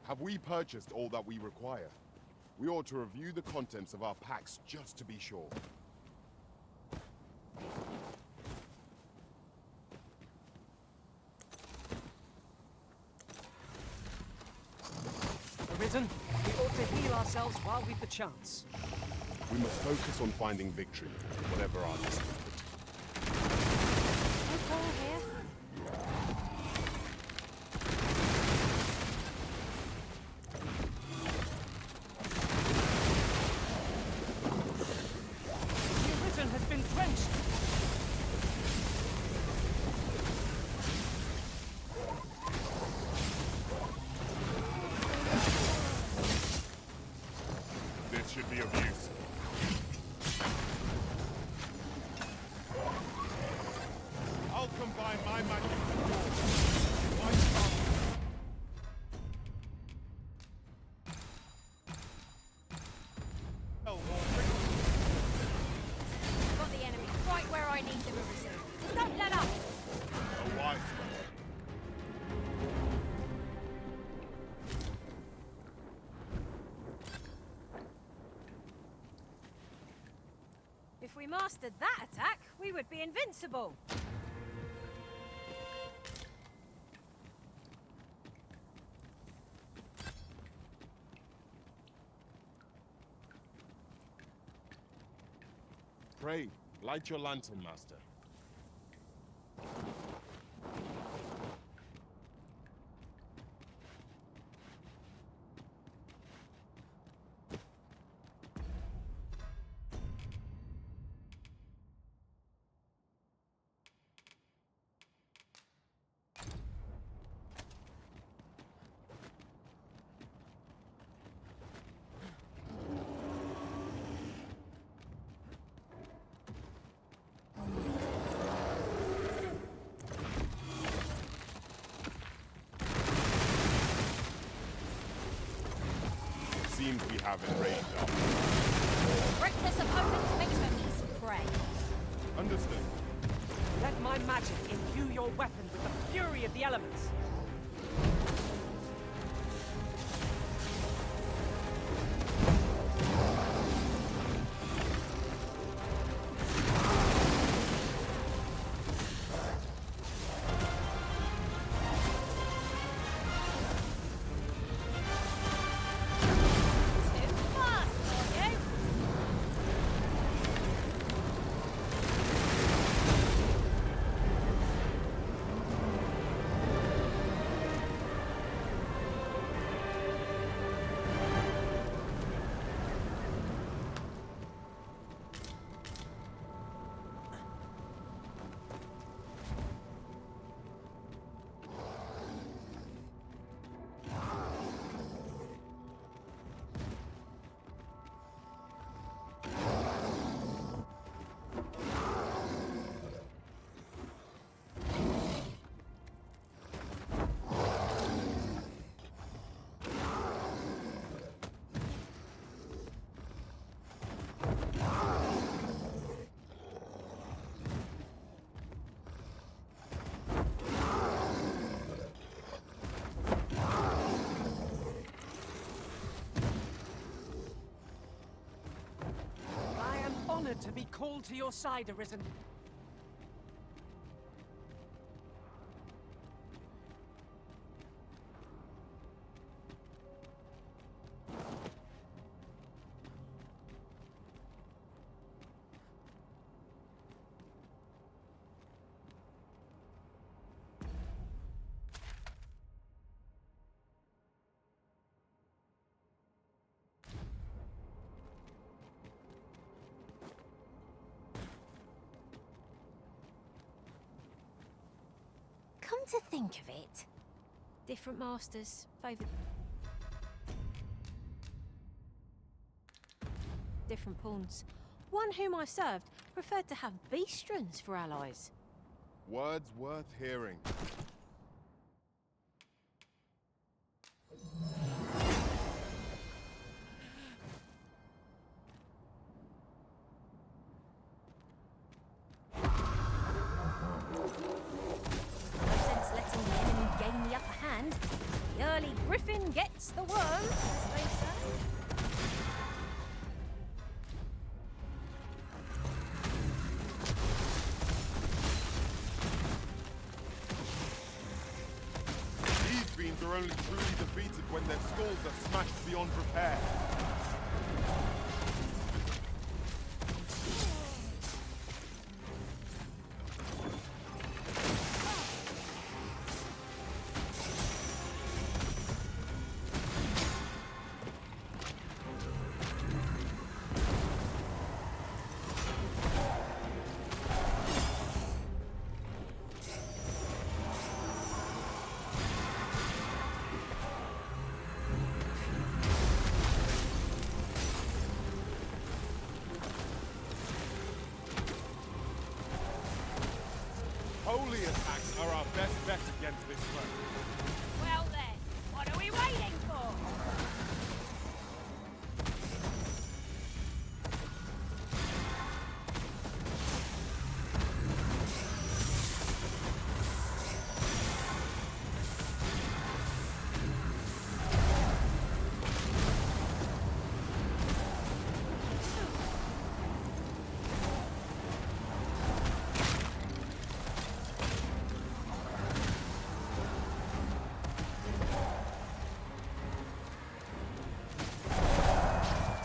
Have we purchased all that we require? We ought to review the contents of our packs just to be sure. Arisen, we ought to heal ourselves while we've the chance. We must focus on finding victory, whatever our discomfort. No call here. The Arisen has been drenched. This should be of use. I'll combine my magic with yours. My power. Got the enemy right where I need them, Arisen. Don't let up! A wise man. If we mastered that attack, we would be invincible. Pray, light your lantern, Master. Seems we have enraged our Reckless opponent makes for easy prey. Understood. Let my magic imbue your weapon with the fury of the elements. Too fast for you. I am honored to be called to your side, Arisen. Come to think of it, different masters favoured different pawns. One whom I served preferred to have beastrons for allies. Words worth hearing. No sense griffin gets the worm, as they say. These fiends are only truly defeated when their skulls are smashed beyond repair. Holy attacks are our best bet against this foe. Well then, what are we waiting for?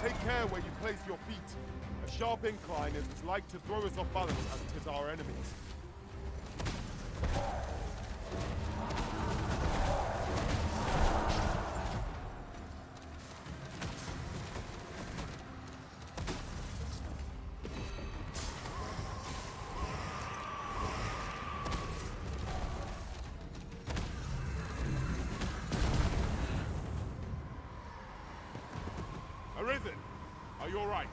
Take care where you place your feet. A sharp incline is as like to throw us off balance as 'tis our enemies. Arisen, are you all right?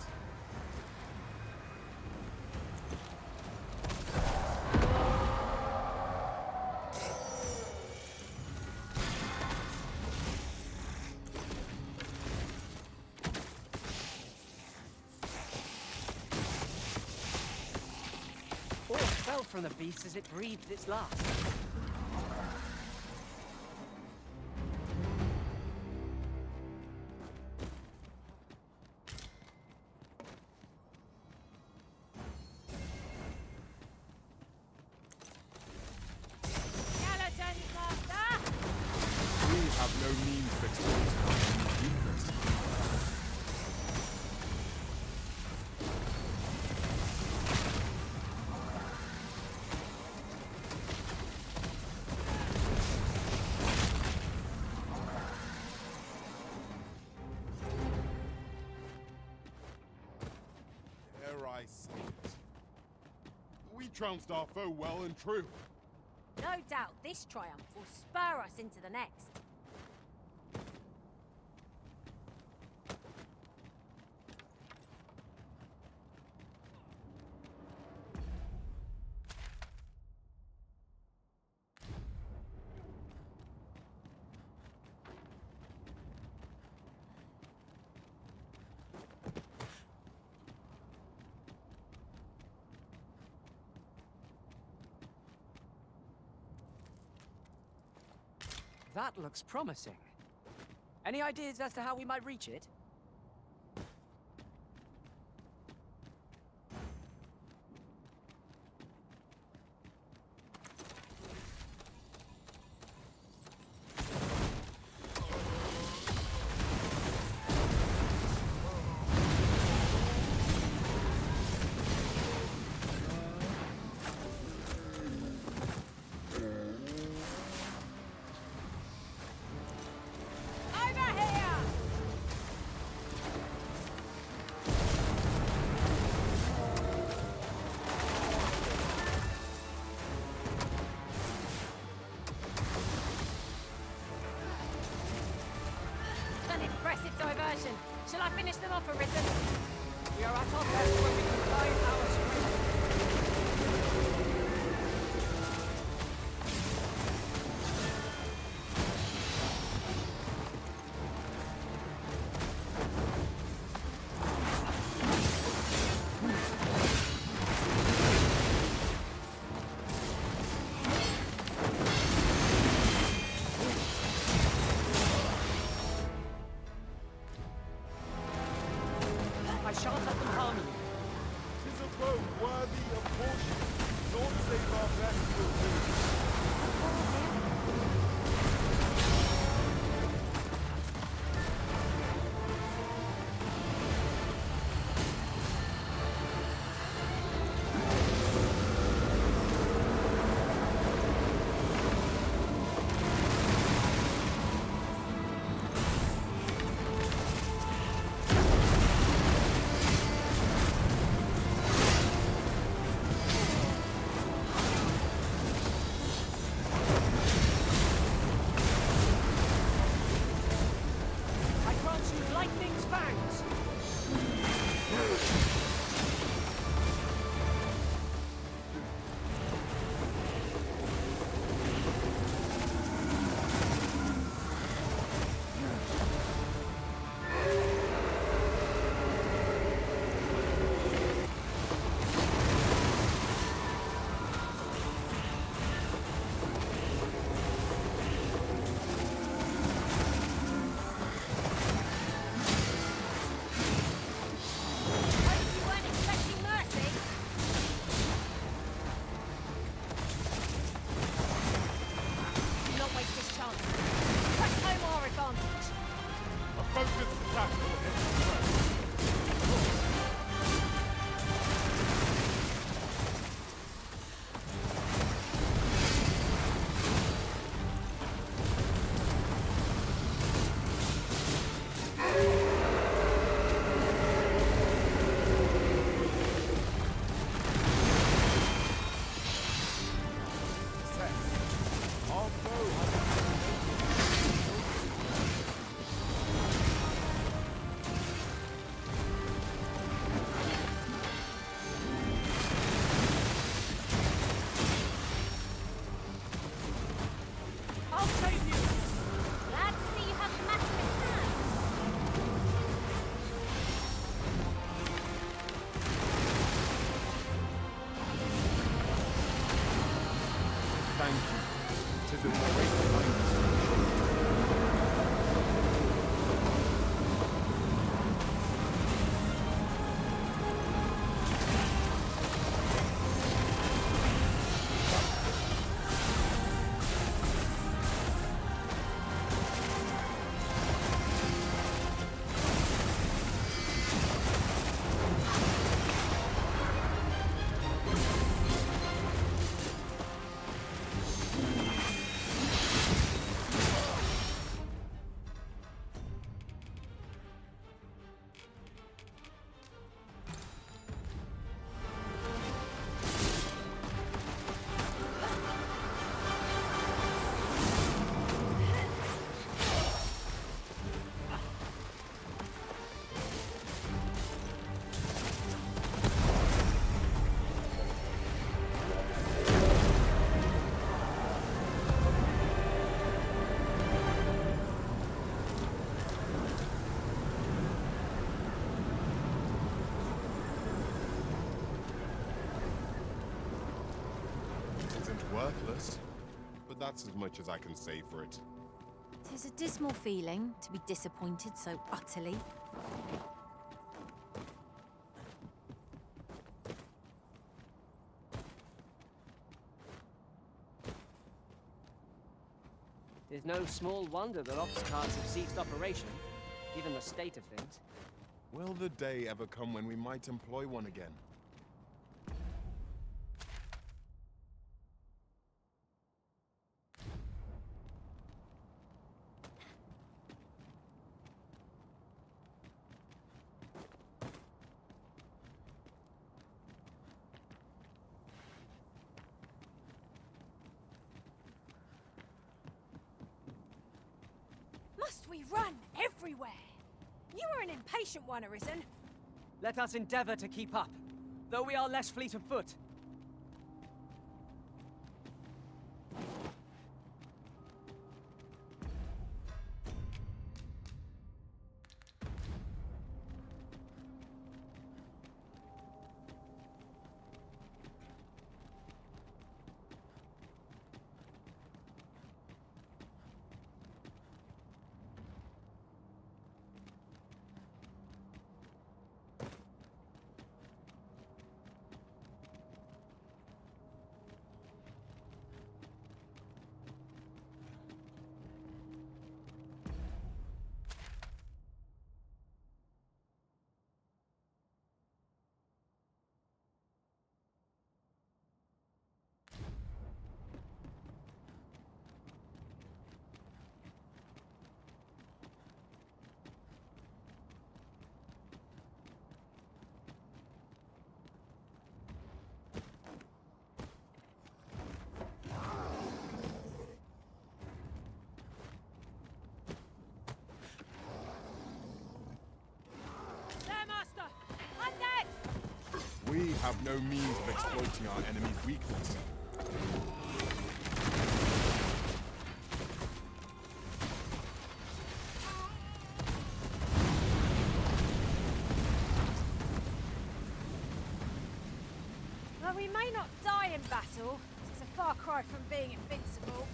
All fell from the beast as it breathed its last. Skeletons, master! We have no means of exploiting our enemy's weakness. Dare I say it? We trounced our foe well and true. No doubt this triumph will spur us into the next. That looks promising. Any ideas as to how we might reach it? An impressive diversion. Shall I finish them off, Arisen? We are at our best when we combine our strength. thank you. 'Tis a great kindness to be shown. Worthless, but that's as much as I can say for it. 'Tis a dismal feeling to be disappointed so utterly. It's no small wonder that ox carts have ceased operation, given the state of things. Will the day ever come when we might employ one again? Must we run everywhere? You are an impatient one, Arisen. Let us endeavor to keep up, though we are less fleet of foot. We have no means of exploiting our enemy's weakness. Though we may not die in battle, it's a far cry from being invincible.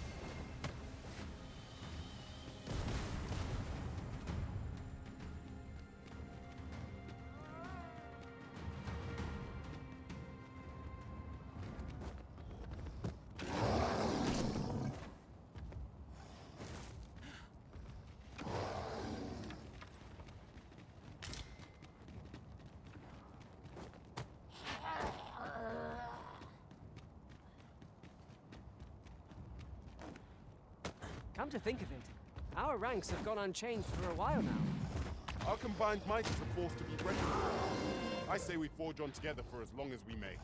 Come to think of it, our ranks have gone unchanged for a while now. Our combined might is a force to be reckoned with. I say we forge on together for as long as we may.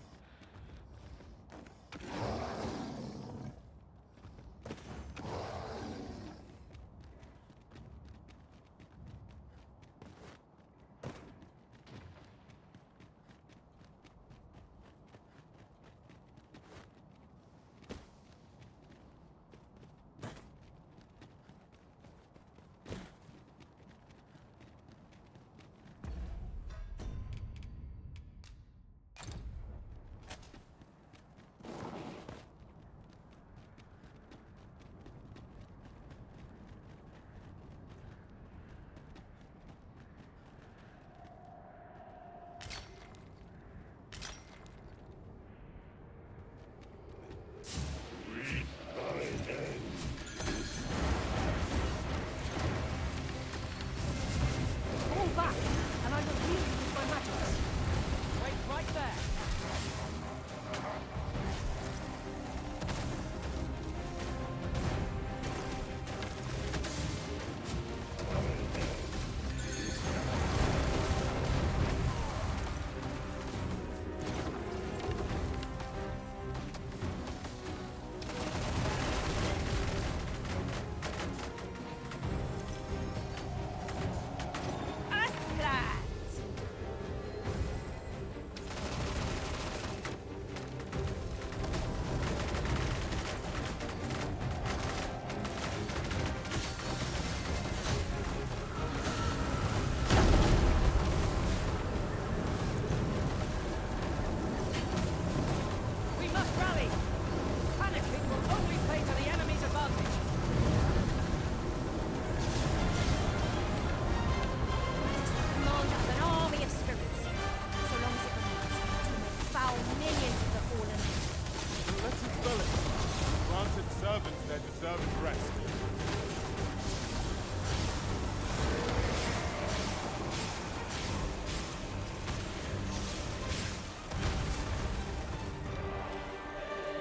servants their deserved rest.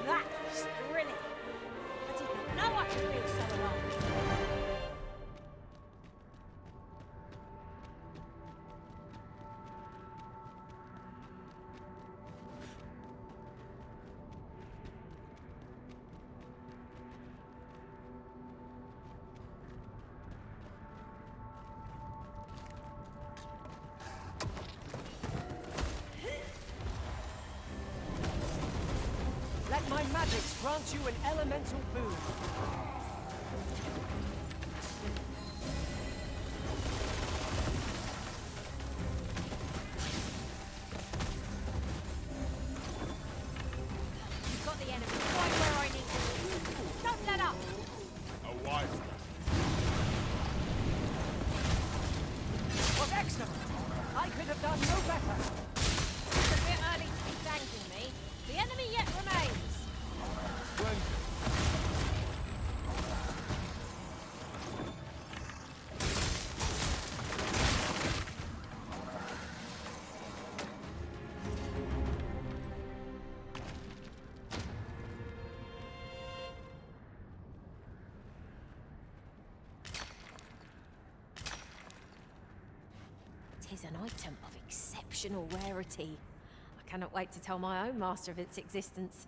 That was thrilling. I didn't know I could feel so alive. Let my magics grant you an elemental boon. You've got the enemy right where I need you. Don't let up. A wise man. Was excellent. I could have done no better. It's a bit early to be thanking me. The enemy yet remains. Splendid. Tis an item of exceptional rarity. I cannot wait to tell my own master of its existence.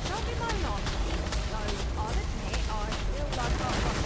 Don't be my nonsense, though I'll admit I feel like I've got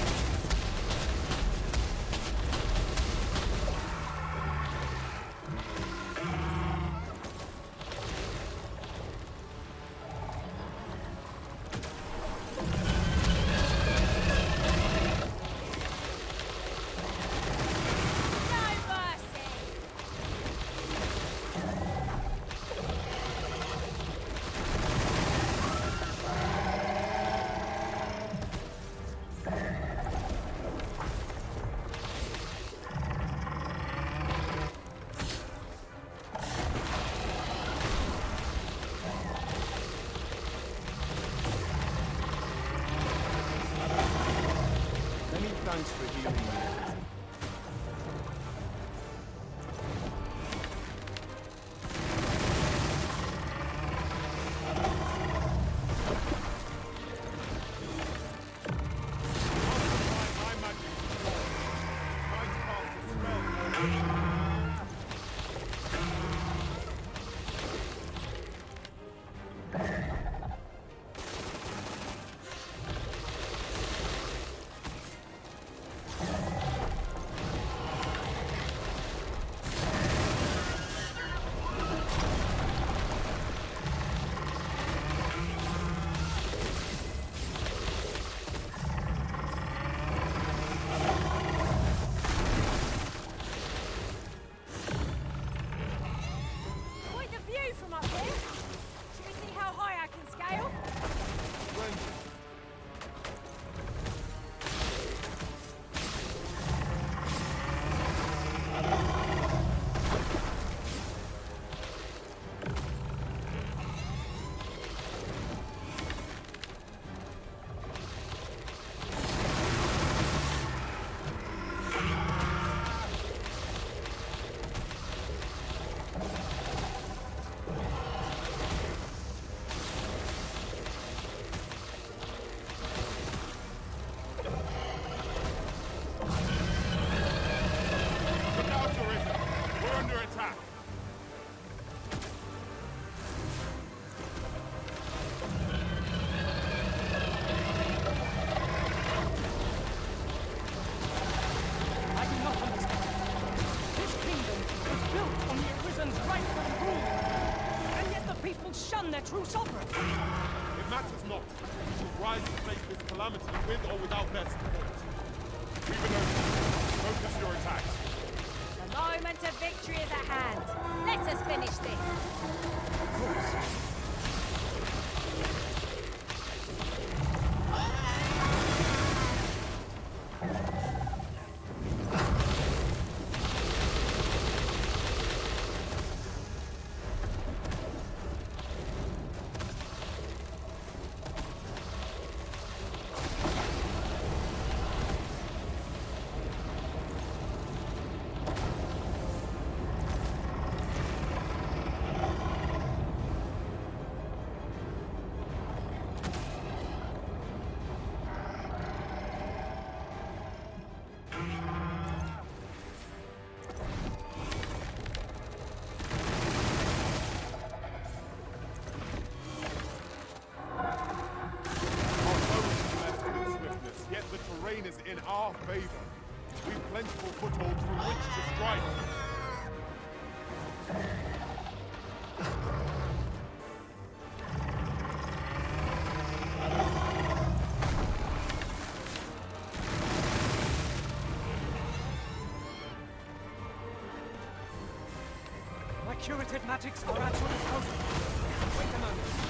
Many thanks for healing me. matters not. We shall rise to face this calamity with or without their support. We've an focus your attacks. The moment of victory is at hand. Let us finish this. Of course. Is in our favor. We've plentiful foothold through which to strike. My curative magics are at your disposal. Wait a moment.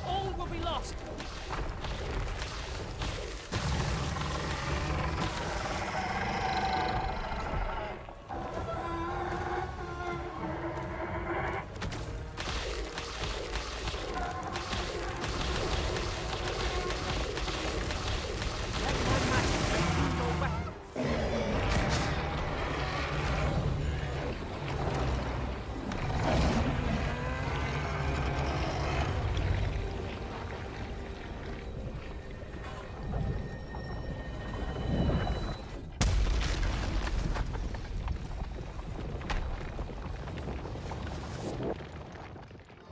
All will be lost.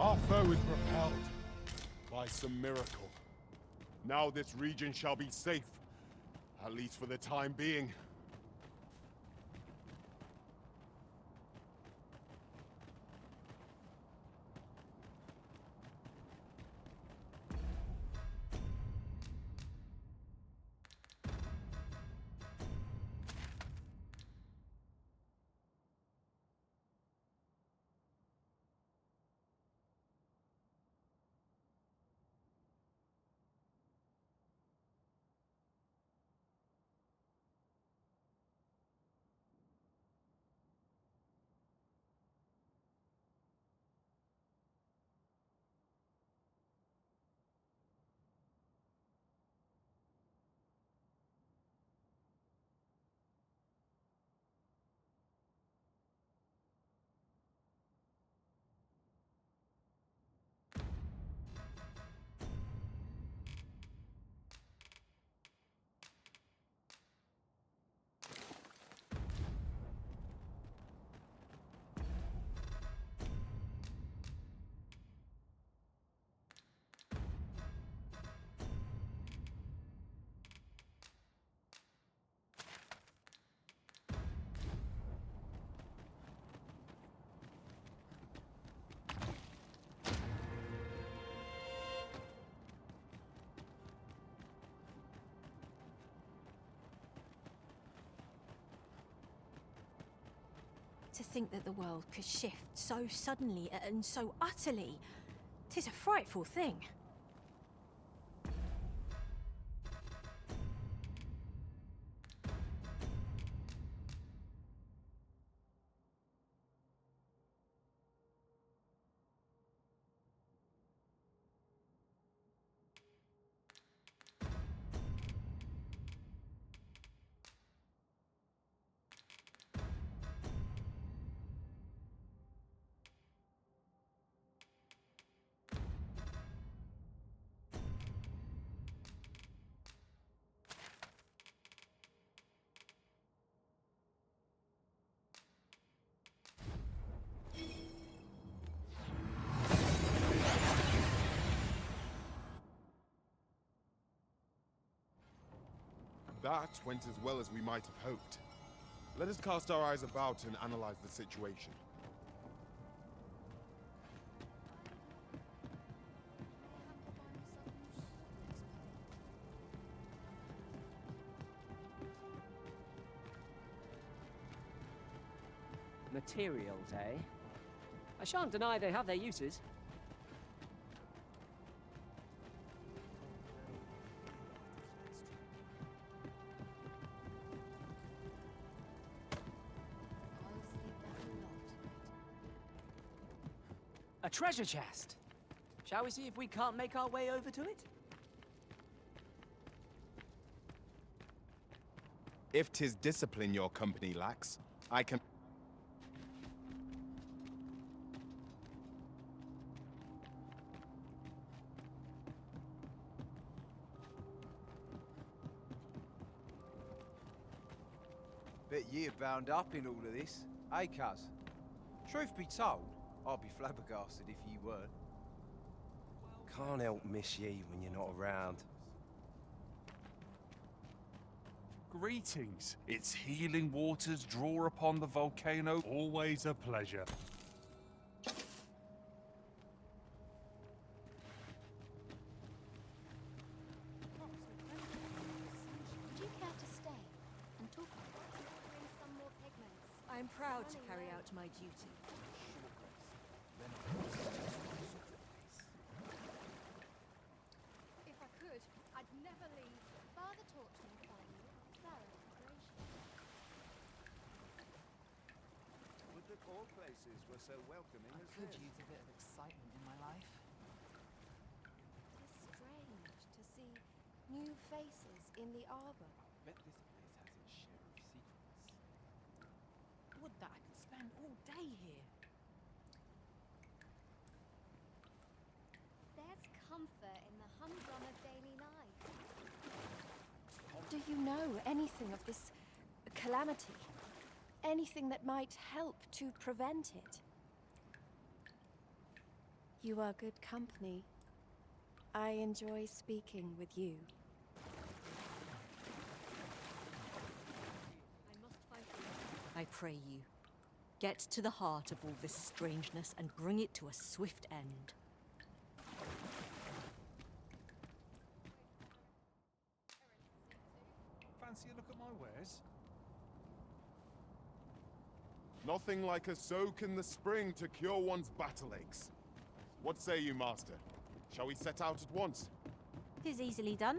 Our foe is repelled by some miracle. Now this region shall be safe, at least for the time being. To think that the world could shift so suddenly and so utterly. 'Tis a frightful thing. That went as well as we might have hoped. Let us cast our eyes about and analyze the situation. Materials, eh? I shan't deny they have their uses. A treasure chest! Shall we see if we can't make our way over to it? If 'tis discipline your company lacks, I can... Bet you're bound up in all of this, eh, cuz? Truth be told, I'd be flabbergasted if you weren't. Can't help miss ye when you're not around. Greetings. Its healing waters draw upon the volcano. Always a pleasure. Would you care to stay and talk with us? Bring some more pigments. I am proud to carry out my duty. If I could, I'd never leave. Father taught me value of thorough preparation. Would that all places were so welcoming as Could this. use a bit of excitement in my life. It is strange to see new faces in the arbor. Bet this place has its share of secrets. Would that I could spend all day here. There's comfort in the humdrum of daily life. Do you know anything of this calamity? Anything that might help to prevent it? You are good company. I enjoy speaking with you. I pray you, get to the heart of all this strangeness and bring it to a swift end. Fancy a look at my wares? Nothing like a soak in the spring to cure one's battle aches. What say you, Master? Shall we set out at once? 'Tis easily done.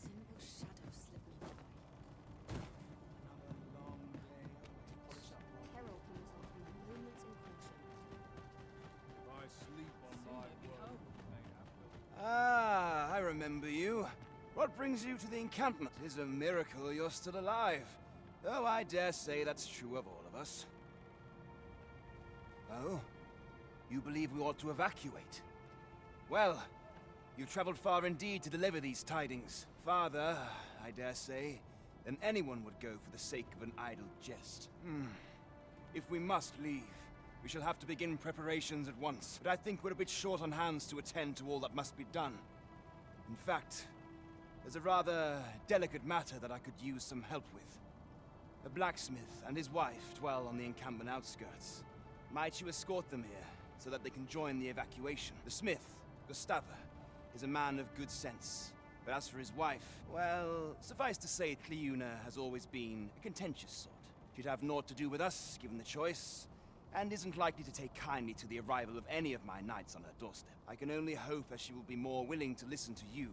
Single shadow slipping by. Herald comes off in a moment's incursion. I sleep on my work. Ah, I remember you. What brings you to the encampment? It is a miracle you're still alive. Though I dare say that's true of all of us. Oh? You believe we ought to evacuate? Well, you traveled far indeed to deliver these tidings. Farther, I dare say, than anyone would go for the sake of an idle jest. If we must leave, we shall have to begin preparations at once. But I think we're a bit short on hands to attend to all that must be done. In fact, there's a rather delicate matter that I could use some help with. The blacksmith and his wife dwell on the encampment outskirts. Might you escort them here, so that they can join the evacuation? The smith, Gustava, is a man of good sense. But as for his wife, well, suffice to say, Cleuna has always been a contentious sort. She'd have naught to do with us, given the choice, and isn't likely to take kindly to the arrival of any of my knights on her doorstep. I can only hope that she will be more willing to listen to you,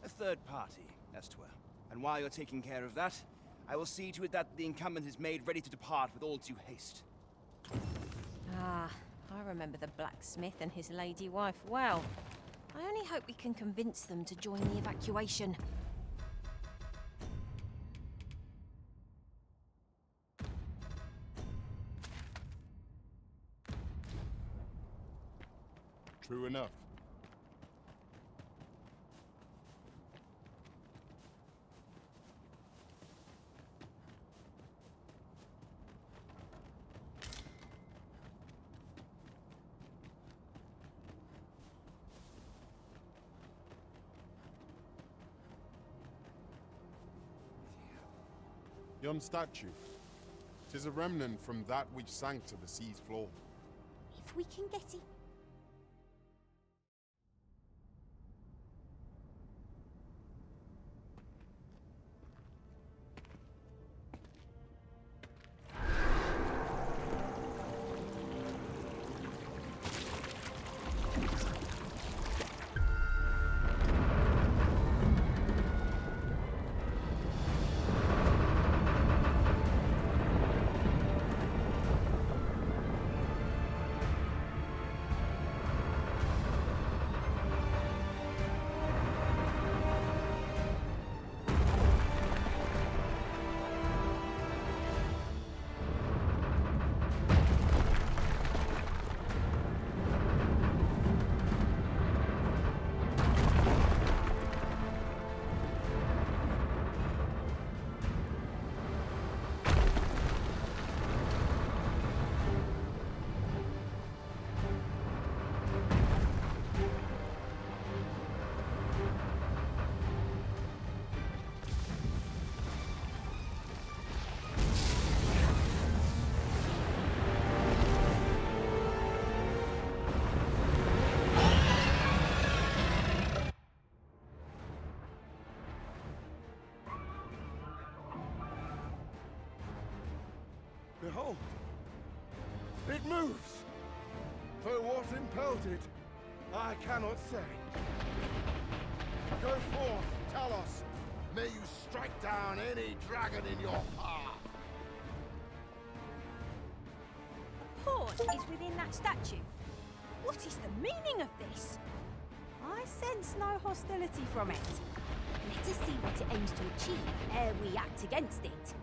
a third party, as 'twere. And while you're taking care of that, I will see to it that the encampment is made ready to depart with all due haste. Ah, I remember the blacksmith and his lady wife well. I only hope we can convince them to join the evacuation. True enough. Yon statue. 'Tis a remnant from that which sank to the sea's floor. If we can get it. Behold! It moves! Though what impelled it, I cannot say. Go forth, Talos! May you strike down any dragon in your path! A port is within that statue. What is the meaning of this? I sense no hostility from it. Let us see what it aims to achieve ere we act against it.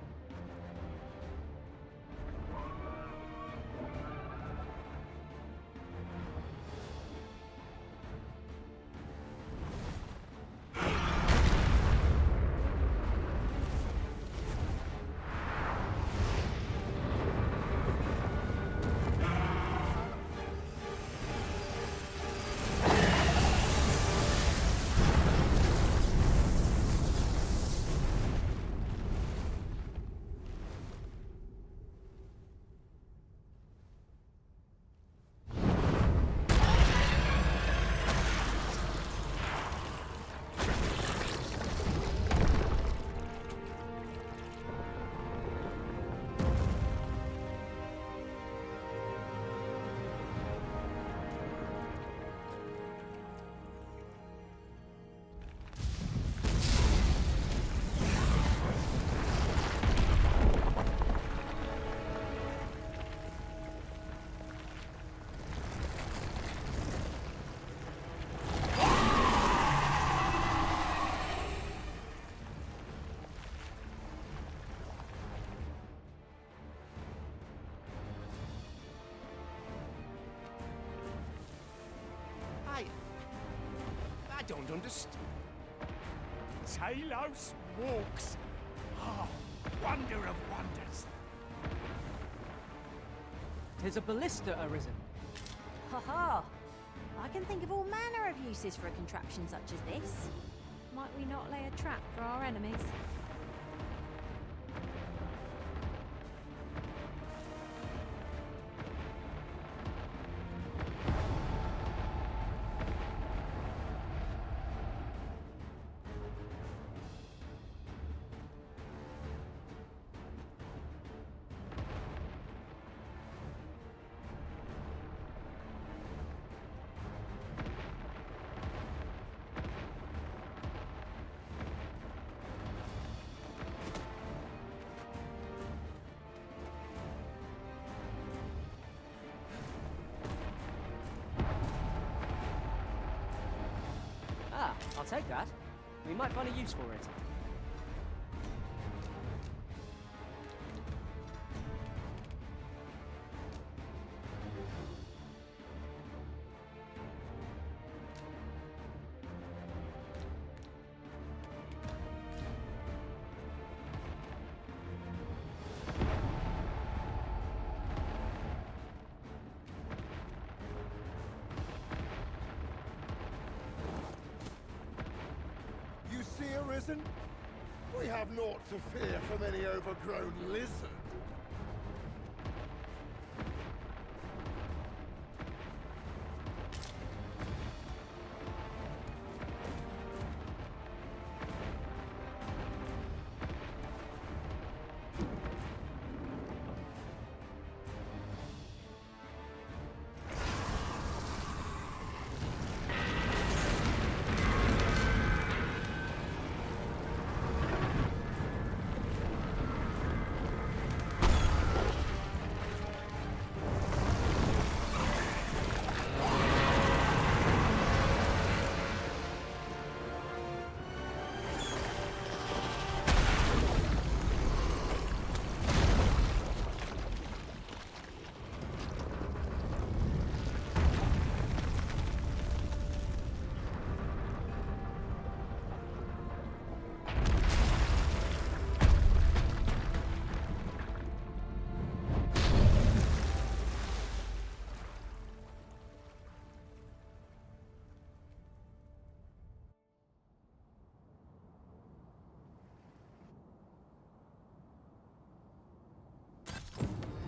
I don't understand. Talos walks. Oh, wonder of wonders. 'Tis a ballista arisen. Ha ha! I can think of all manner of uses for a contraption such as this. Might we not lay a trap for our enemies? Ah, I'll take that. We might find a use for it. You see, Arisen? We have naught to fear from any overgrown lizard.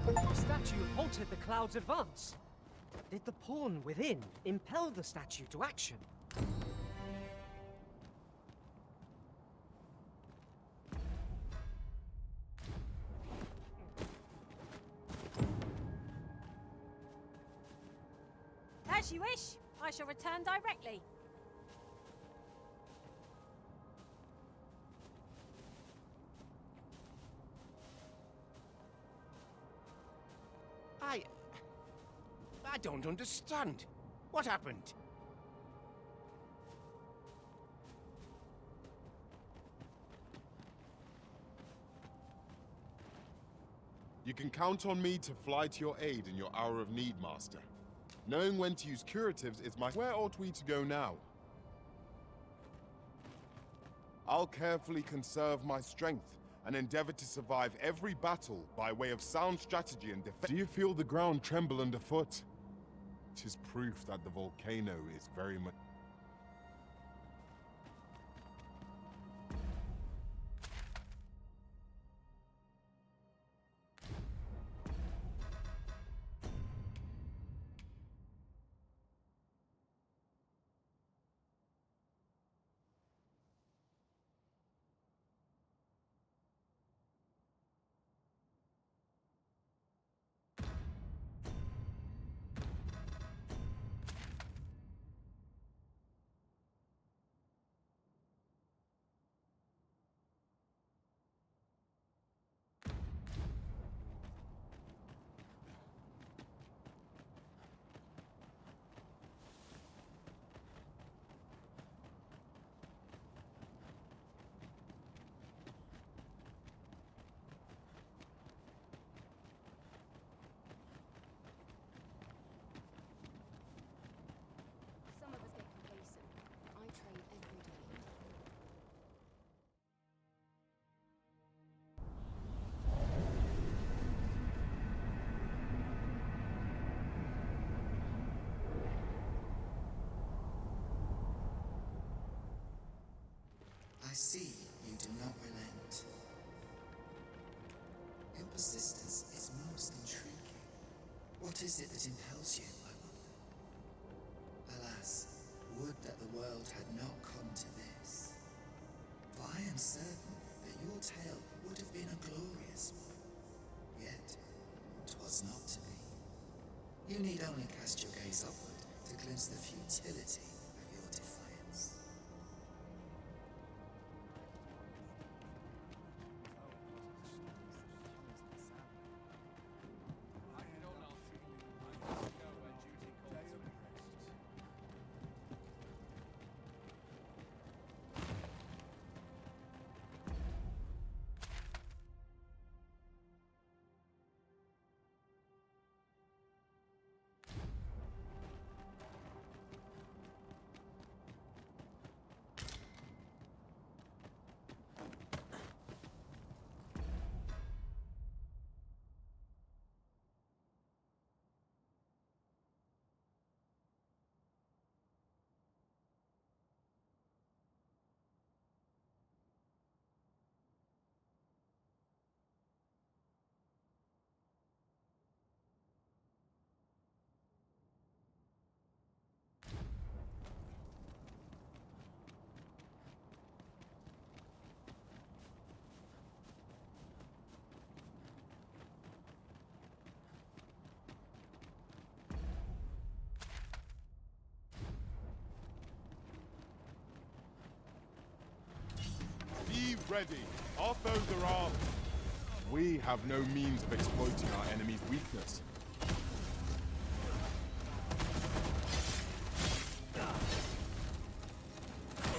The statue halted the cloud's advance. Did the pawn within impel the statue to action? As you wish. I shall return directly. I don't understand. What happened? You can count on me to fly to your aid in your hour of need, Master. Knowing when to use curatives is my... Where ought we to go now? I'll carefully conserve my strength and endeavor to survive every battle by way of sound strategy and defense. Do you feel the ground tremble underfoot? 'Tis proof that the volcano is very much... Some of us get complacent. I train every day. I see you do not relent. Your persistence is most intriguing. What is it that impels you, I wonder? Alas, would that the world had not come to this. For I am certain that your tale would have been a glorious one. Yet, 'twas not to be. You need only cast your gaze upward to glimpse the futility of your defiance. ready. Our foes are armed. We have no means of exploiting our enemy's weakness.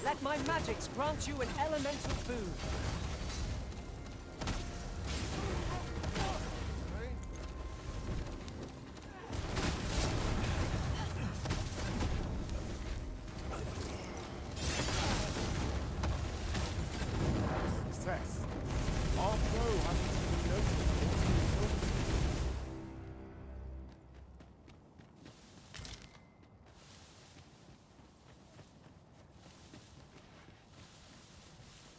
Let my magics grant you an elemental food. Success. Our foe hasn't even noticed.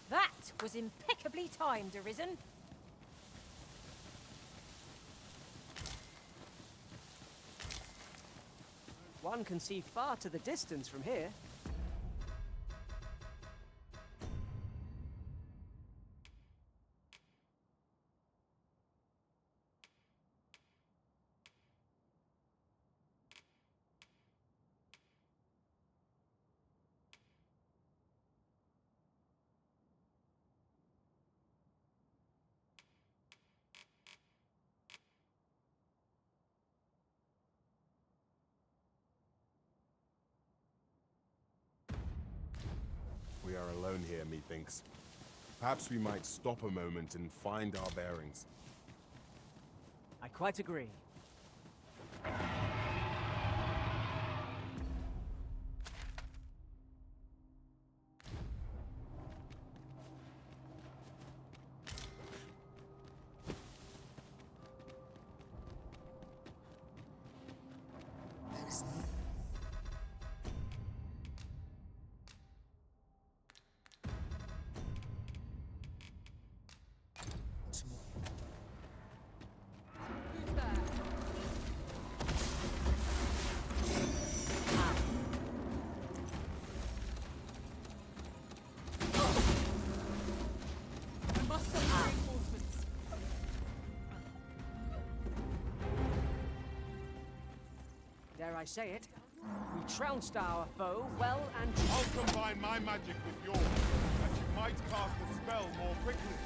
That was impeccably timed, Arisen. One can see far to the distance from here. We are alone here, methinks. Perhaps we might stop a moment and find our bearings. I quite agree. There is no... What's more? Who's there? I must send reinforcements. Dare I say it? We trounced our foe well and truly. I'll combine my magic with yours, that you might cast the spell more quickly.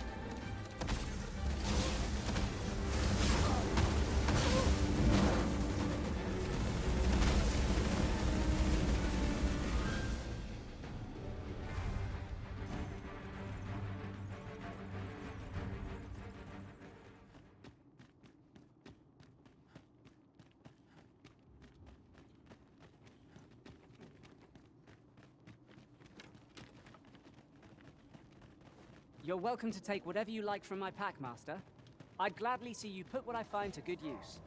You're welcome to take whatever you like from my pack, Master. I'd gladly see you put what I find to good use.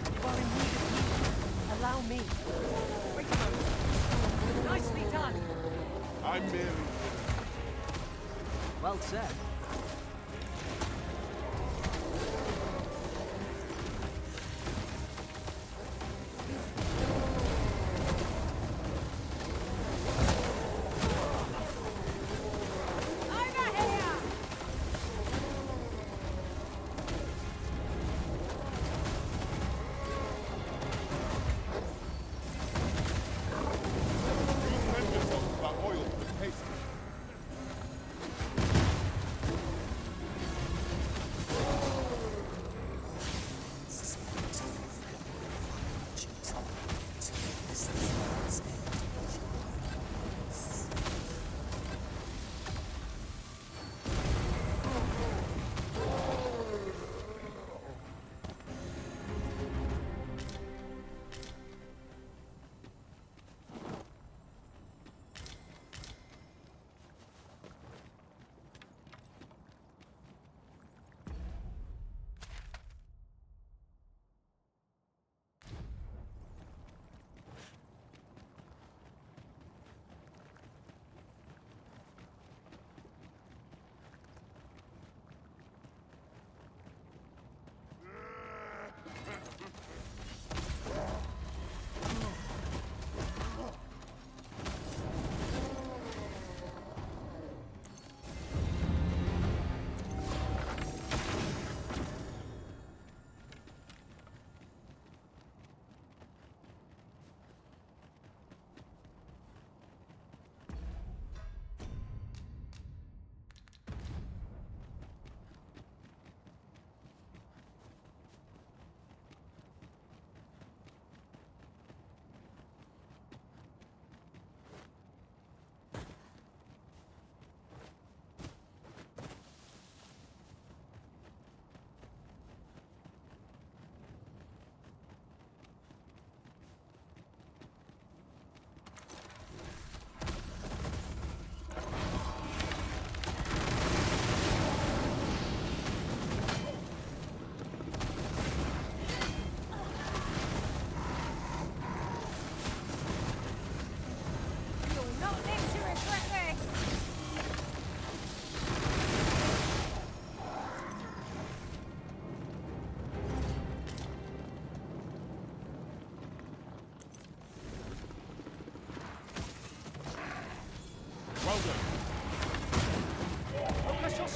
You are in need of me. Allow me. Wait a moment. Nicely done. I'm merely... Well said. Lend yourself to that oil for the taste.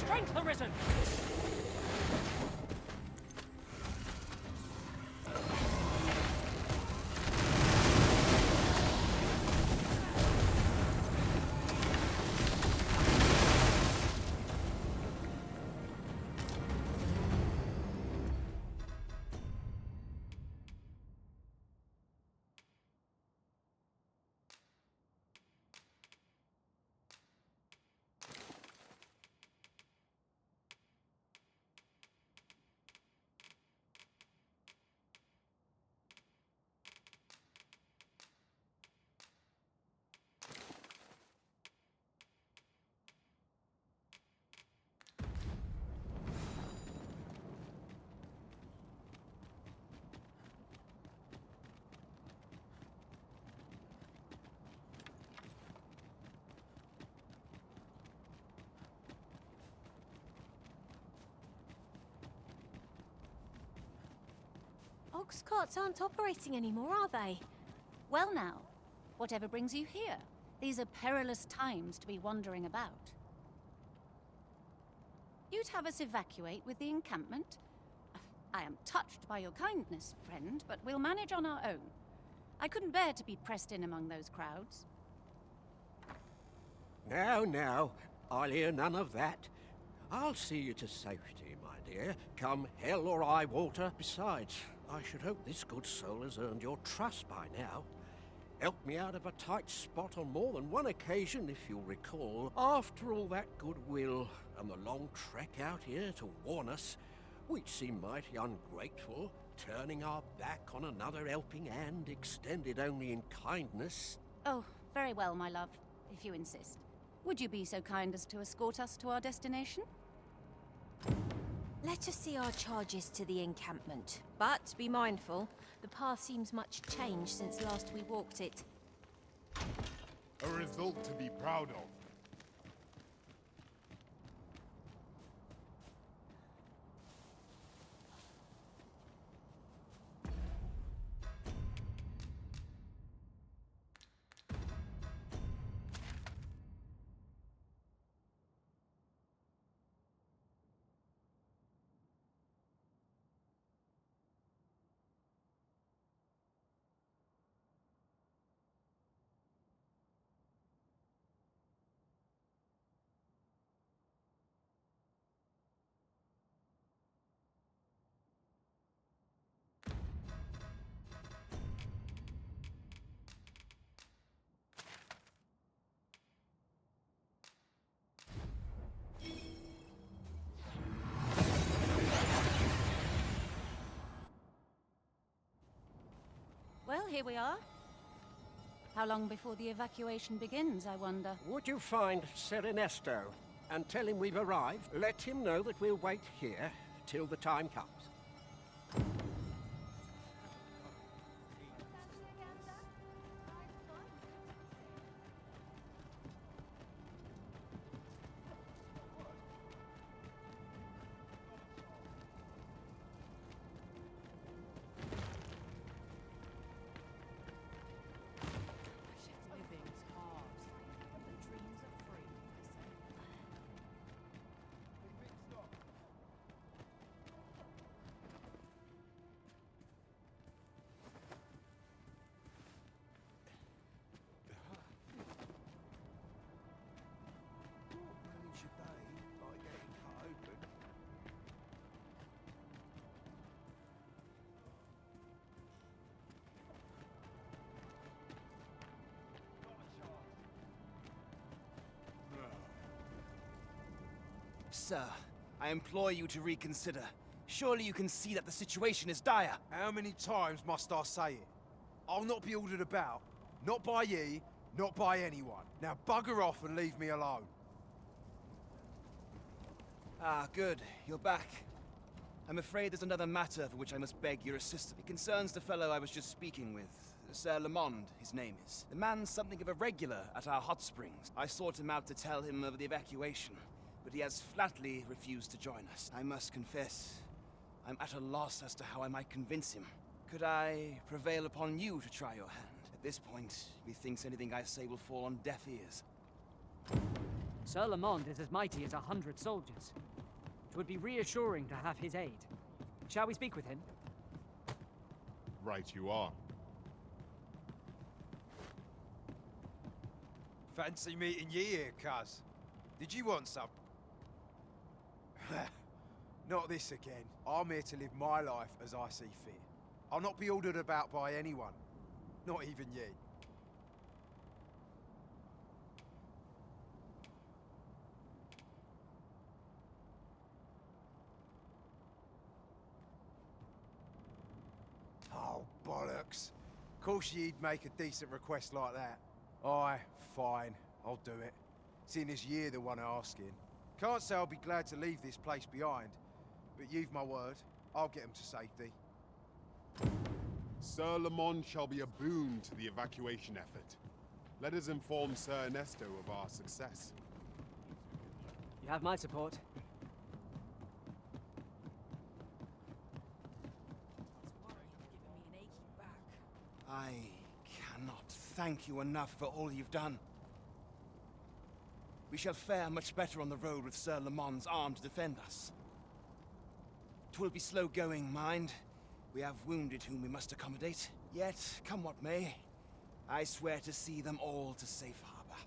strength arisen! Ox carts aren't operating anymore, are they? Well now, whatever brings you here? These are perilous times to be wandering about. You'd have us evacuate with the encampment? I am touched by your kindness, friend, but we'll manage on our own. I couldn't bear to be pressed in among those crowds. Now, I'll hear none of that. I'll see you to safety, my dear, come hell or high water. Besides, I should hope this good soul has earned your trust by now. Helped me out of a tight spot on more than one occasion, if you'll recall. After all that goodwill and the long trek out here to warn us, we'd seem mighty ungrateful, turning our back on another helping hand extended only in kindness. Oh, very well, my love, if you insist. Would you be so kind as to escort us to our destination? Let us see our charges to the encampment. But be mindful, the path seems much changed since last we walked it. A result to be proud of. Well, here we are. How long before the evacuation begins, I wonder? Would you find Sir Ernesto and tell him we've arrived? Let him know that we'll wait here till the time comes. Living's hard, but the dreams are free, I say. Manage your day by getting cut open. Sir, I implore you to reconsider. Surely you can see that the situation is dire. How many times must I say it? I'll not be ordered about. Not by ye, not by anyone. Now bugger off and leave me alone. Ah, good. You're back. I'm afraid there's another matter for which I must beg your assistance. It concerns the fellow I was just speaking with. Sir Lamond, his name is. The man's something of a regular at our hot springs. I sought him out to tell him of the evacuation, but he has flatly refused to join us. I must confess, I'm at a loss as to how I might convince him. Could I prevail upon you to try your hand? At this point, methinks anything I say will fall on deaf ears. Sir Lamond is as mighty as 100 soldiers. It would be reassuring to have his aid. Shall we speak with him? Right you are. Fancy meeting ye here, cuz. Did you want some? Not this again. I'm here to live my life as I see fit. I'll not be ordered about by anyone. Not even ye. Oh, bollocks. Course ye'd make a decent request like that. Aye, fine. I'll do it. Seeing as ye're the one asking. Can't say I'll be glad to leave this place behind, but you've my word. I'll get him to safety. Sir Lamond shall be a boon to the evacuation effort. Let us inform Sir Ernesto of our success. You have my support. I cannot thank you enough for all you've done. We shall fare much better on the road with Sir Lamond's arm to defend us. 'Twill be slow going, mind. We have wounded whom we must accommodate. Yet, come what may, I swear to see them all to safe harbor.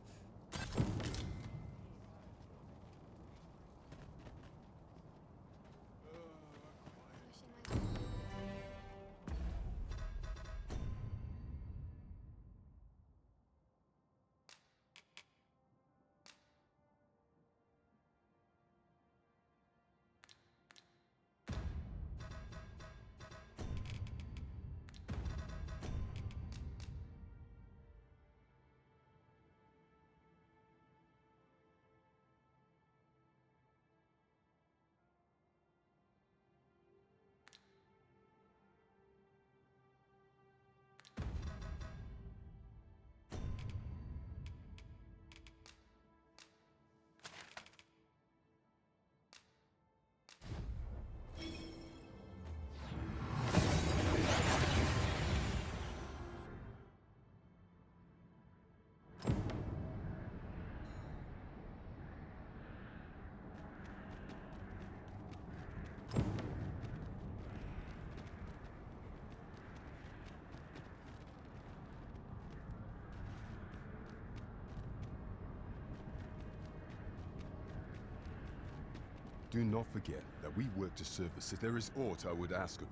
Do not forget that we work to serve the city. There is aught I would ask of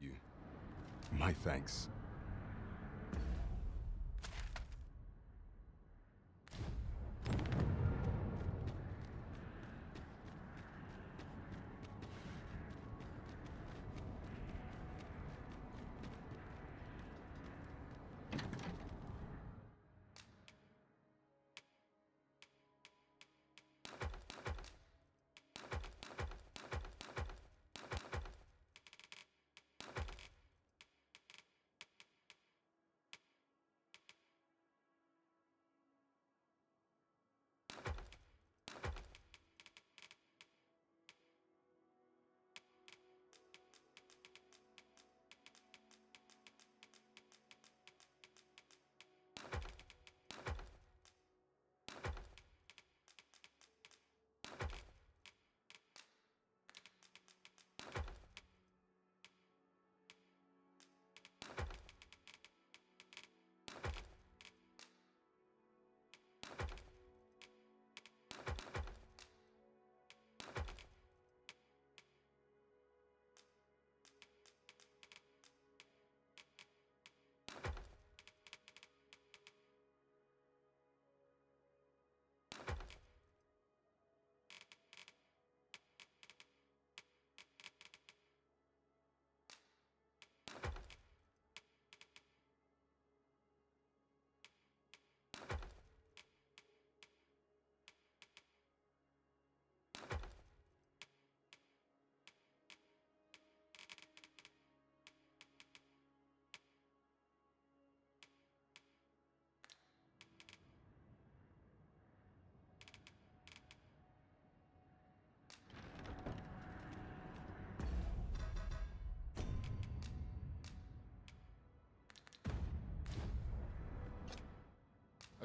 you. My thanks.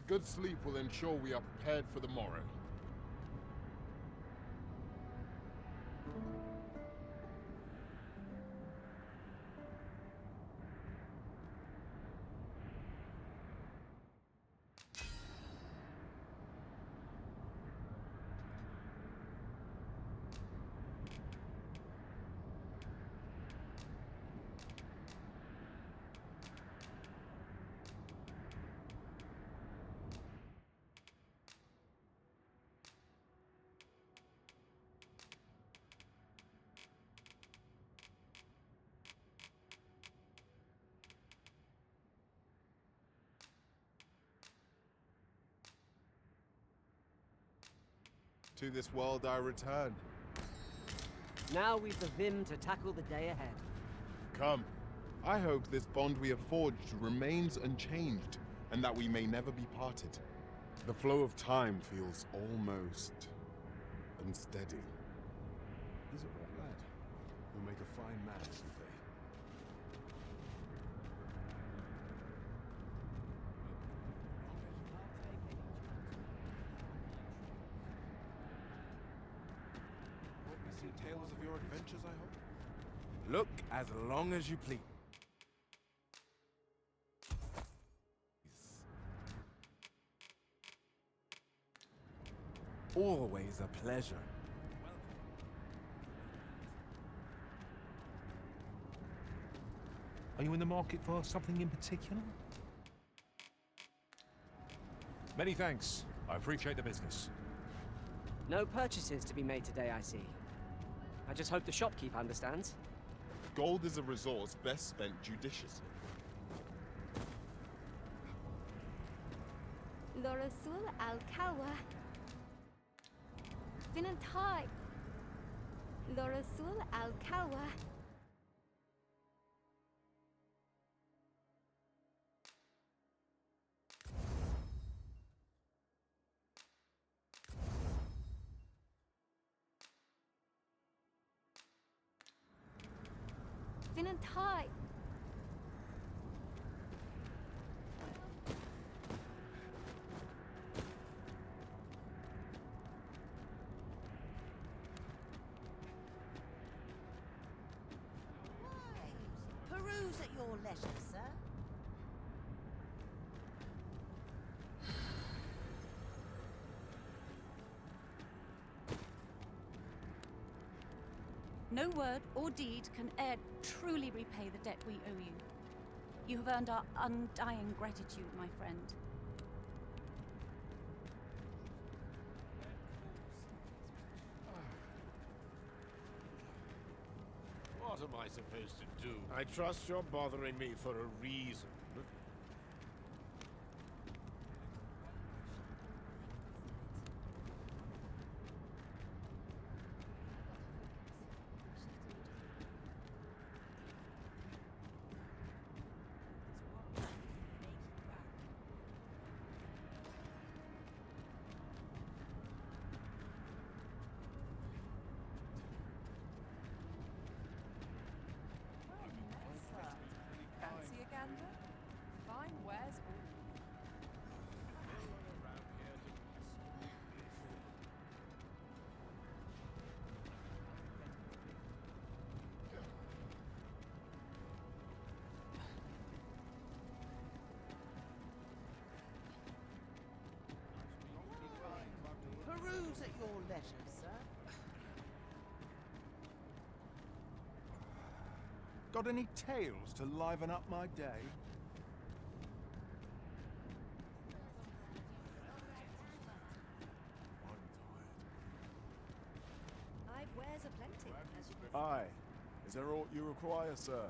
good sleep will ensure we are prepared for the morrow. To this world I return. Now we've the vim to tackle the day ahead. Come. I hope this bond we have forged remains unchanged, and that we may never be parted. The flow of time feels almost unsteady. He's a right lad. He'll make a fine man someday. Tales of your adventures, I hope? Look as long as you please. Always a pleasure. Are you in the market for something in particular? Many thanks. I appreciate the business. No purchases to be made today, I see. I just hope the shopkeep understands. Gold is a resource best spent judiciously. Lorosul al-Kawa. Vinantai. Lorosul al-Kawa. Vinantai. Peruse at your leisure, sir. No word or deed can e'er truly repay the debt we owe you. You have earned our undying gratitude, my friend. What am I supposed to do? I trust you're bothering me for a reason. Fancy a gander? Fine wares all. Peruse at your leisure, sir. Got any tales to liven up my day? I've wares aplenty, as you can see. Aye. Is there aught you require, sir?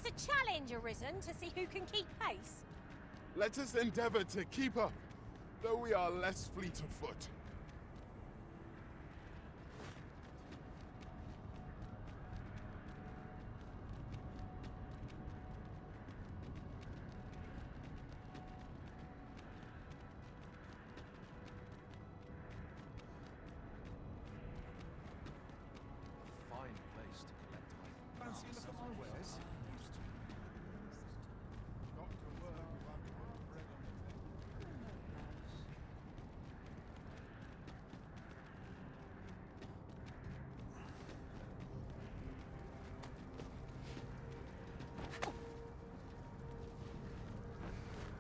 this a challenge, Arisen, to see who can keep pace? Let us endeavor to keep up, though we are less fleet of foot. Fine place to collect my fancy look at my wares. Got to work if I'm to put bread on the table.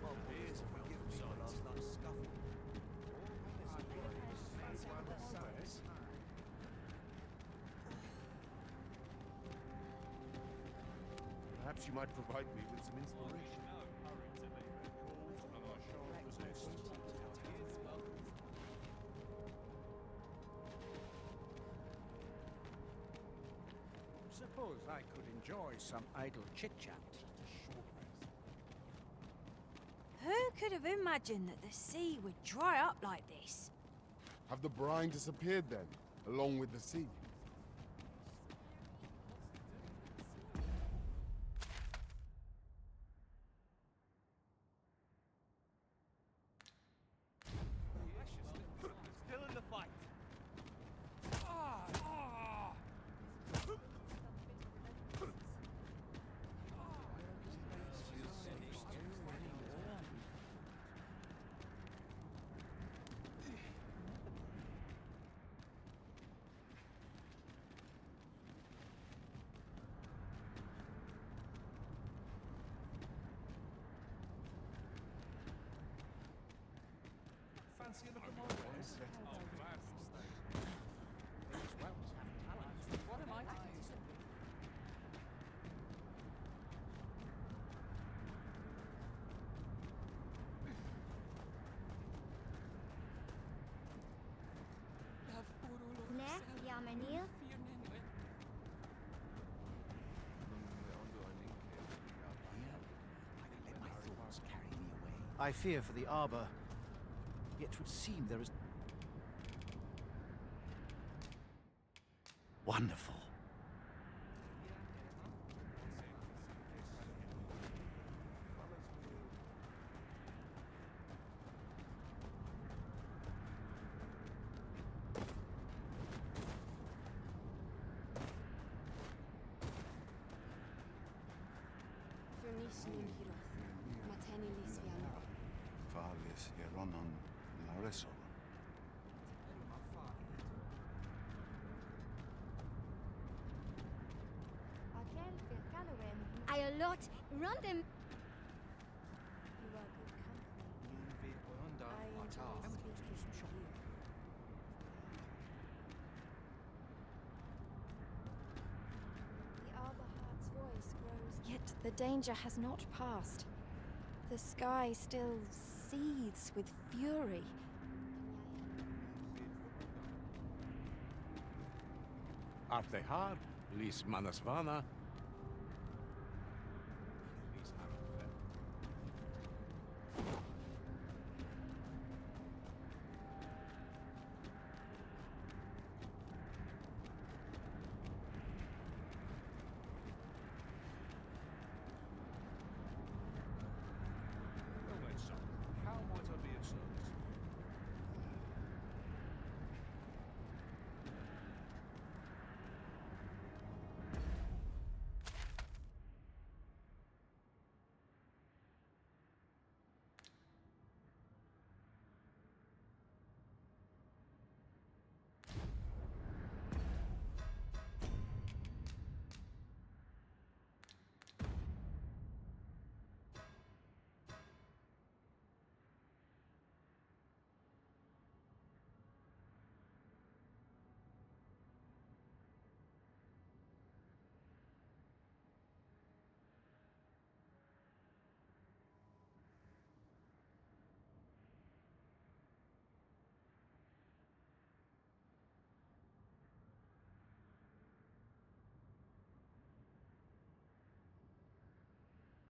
Well, beers if we give me one last night's scuffle. Perhaps you might provide me with some inspiration. Suppose I could enjoy some idle chit-chat. Who could have imagined that the sea would dry up like this? Have the brine disappeared then, along with the sea? Still in the fight. Fancy a look at my wares. What am I to do? Ne, Yamanil? I fear for the arbor. Yet 'twould seem there is... Wonderful. Falis Ironon Lareso. I a lot random. You are good company. I enjoy speaking to you. The Arborheart's voice grows. Yet the danger has not passed. The sky still seethes with fury. Arte har, lis manasvana,